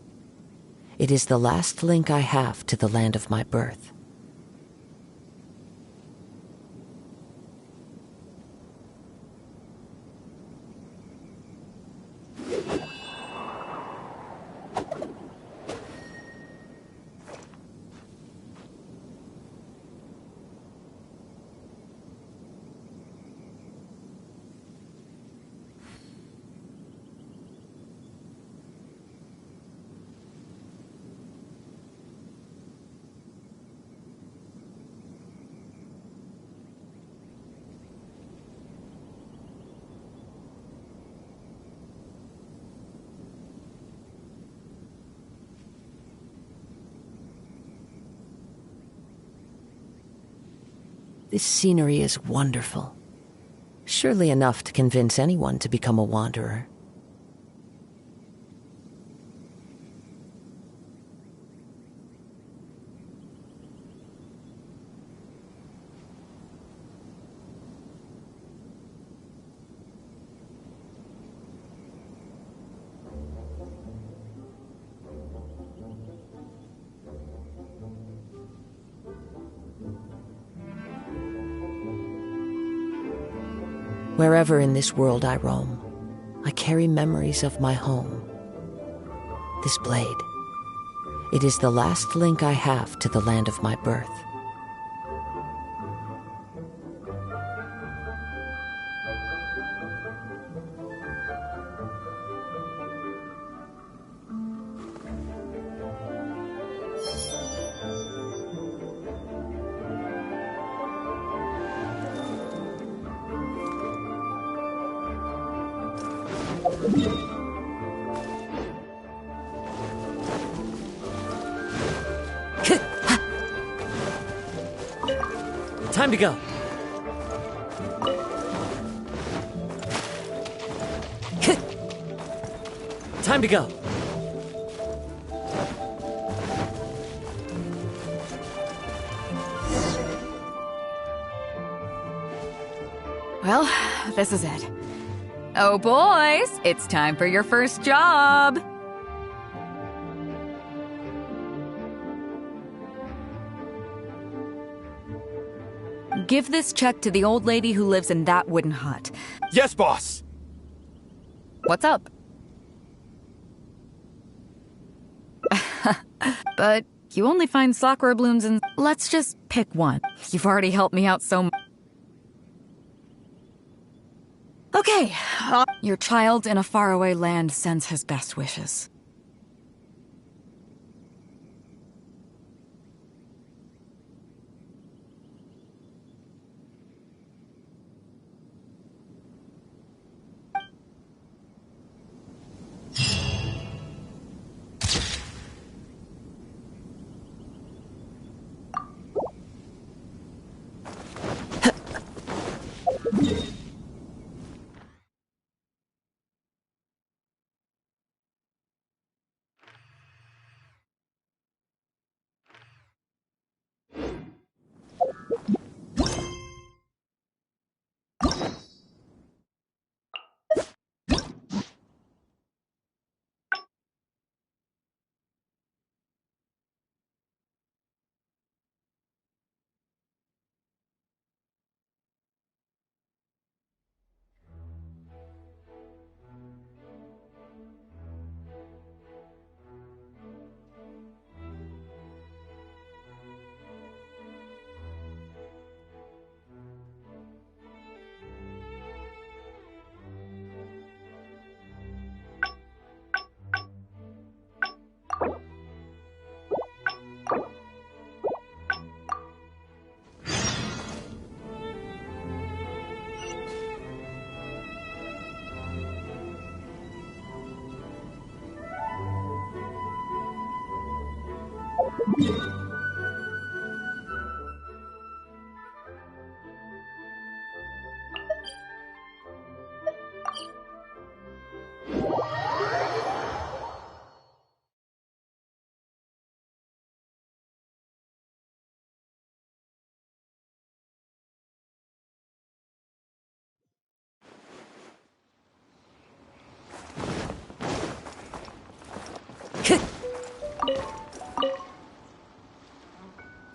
it is the last link I have to the land of my birth. This scenery is wonderful. Surely enough to convince anyone to become a wanderer. Wherever in this world I roam, I carry memories of my home. This blade, it is the last link I have to the land of my birth. Time to go. Time to go. Well, this is it. Oh, boys, it's time for your first job. Give this check to the old lady who lives in that wooden hut. Yes, boss! What's up? But you only find sakura blooms and... Let's just pick one. You've already helped me out so much. Okay, your child in a faraway land sends his best wishes.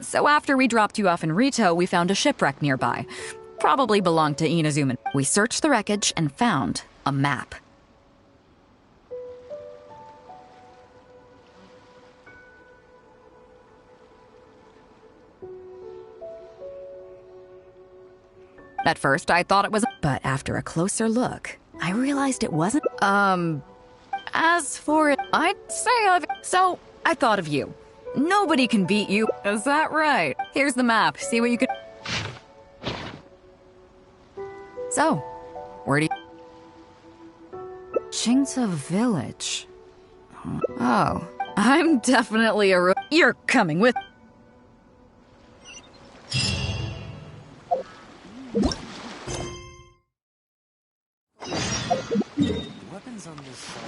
So after we dropped you off in Rito, we found a shipwreck nearby. Probably belonged to Inazuma. We searched the wreckage and found a map. At first, I thought it was... But after a closer look, I realized it wasn't... As for it, I'd say I've... So, I thought of you. Nobody can beat you. Is that right? Here's the map. See what you can... So, where do you... Chingsa Village. Oh, I'm definitely a... You're coming with... Weapons on this side.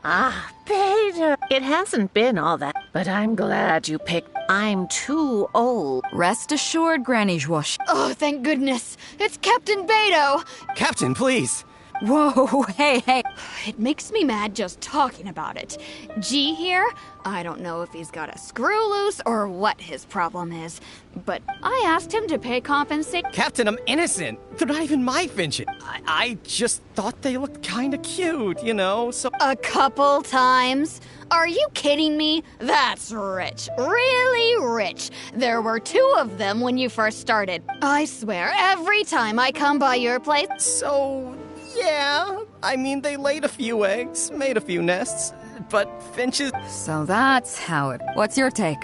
Ah, Beta. It hasn't been all that, but I'm glad you picked. I'm too old. Rest assured, Granny Zhuosh. Oh, thank goodness. It's Captain Beto. Captain, please. Whoa, hey. It makes me mad just talking about it. G here, I don't know if he's got a screw loose or what his problem is, but I asked him to pay compensation. Captain, I'm innocent. They're not even my finches. I just thought they looked kinda cute, you know, so... A couple times? Are you kidding me? That's rich. Really rich. There were 2 of them when you first started. I swear, every time I come by your place... So... yeah, I mean, they laid a few eggs, made a few nests, but finches... So that's how it... What's your take?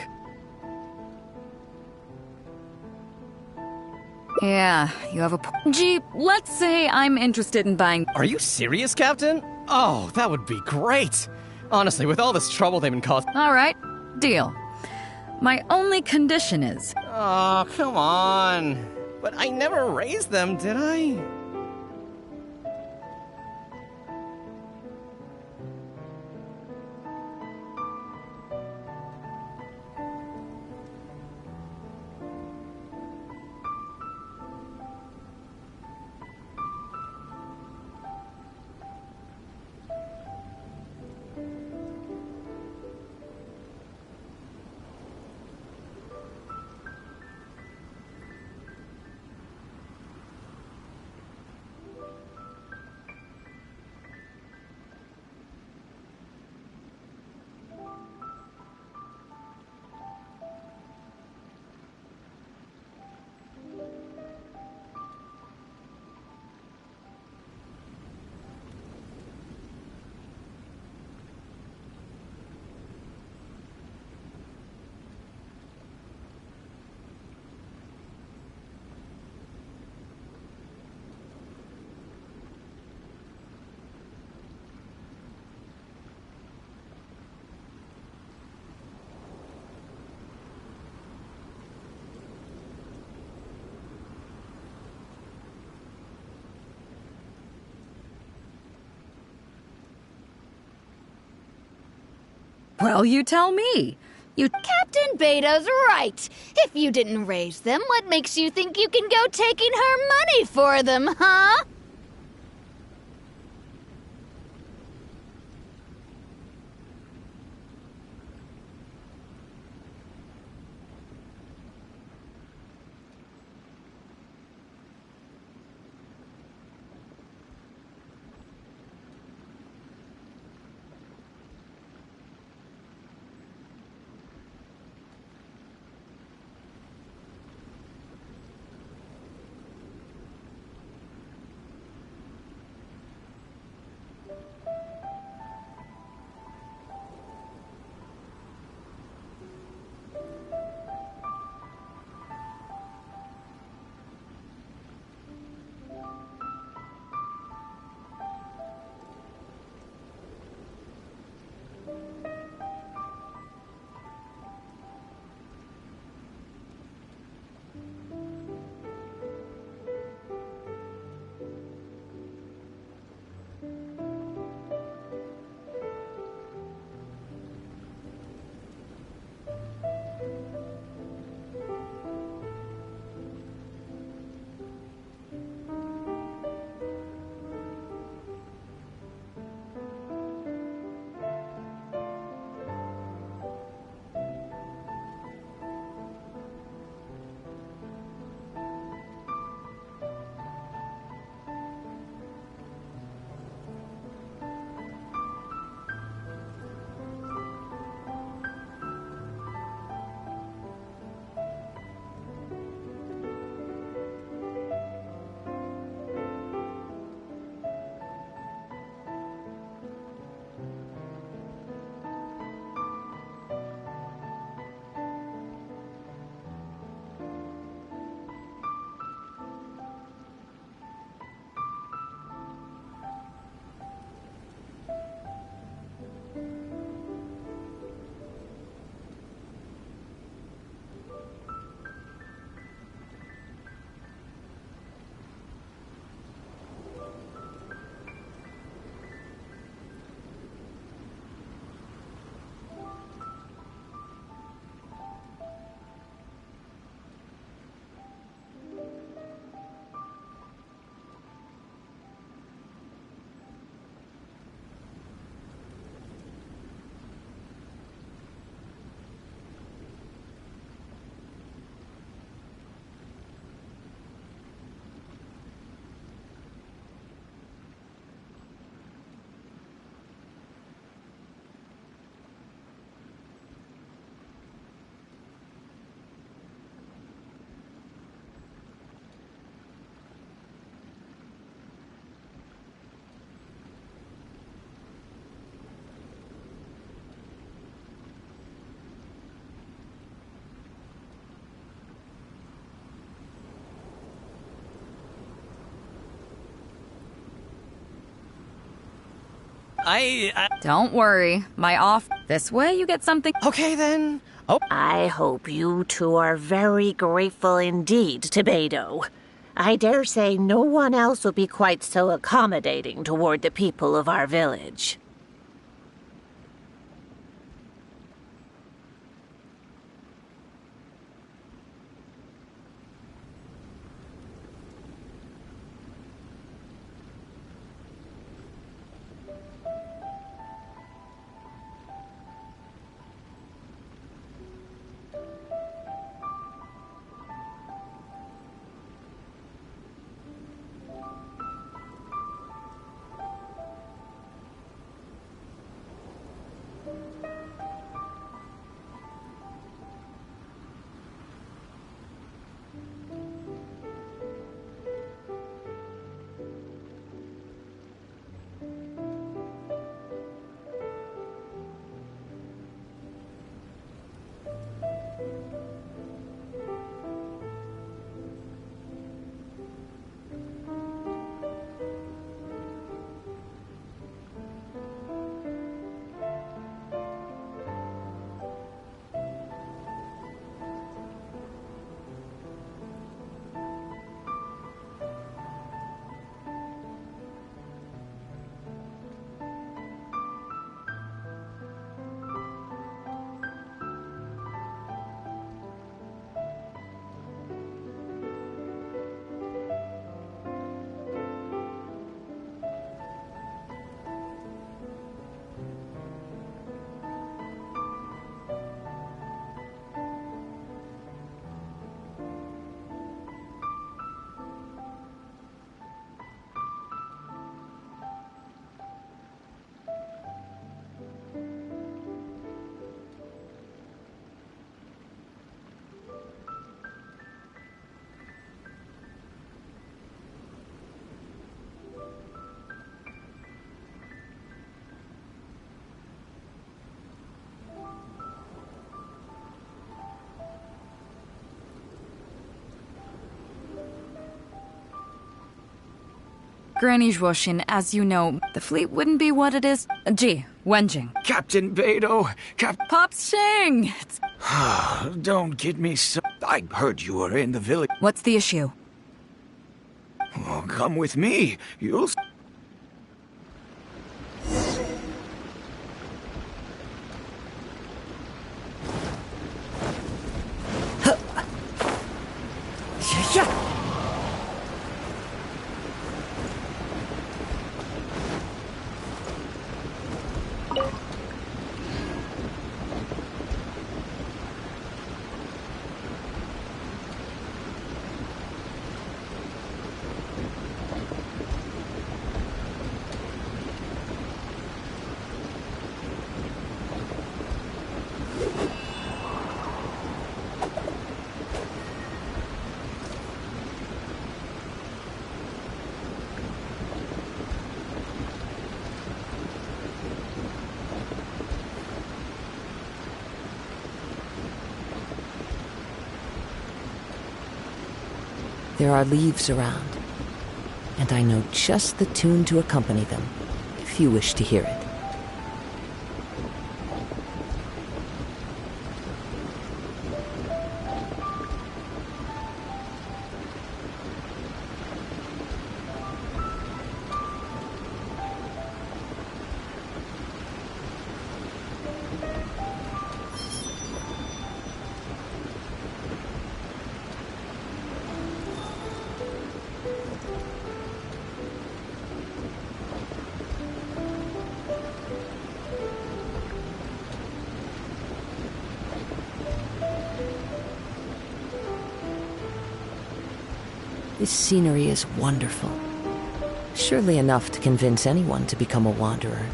Yeah, you have a... Gee, let's say I'm interested in buying... Are you serious, Captain? Oh, that would be great. Honestly, with all this trouble they've been causing... All right, deal. My only condition is... Oh, come on. But I never raised them, did I? Well, you tell me. Captain Beta's right. If you didn't raise them, what makes you think you can go taking her money for them, huh? Don't worry. My off. This way you get something. Okay, then. I hope you two are very grateful indeed to Beto. I dare say no one else will be quite so accommodating toward the people of our village. Granny Zhuoshin, as you know, the fleet wouldn't be what it is. Gee, Wenjing. Captain Beto, Pops Shing! Don't get me so... I heard you were in the village. What's the issue? Oh, come with me. You'll... There are leaves around, and I know just the tune to accompany them, if you wish to hear it. This scenery is wonderful. Surely enough to convince anyone to become a wanderer.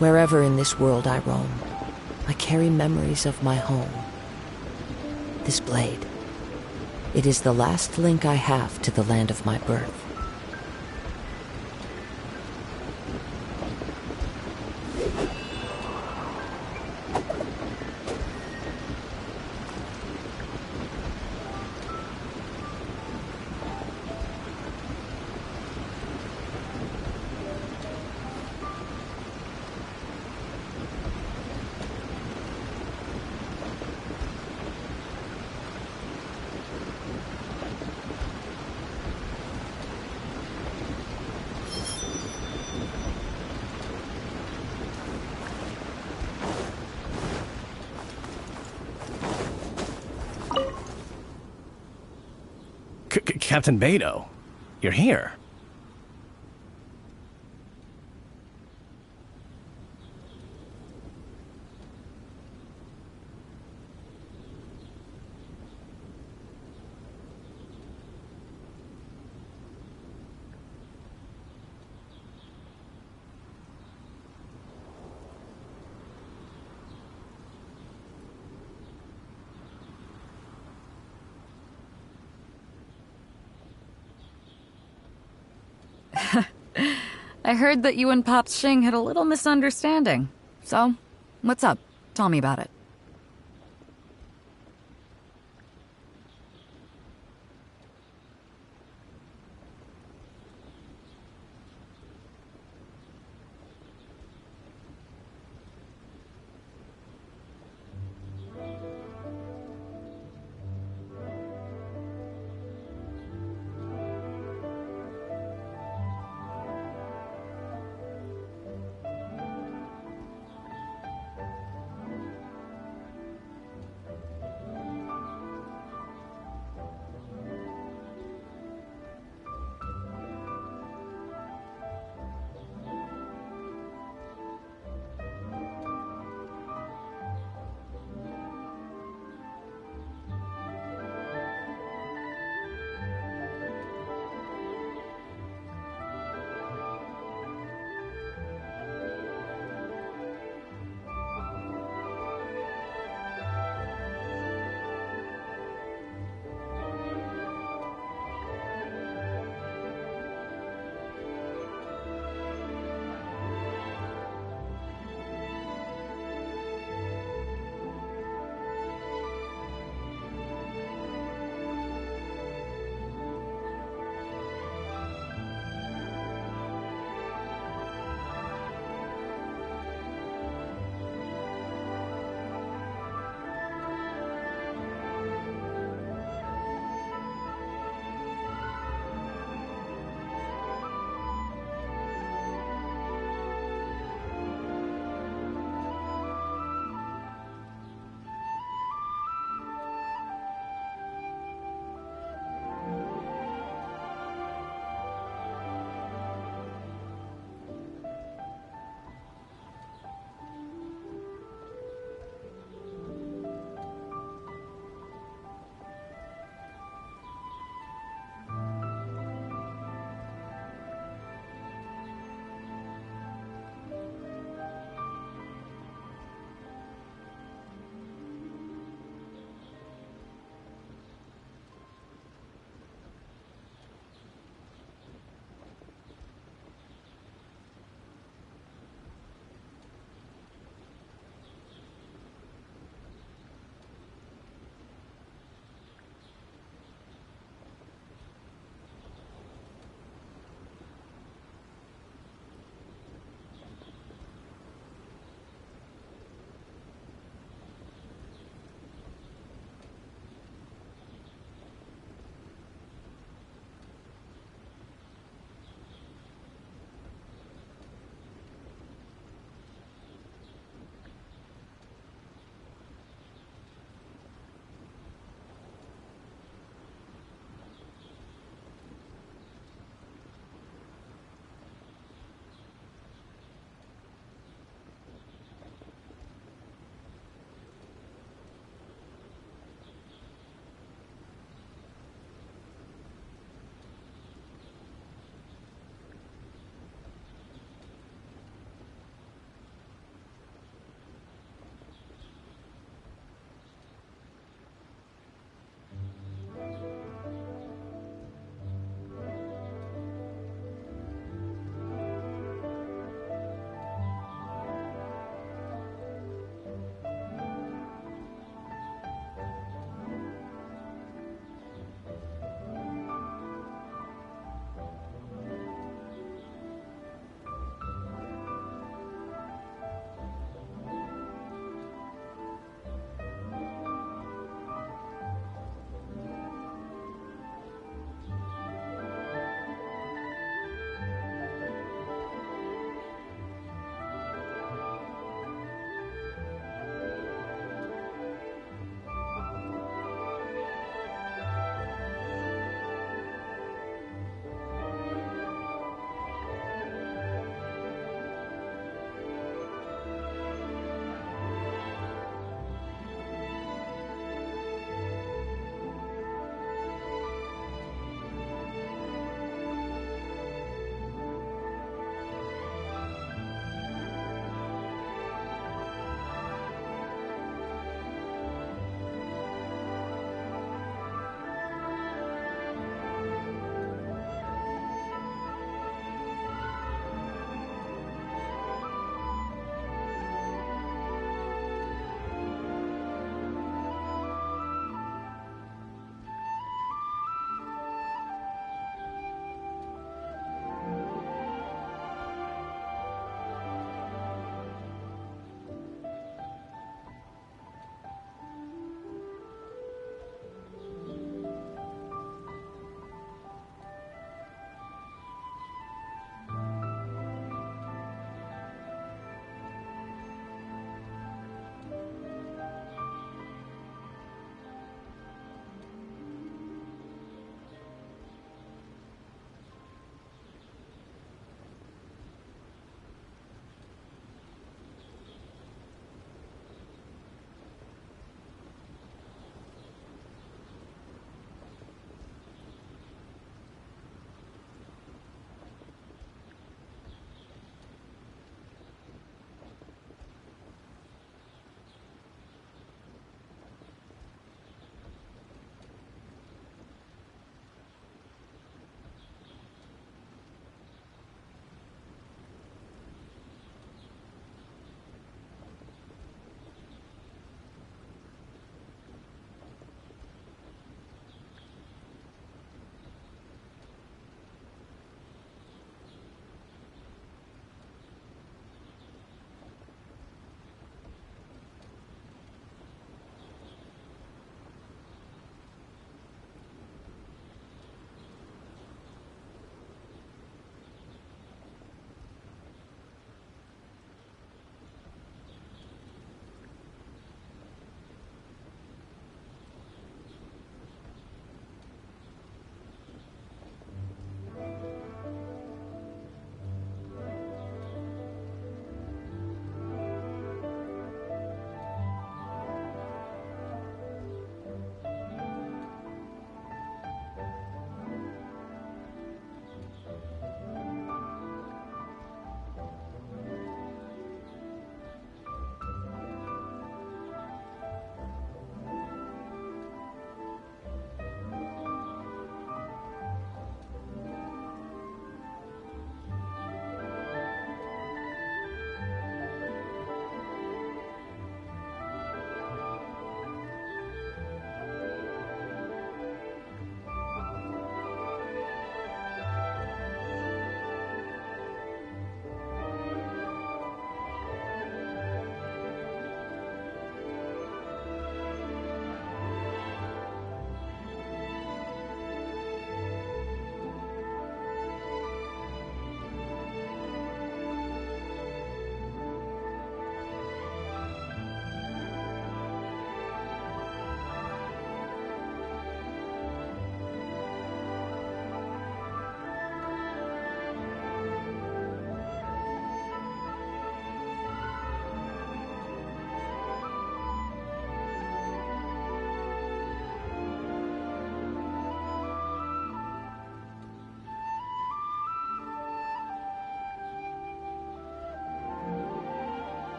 Wherever in this world I roam, I carry memories of my home. This blade, it is the last link I have to the land of my birth. Captain Beidou, you're here. I heard that you and Pops Shing had a little misunderstanding. So, what's up? Tell me about it.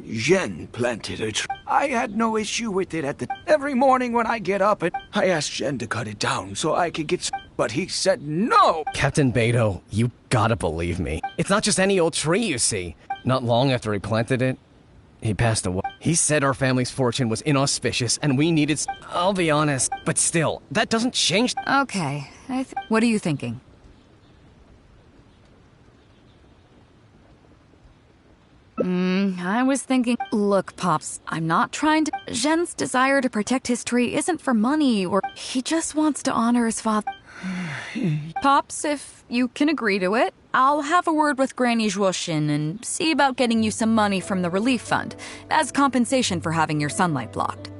Jen planted a tree. I had no issue with it Every morning when I get up, I asked Jen to cut it down so I could get but he said no! Captain Beidou, you gotta believe me. It's not just any old tree, you see. Not long after he planted it, he passed away. He said our family's fortune was inauspicious and we needed I'll be honest, but still, that doesn't change. Okay, what are you thinking? I was thinking, look, Pops, I'm not trying to... Zhen's desire to protect his tree isn't for money, or he just wants to honor his father. Pops, if you can agree to it, I'll have a word with Granny Zhuoshin and see about getting you some money from the relief fund as compensation for having your sunlight blocked.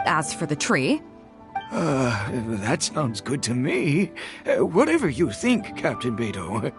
As for the tree... that sounds good to me. Whatever you think, Captain Beidou.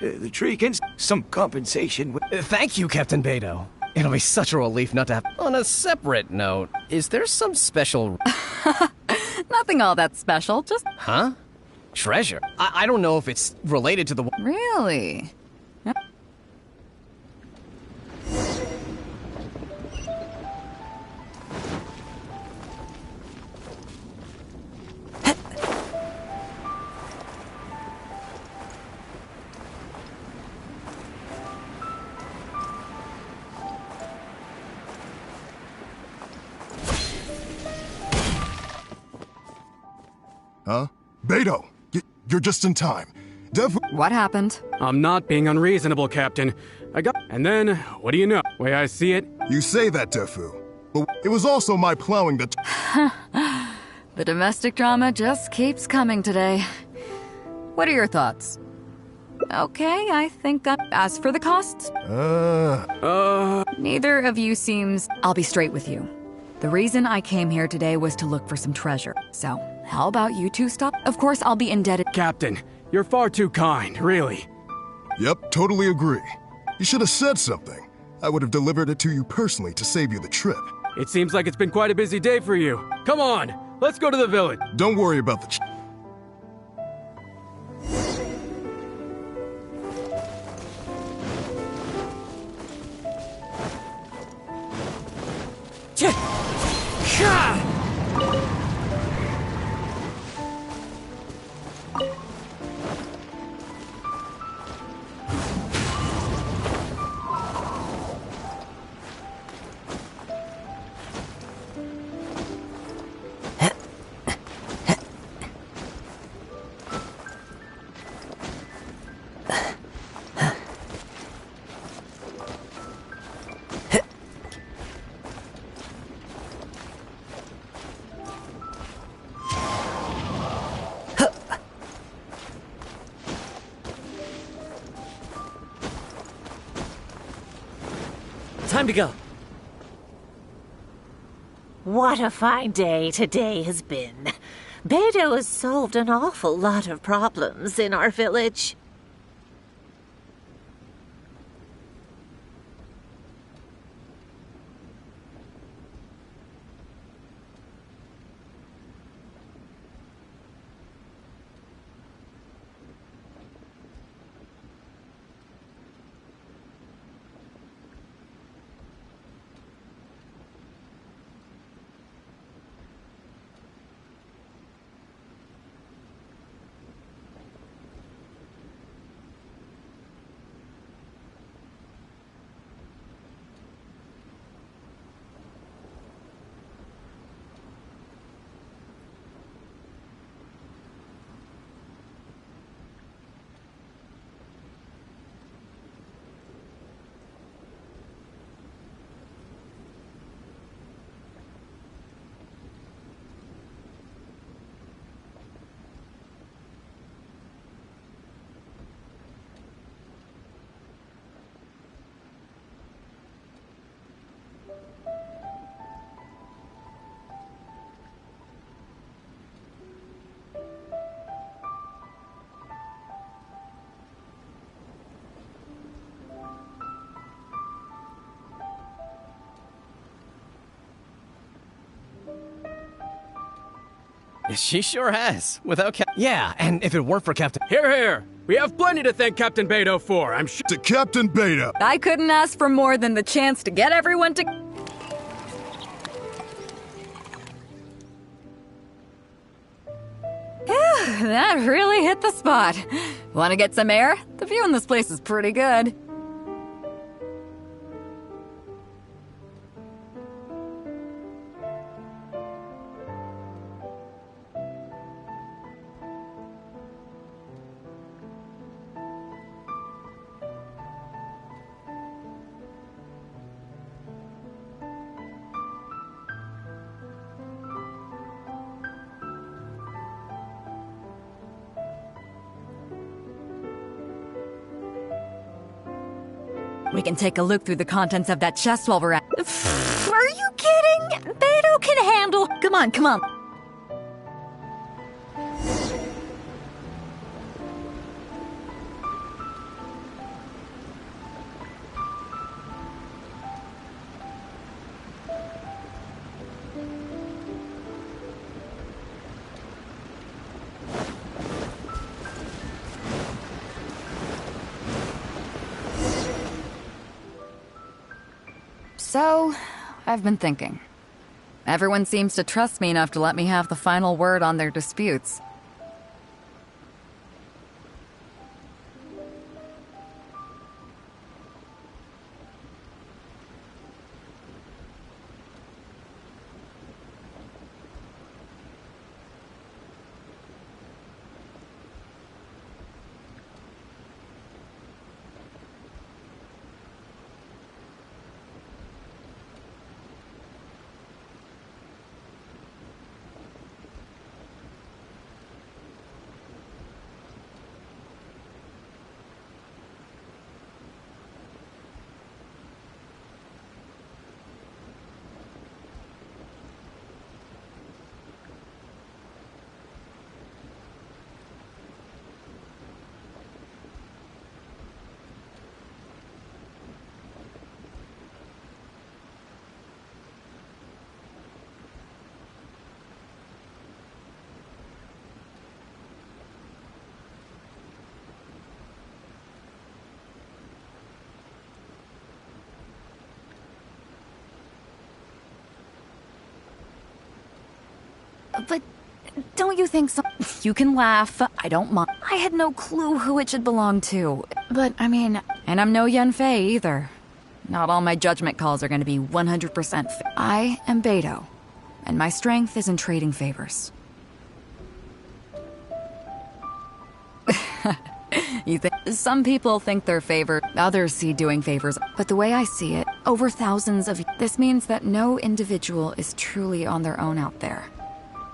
The tree can some compensation. Thank you, Captain Beidou. It'll be such a relief not to have... On a separate note, is there some special... Nothing all that special, just... Huh? Treasure? I don't know if it's related to the... Really? Huh? Beidou, you're just in time. What happened? I'm not being unreasonable, Captain. And then, what do you know? Way I see it... You say that, Defu. But it was also my plowing that... The domestic drama just keeps coming today. What are your thoughts? Okay, I think that... As for the costs? Neither of you seems... I'll be straight with you. The reason I came here today was to look for some treasure. So, how about you two stop? Of course, I'll be indebted... Captain, you're far too kind, really. Yep, totally agree. You should have said something. I would have delivered it to you personally to save you the trip. It seems like it's been quite a busy day for you. Come on, let's go to the village. Don't worry about the Time to go. What a fine day today has been. Beidou has solved an awful lot of problems in our village. She sure has. Without Yeah, and if it weren't for Captain... Here, here! We have plenty to thank Captain Beidou for, I'm sure. To Captain Beidou! I couldn't ask for more than the chance to get everyone to... That really hit the spot. Want to get some air? The view in this place is pretty good. We can take a look through the contents of that chest while we're at... Are you kidding? Beidou can handle... Come on, come on. So, I've been thinking. Everyone seems to trust me enough to let me have the final word on their disputes. But don't you think so? You can laugh. I don't mind. I had no clue who it should belong to. But, I mean, and I'm no Yen Fei either. Not all my judgment calls are going to be 100% I am Beidou, and my strength is in trading favors. You think some people think they're favored, others see doing favors, but the way I see it, over thousands of this means that no individual is truly on their own out there.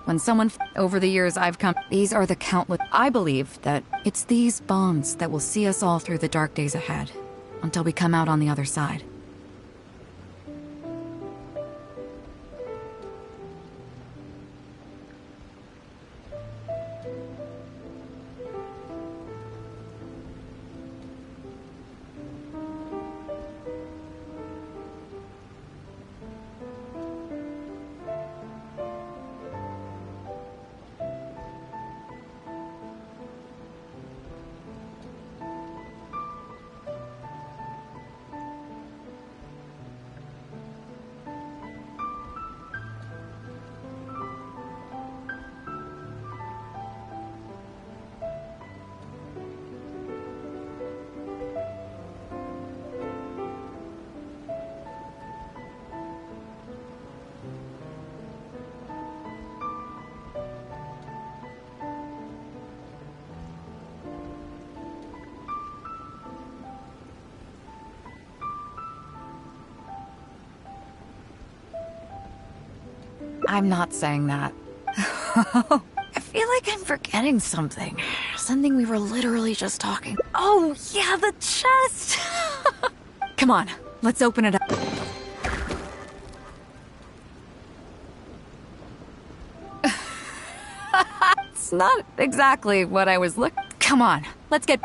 When someone over the years I've come, these are the countless. I believe that it's these bonds that will see us all through the dark days ahead, until we come out on the other side. I'm not saying that. I feel like I'm forgetting something. Something we were literally just talking. Oh, yeah, the chest! Come on, let's open it up. It's not exactly what I was looking. Come on, let's get.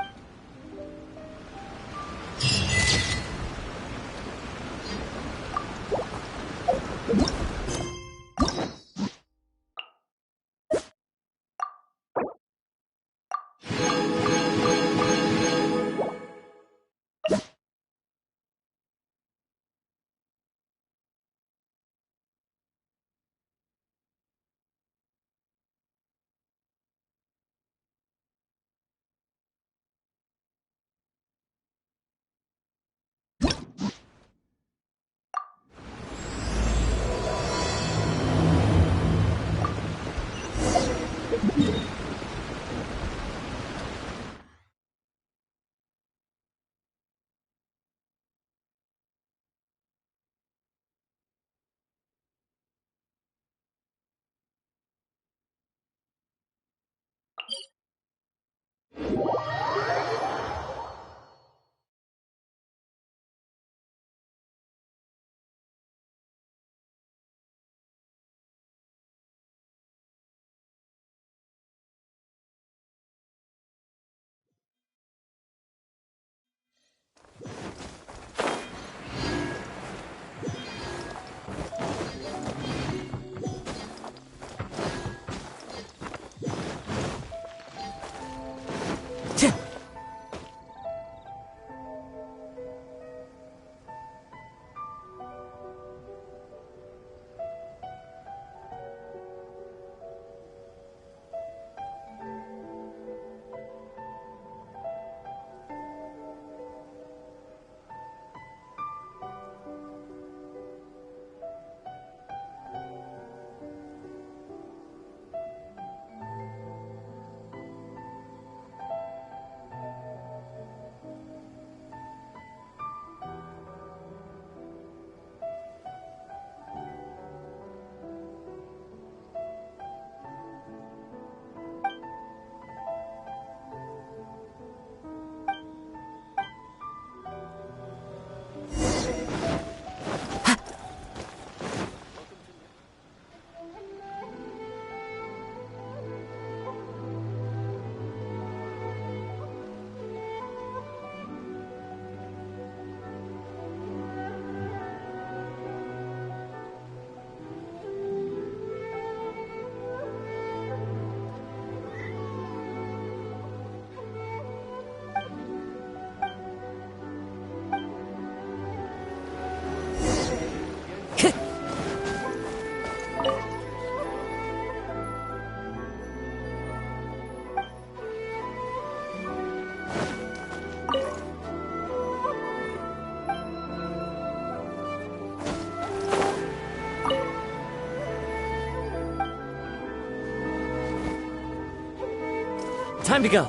Time to go.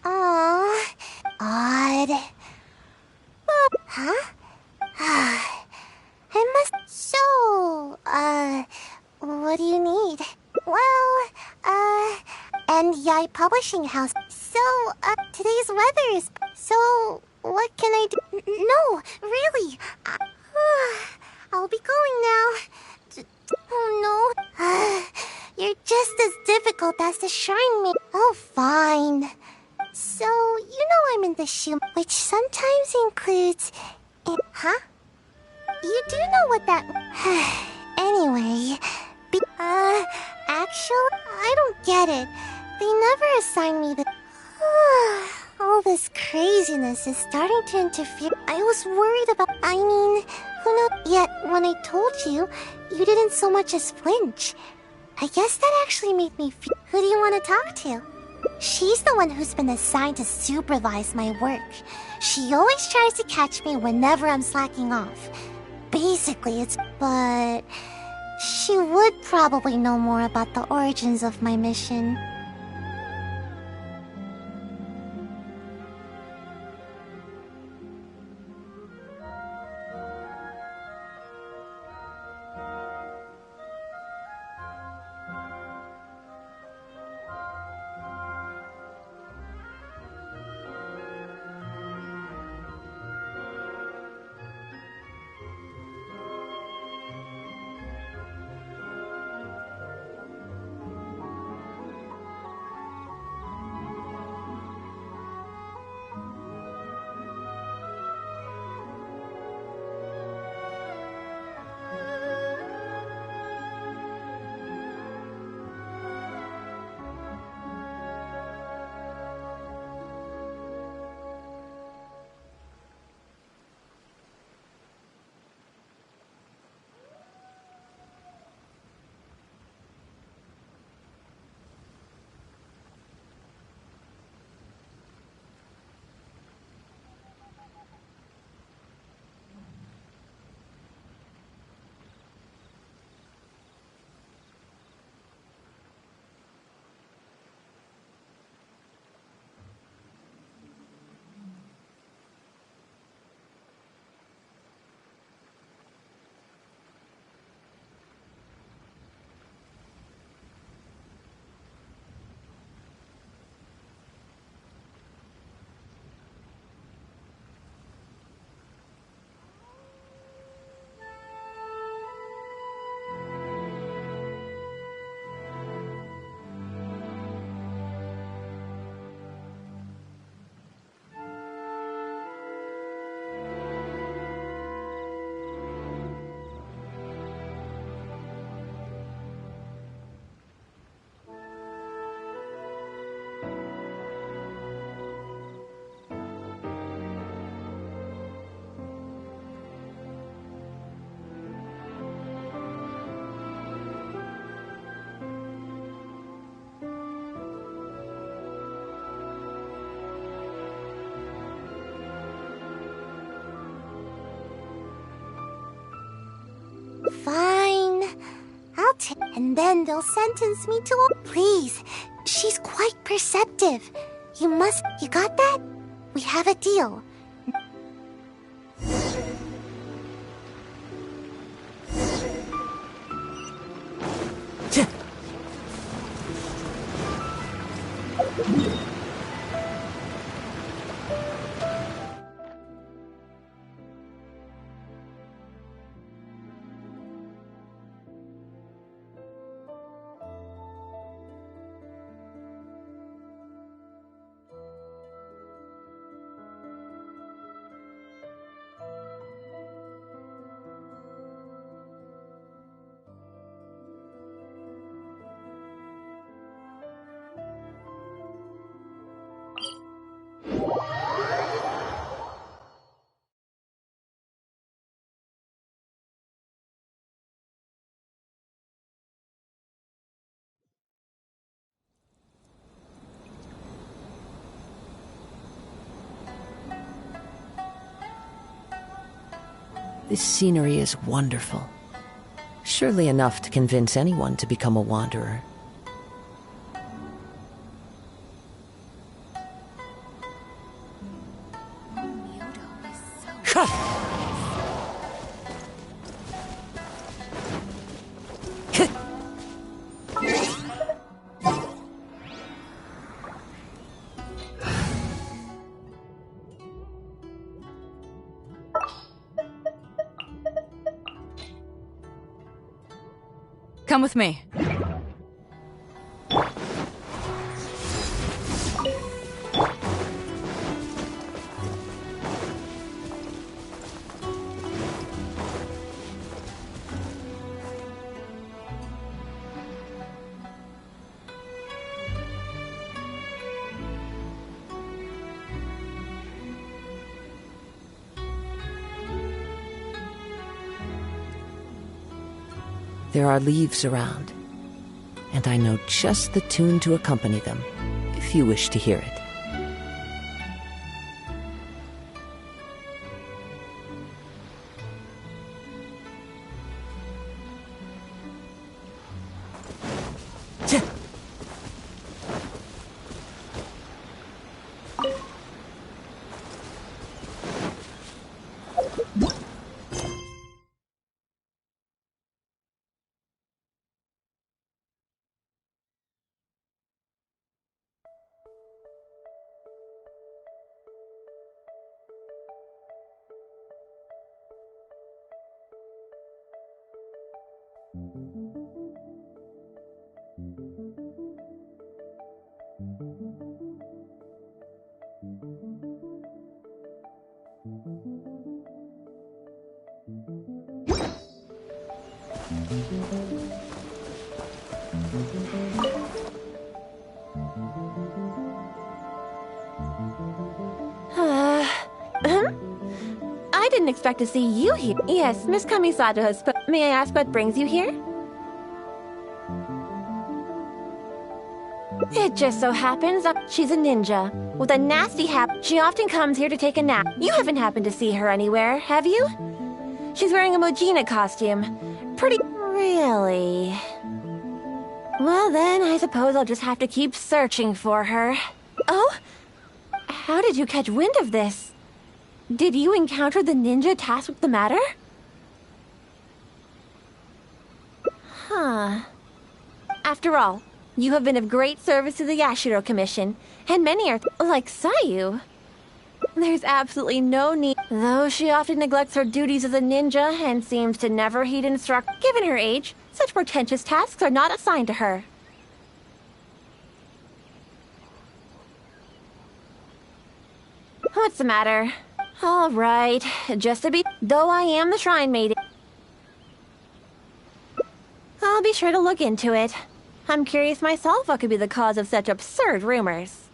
Aww. Odd. Huh? I must... So, what do you need? Well, and Yai Publishing House. So, today's weather is... So, what can I do? No, really. I'll be going now. Oh, no. You're just as difficult as the shrine me. Oh, fine. So, you know I'm in the shoe, which sometimes includes... Huh? You do know what that... Anyway... Actually, I don't get it. They never assigned me the... All this craziness is starting to interfere. I was worried about... I mean, who knows? Yet, when I told you, you didn't so much as flinch. I guess that actually made me feel... Who do you want to talk to? She's the one who's been assigned to supervise my work. She always tries to catch me whenever I'm slacking off. Basically, it's... But... She would probably know more about the origins of my mission. Fine. I'll take... And then they'll sentence me to... Please. She's quite perceptive. You must... You got that? We have a deal. This scenery is wonderful. Surely enough to convince anyone to become a wanderer. Come with me. There are leaves around, and I know just the tune to accompany them, if you wish to hear it. I didn't expect to see you here. Yes, Miss Kamisato has May I ask what brings you here? It just so happens that she's a ninja. With a nasty habit, she often comes here to take a nap. You haven't happened to see her anywhere, have you? She's wearing a Mojina costume. Pretty... Really? Well then, I suppose I'll just have to keep searching for her. Oh? How did you catch wind of this? Did you encounter the ninja tasked with the matter? Huh. After all, you have been of great service to the Yashiro Commission, and many are like Sayu. There's absolutely no need, though she often neglects her duties as a ninja and seems to never heed instruct. Given her age, such portentous tasks are not assigned to her. What's the matter? All right, just to be... Though I am the Shrine Maiden, I'll be sure to look into it. I'm curious myself what could be the cause of such absurd rumors.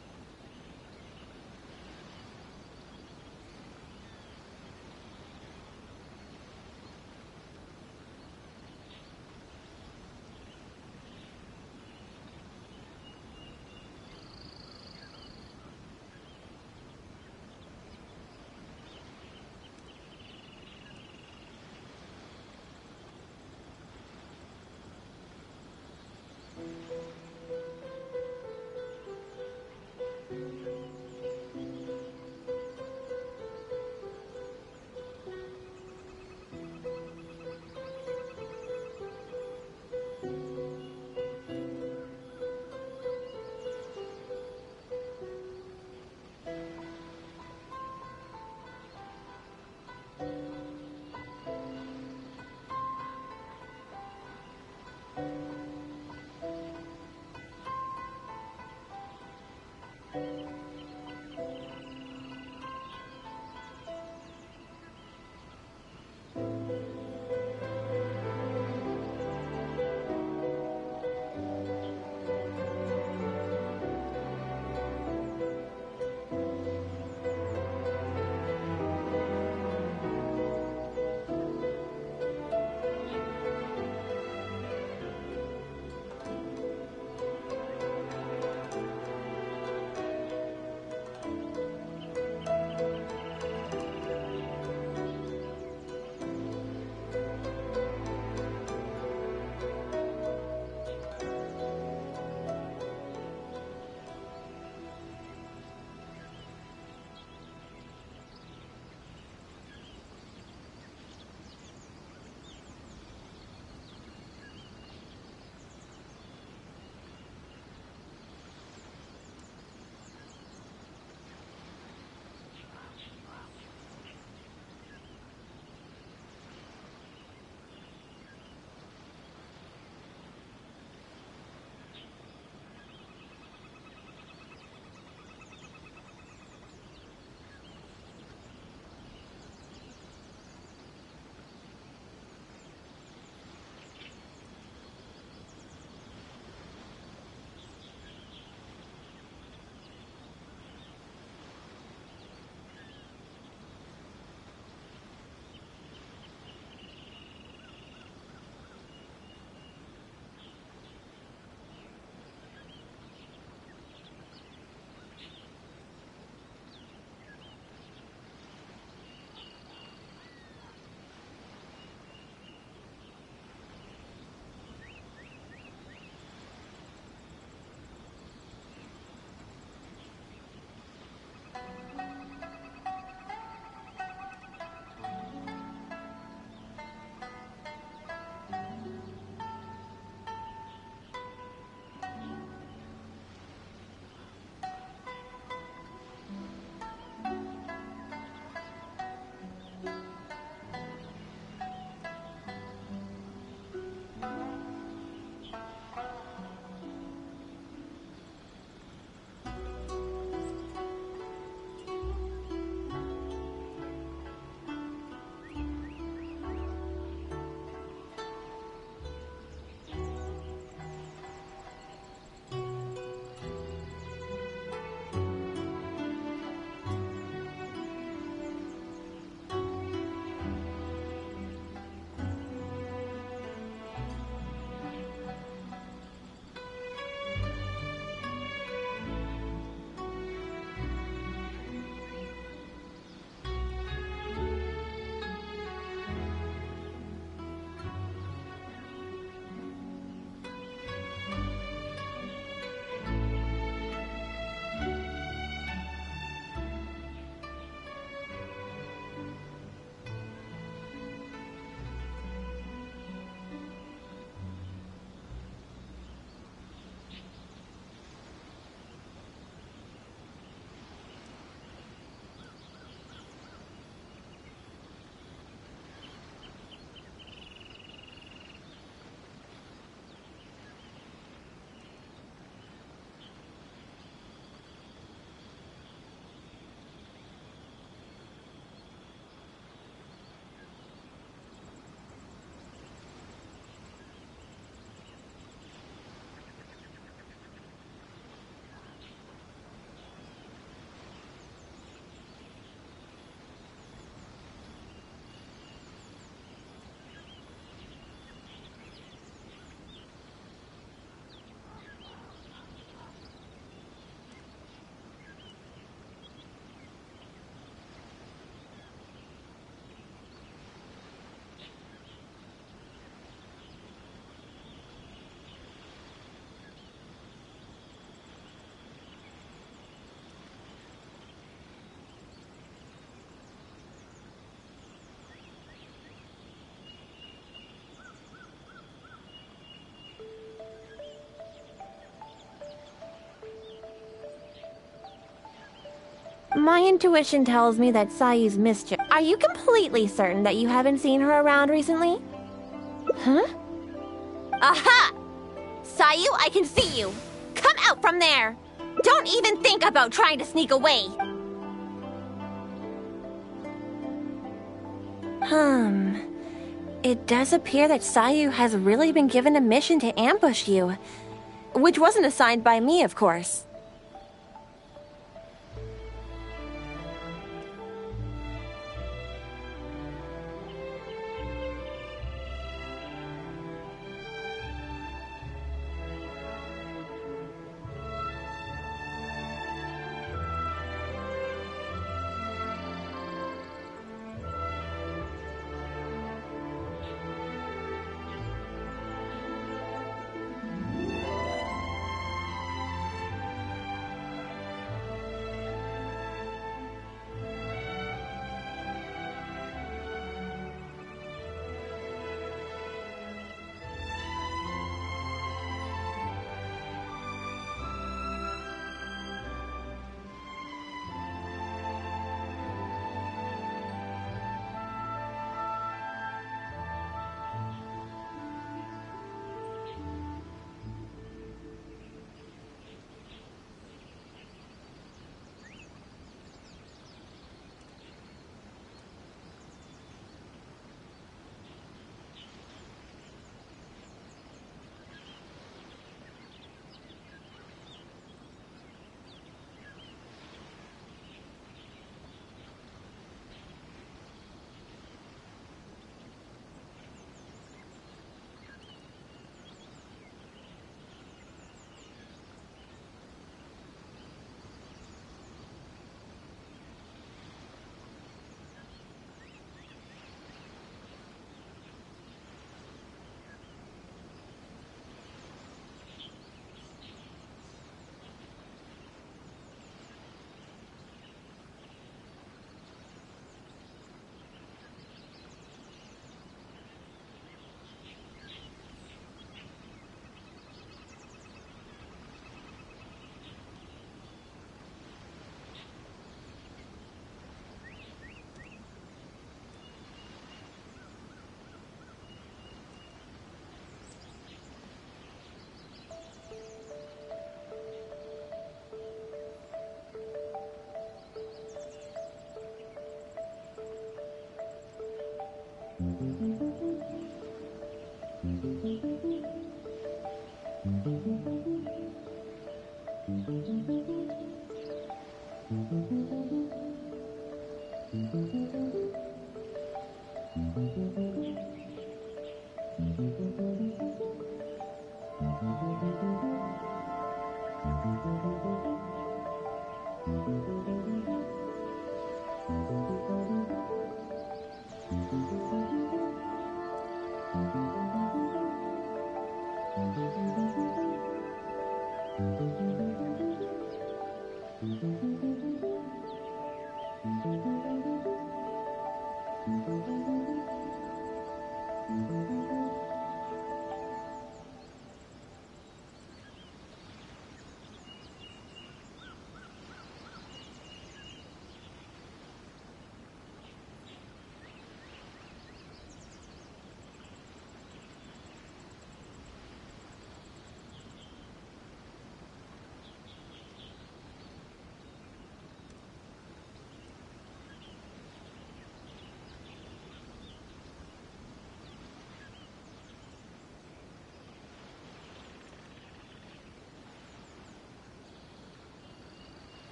My intuition tells me that Sayu's mischief. Are you completely certain that you haven't seen her around recently? Huh? Aha! Sayu, I can see you! Come out from there! Don't even think about trying to sneak away! It does appear that Sayu has really been given a mission to ambush you. Which wasn't assigned by me, of course.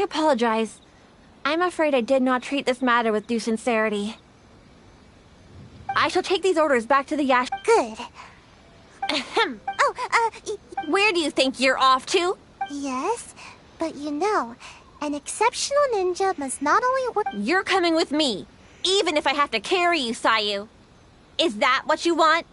apologize. I'm afraid I did not treat this matter with due sincerity. I shall take these orders back to the Yash. Good. Ahem. Where do you think you're off to? Yes, but you know, an exceptional ninja must not only work. You're coming with me, even if I have to carry you, Sayu. Is that what you want?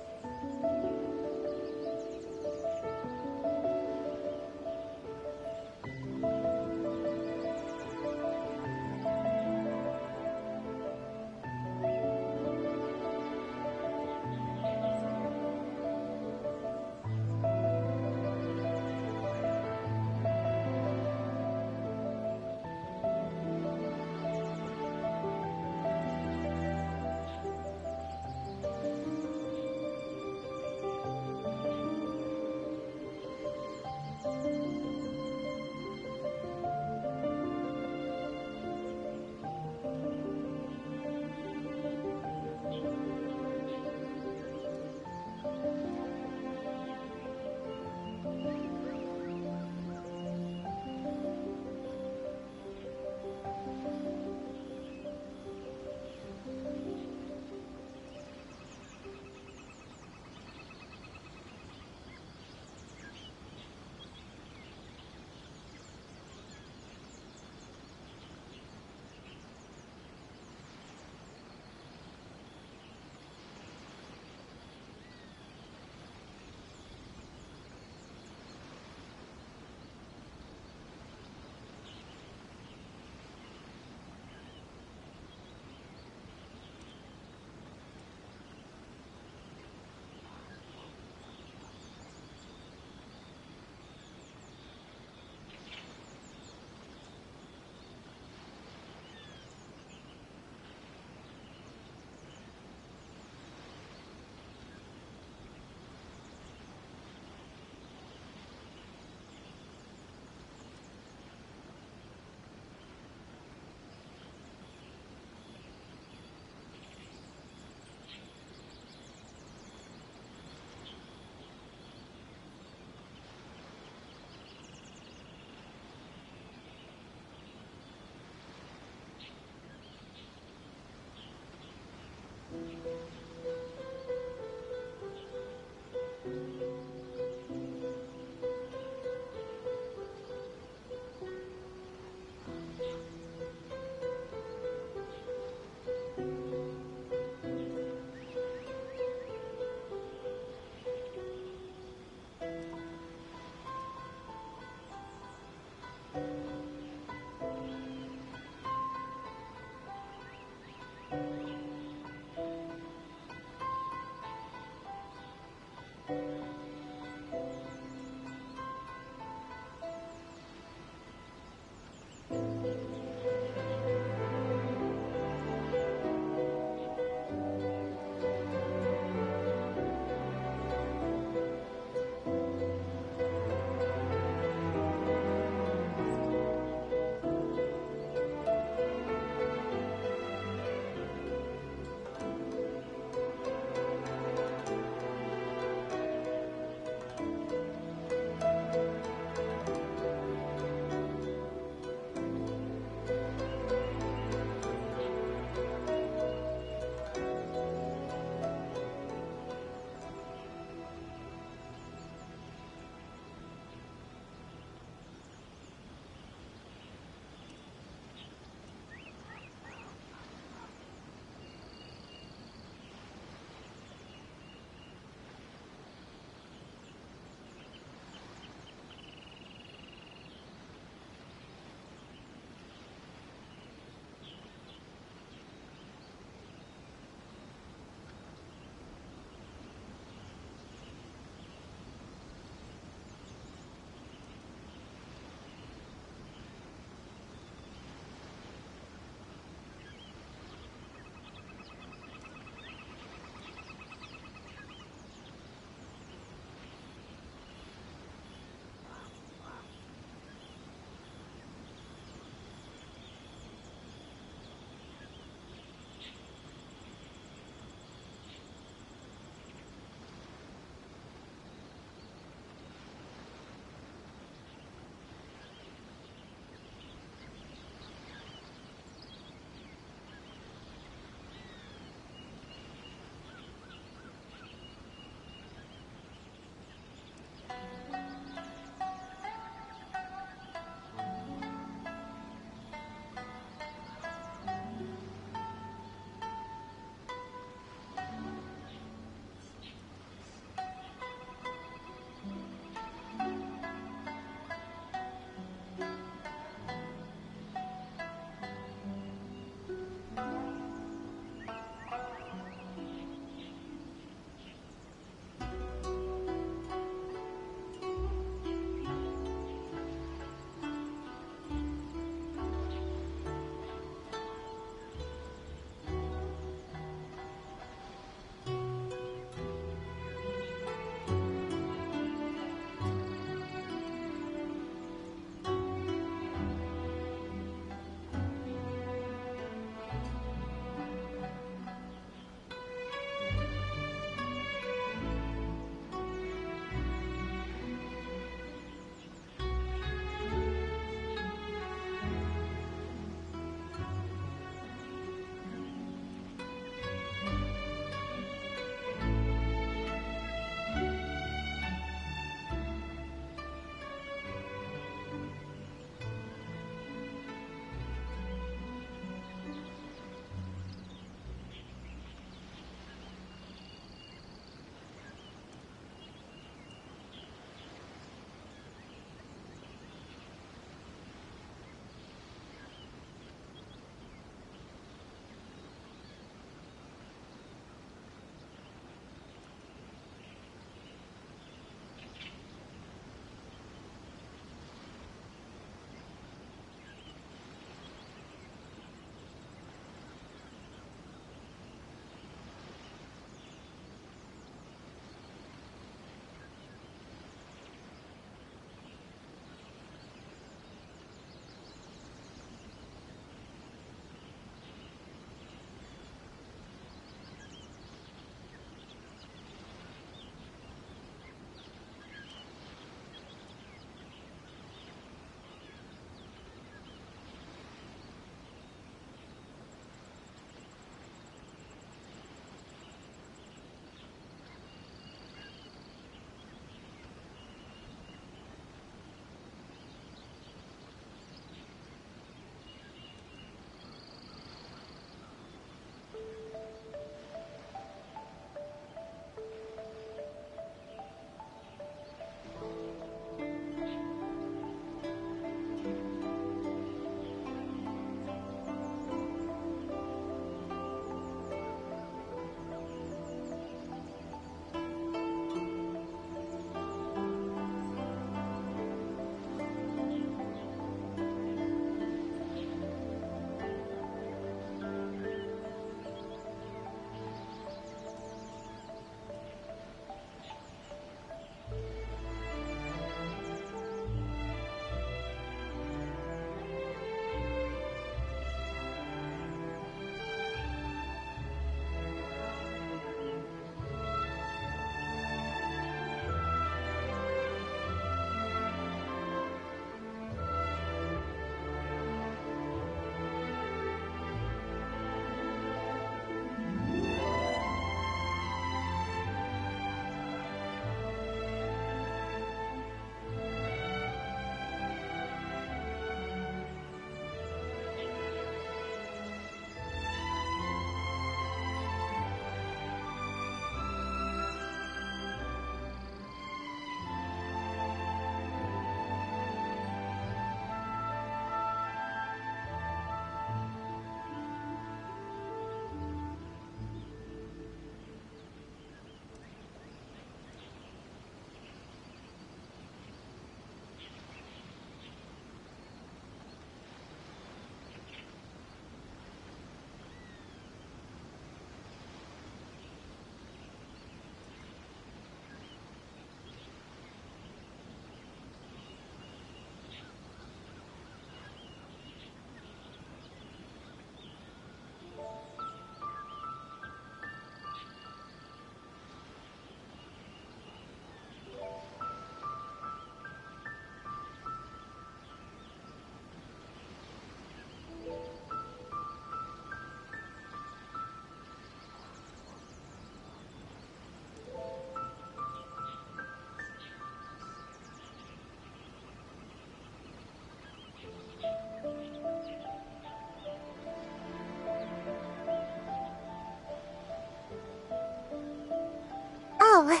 Oh,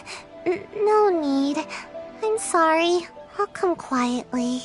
no need. I'm sorry. I'll come quietly.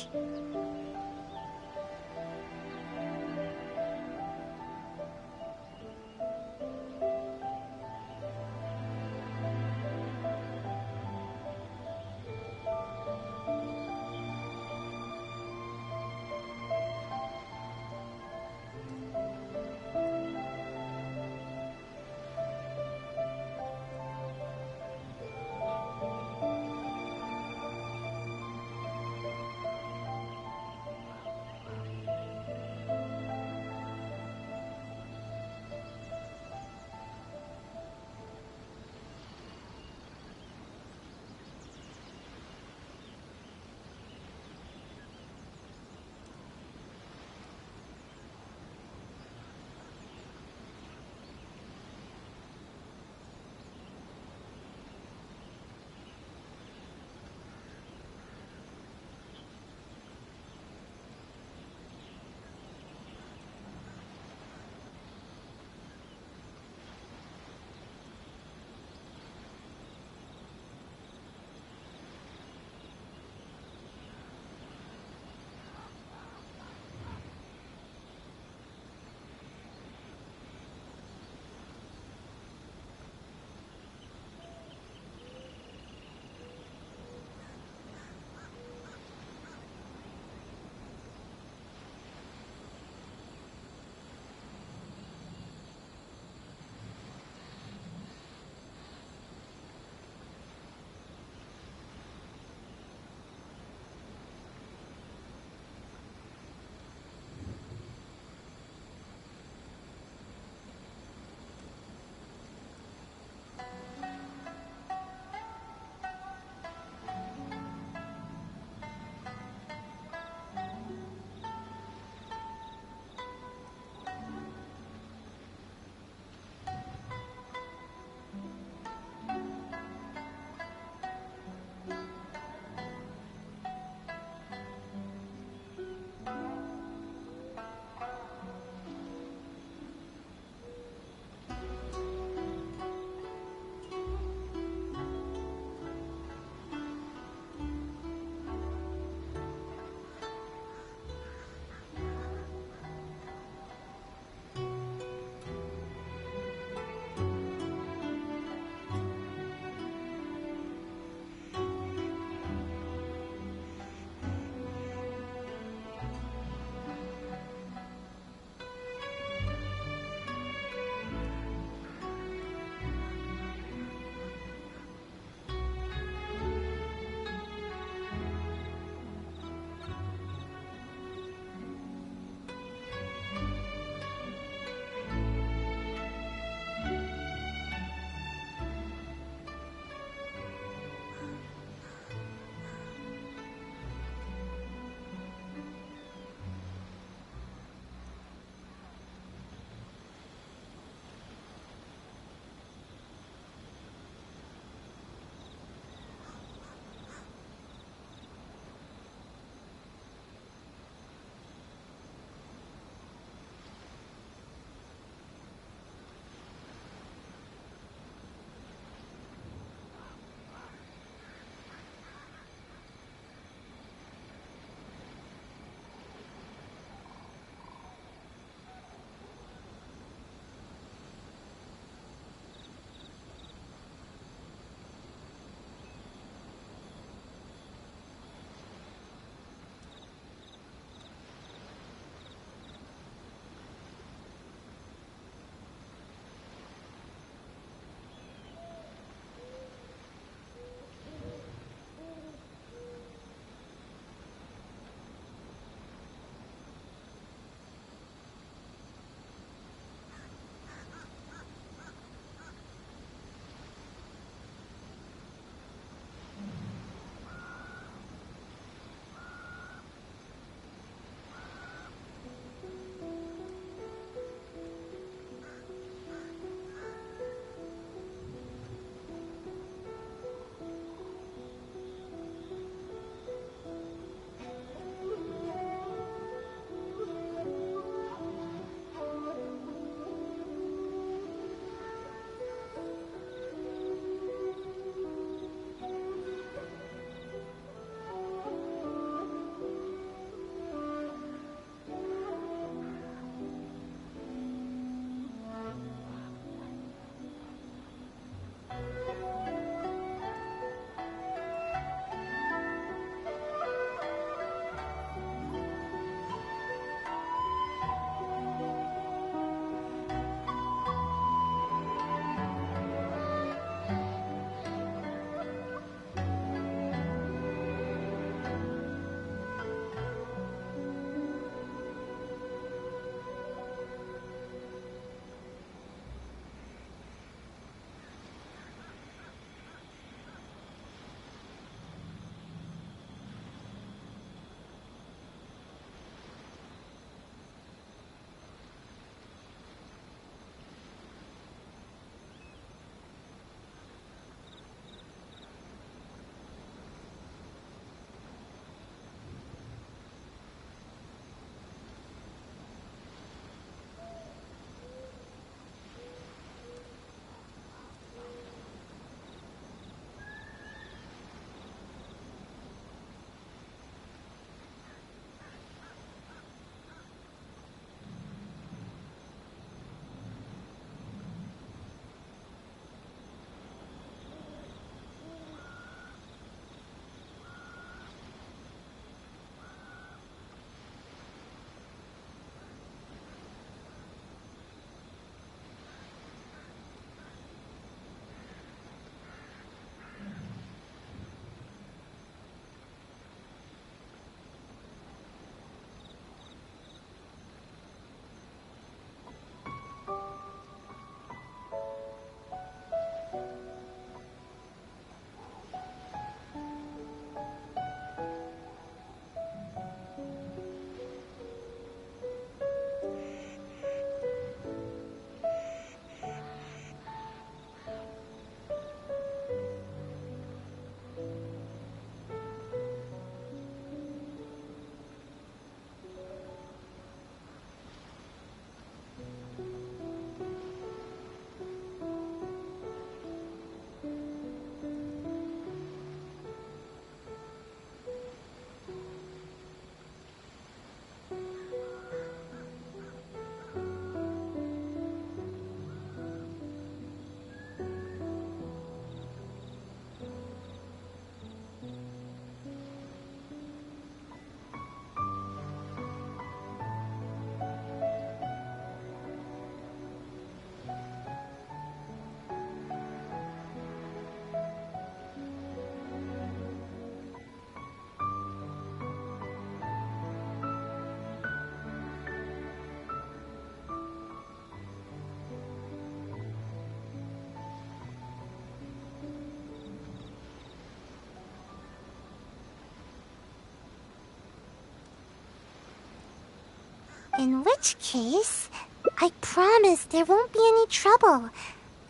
In which case, I promise there won't be any trouble.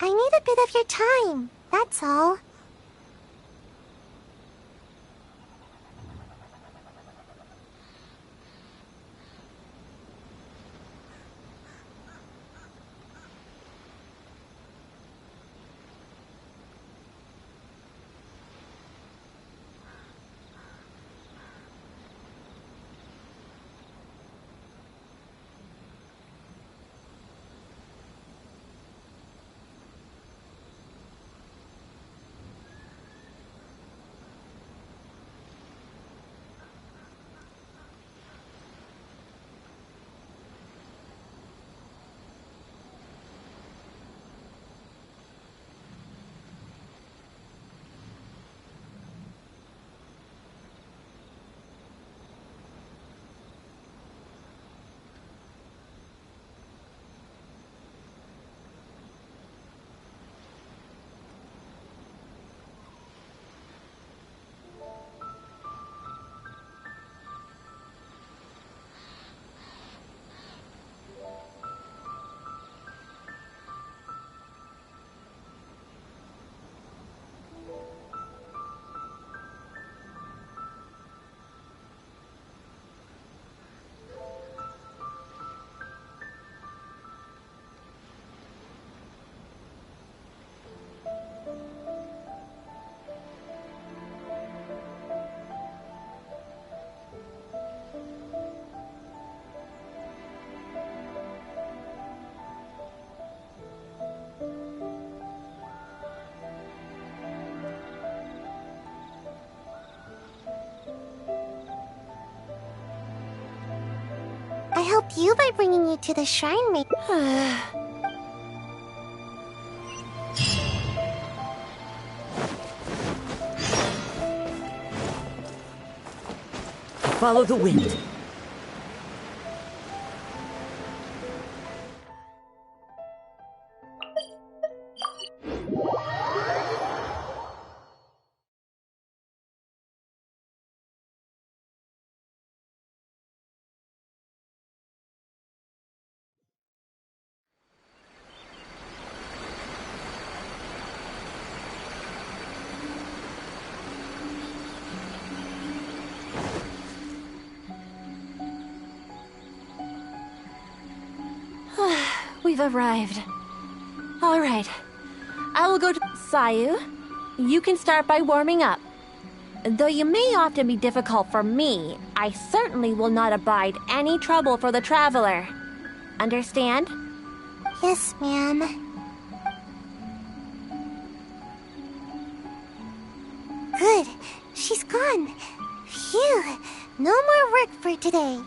I need a bit of your time, that's all. I helped you by bringing you to the shrine, mate. Follow the wind. We've arrived. All right. I will go to Sayu. You can start by warming up. Though you may often be difficult for me, I certainly will not abide any trouble for the traveler. Understand? Yes, ma'am. Good. She's gone. Phew. No more work for today.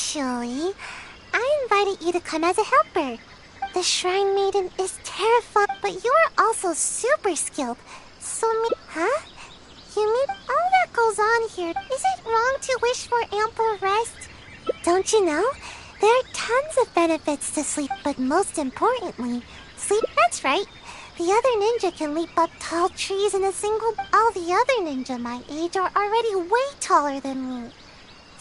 Actually, I invited you to come as a helper. The Shrine Maiden is terrifying, but you are also super skilled. So huh? You mean all that goes on here? Is it wrong to wish for ample rest? Don't you know? There are tons of benefits to sleep, but most importantly, sleep. That's right. The other ninja can leap up tall trees in a single. All the other ninja my age are already way taller than me.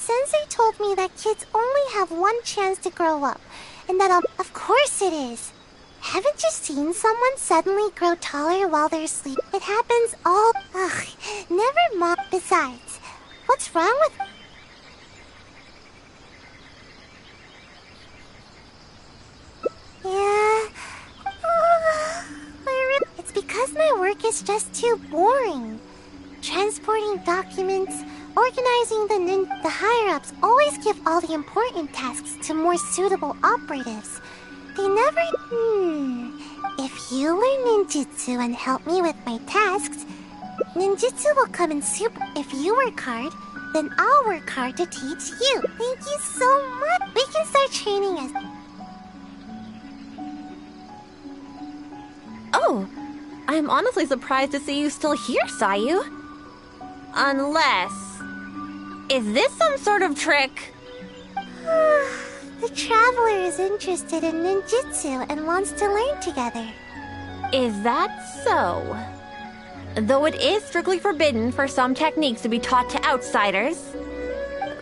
Sensei told me that kids only have one chance to grow up, and that of course it is. Haven't you seen someone suddenly grow taller while they're asleep? It happens all. Ugh, never mind. Besides, what's wrong with? Yeah. It's because my work is just too boring. Transporting documents, organizing the higher-ups always give all the important tasks to more suitable operatives. They never... If you learn ninjutsu and help me with my tasks, ninjutsu will come in super... If you work hard, then I'll work hard to teach you. Thank you so much. We can start training as... Oh, I'm honestly surprised to see you still here, Sayu. Unless... Is this some sort of trick? The traveler is interested in ninjutsu and wants to learn together. Is that so? Though it is strictly forbidden for some techniques to be taught to outsiders.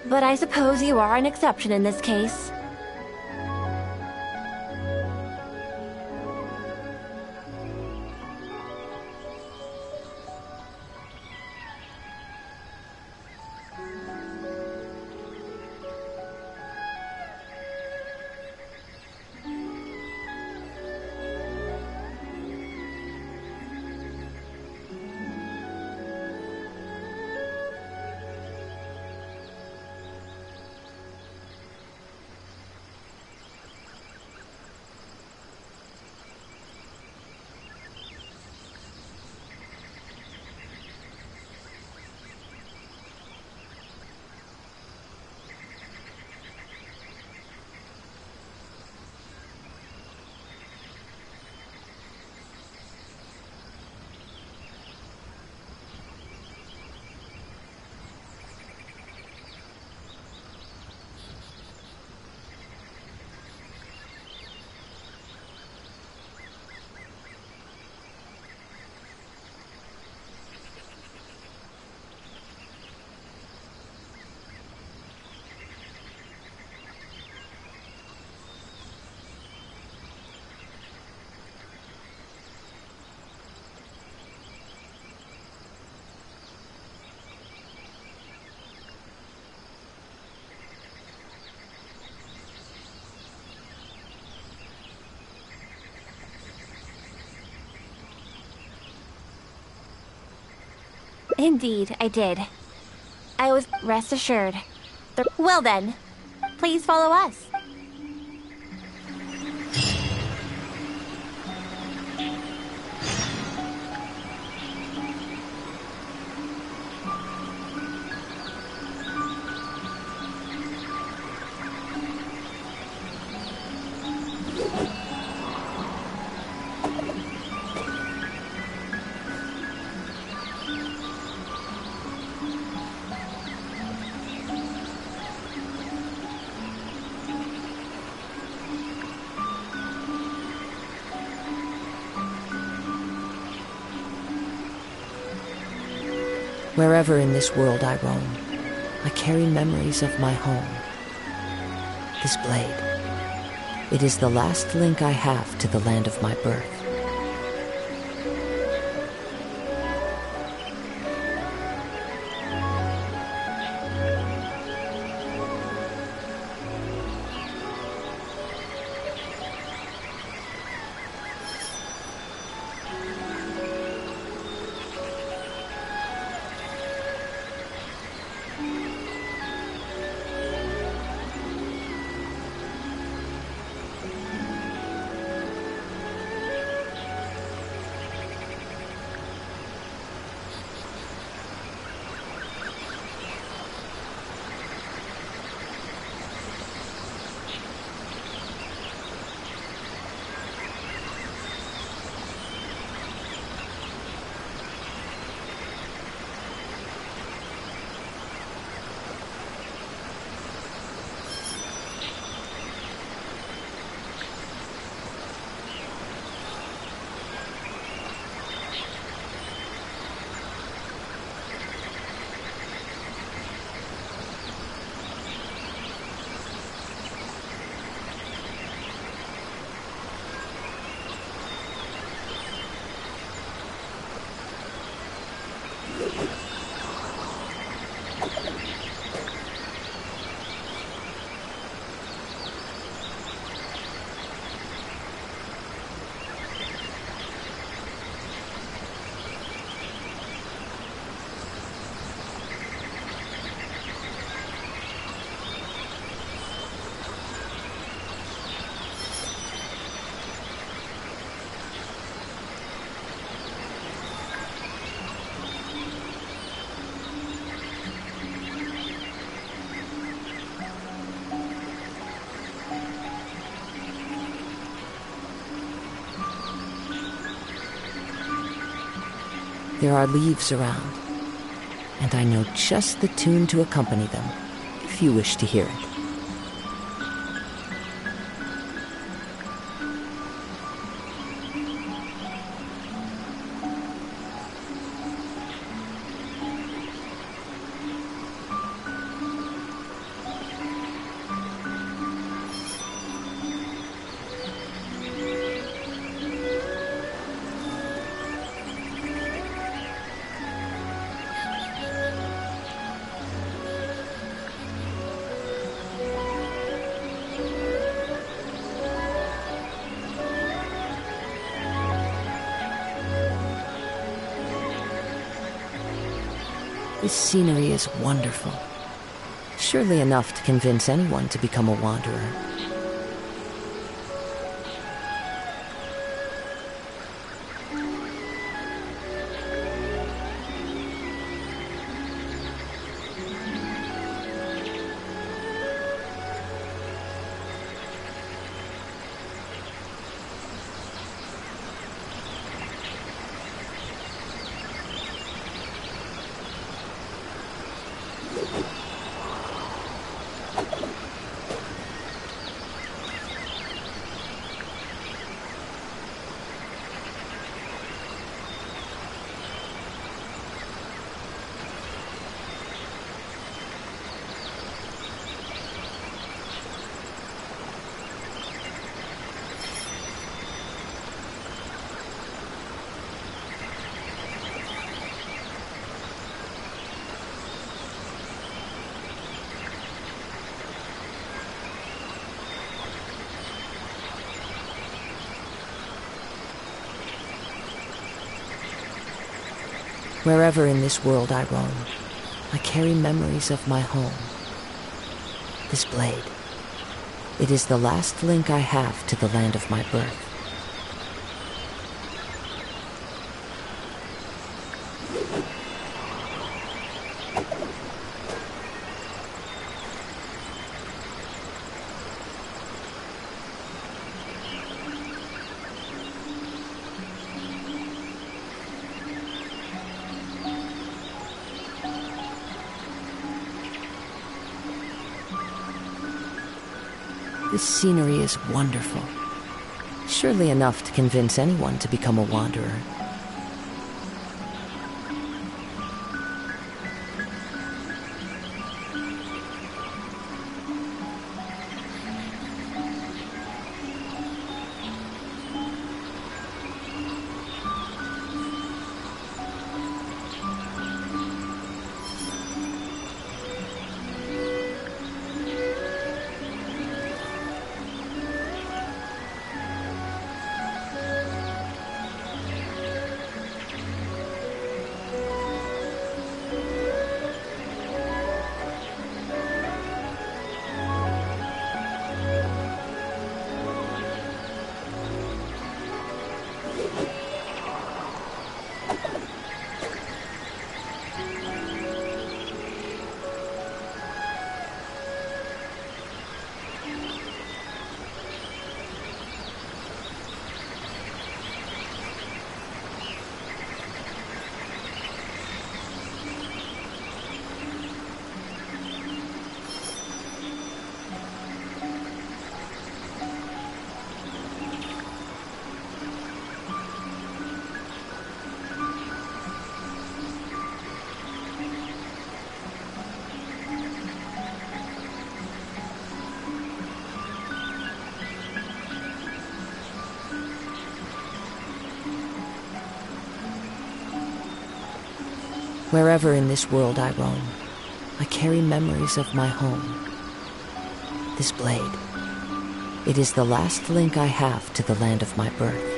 But I suppose you are an exception in this case. Indeed, I did. I was... Rest assured. Well then, please follow us. Wherever in this world I roam, I carry memories of my home. This blade, it is the last link I have to the land of my birth. There are leaves around, and I know just the tune to accompany them, if you wish to hear it. This scenery is wonderful. Surely enough to convince anyone to become a wanderer. Wherever in this world I roam, I carry memories of my home. This blade, it is the last link I have to the land of my birth. This scenery is wonderful. Surely enough to convince anyone to become a wanderer. Wherever in this world I roam, I carry memories of my home. This blade, it is the last link I have to the land of my birth.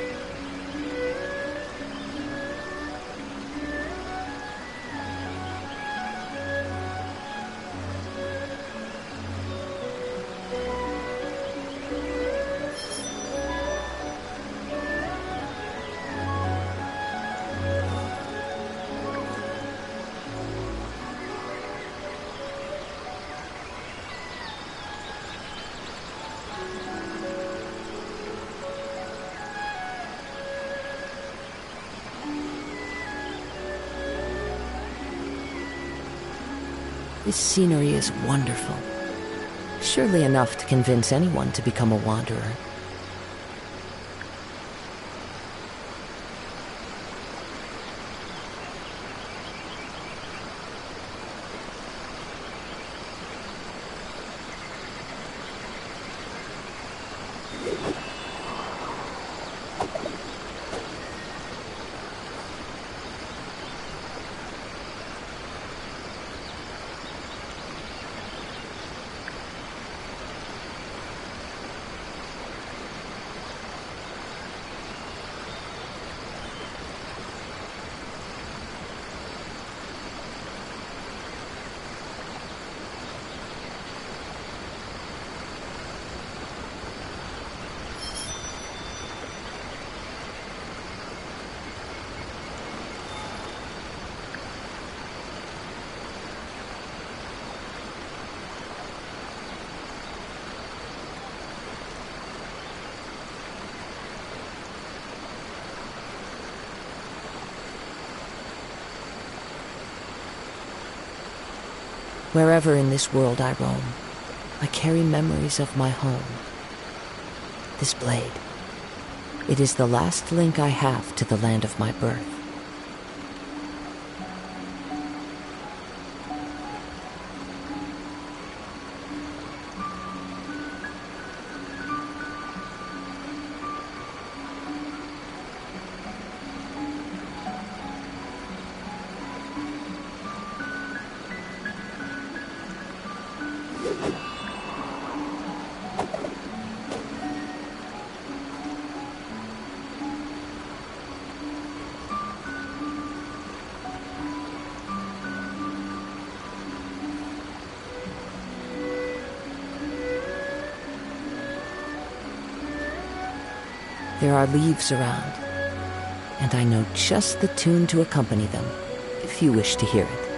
This scenery is wonderful. Surely enough to convince anyone to become a wanderer. Wherever in this world I roam, I carry memories of my home. This blade, it is the last link I have to the land of my birth. There are leaves around, and I know just the tune to accompany them, if you wish to hear it.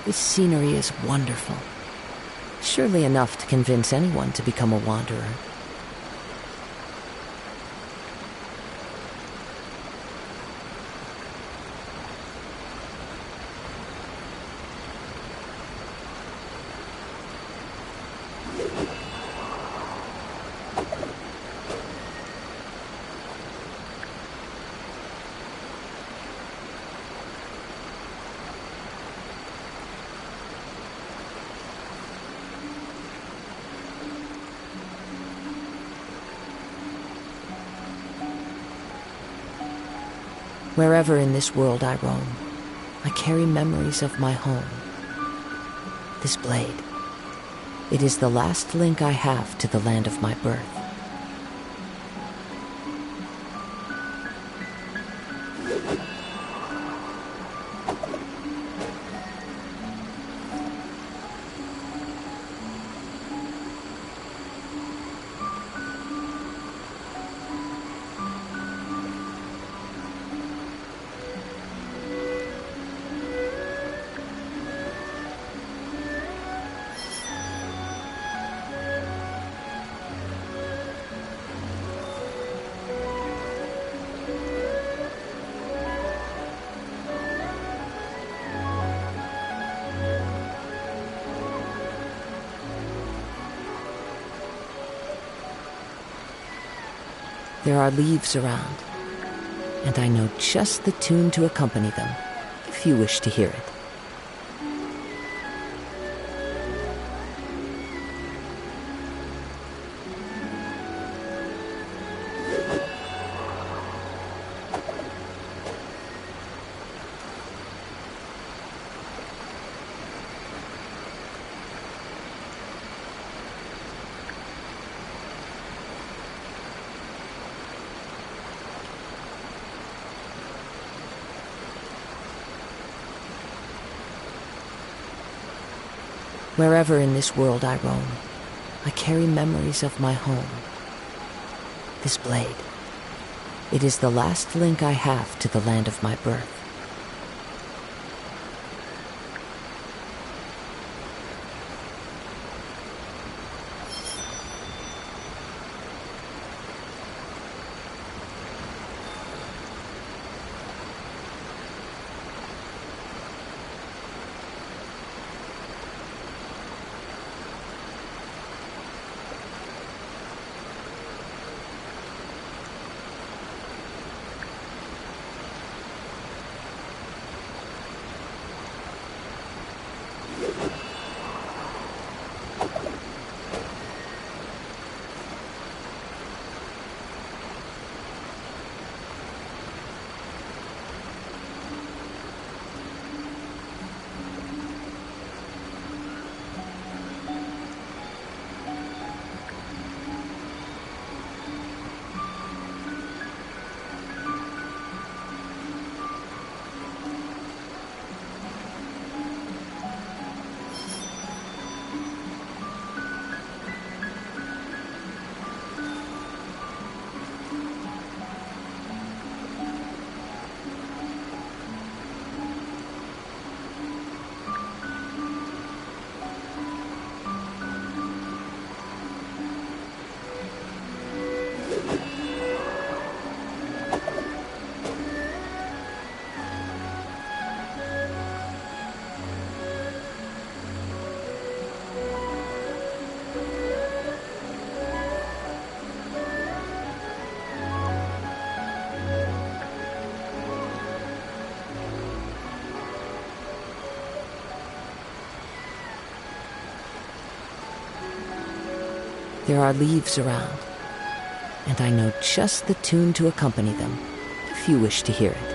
This scenery is wonderful. Surely enough to convince anyone to become a wanderer. Wherever in this world I roam, I carry memories of my home. This blade, it is the last link I have to the land of my birth. There are leaves around, and I know just the tune to accompany them, if you wish to hear it. Wherever in this world I roam, I carry memories of my home. This blade, it is the last link I have to the land of my birth. There are leaves around, and I know just the tune to accompany them, if you wish to hear it.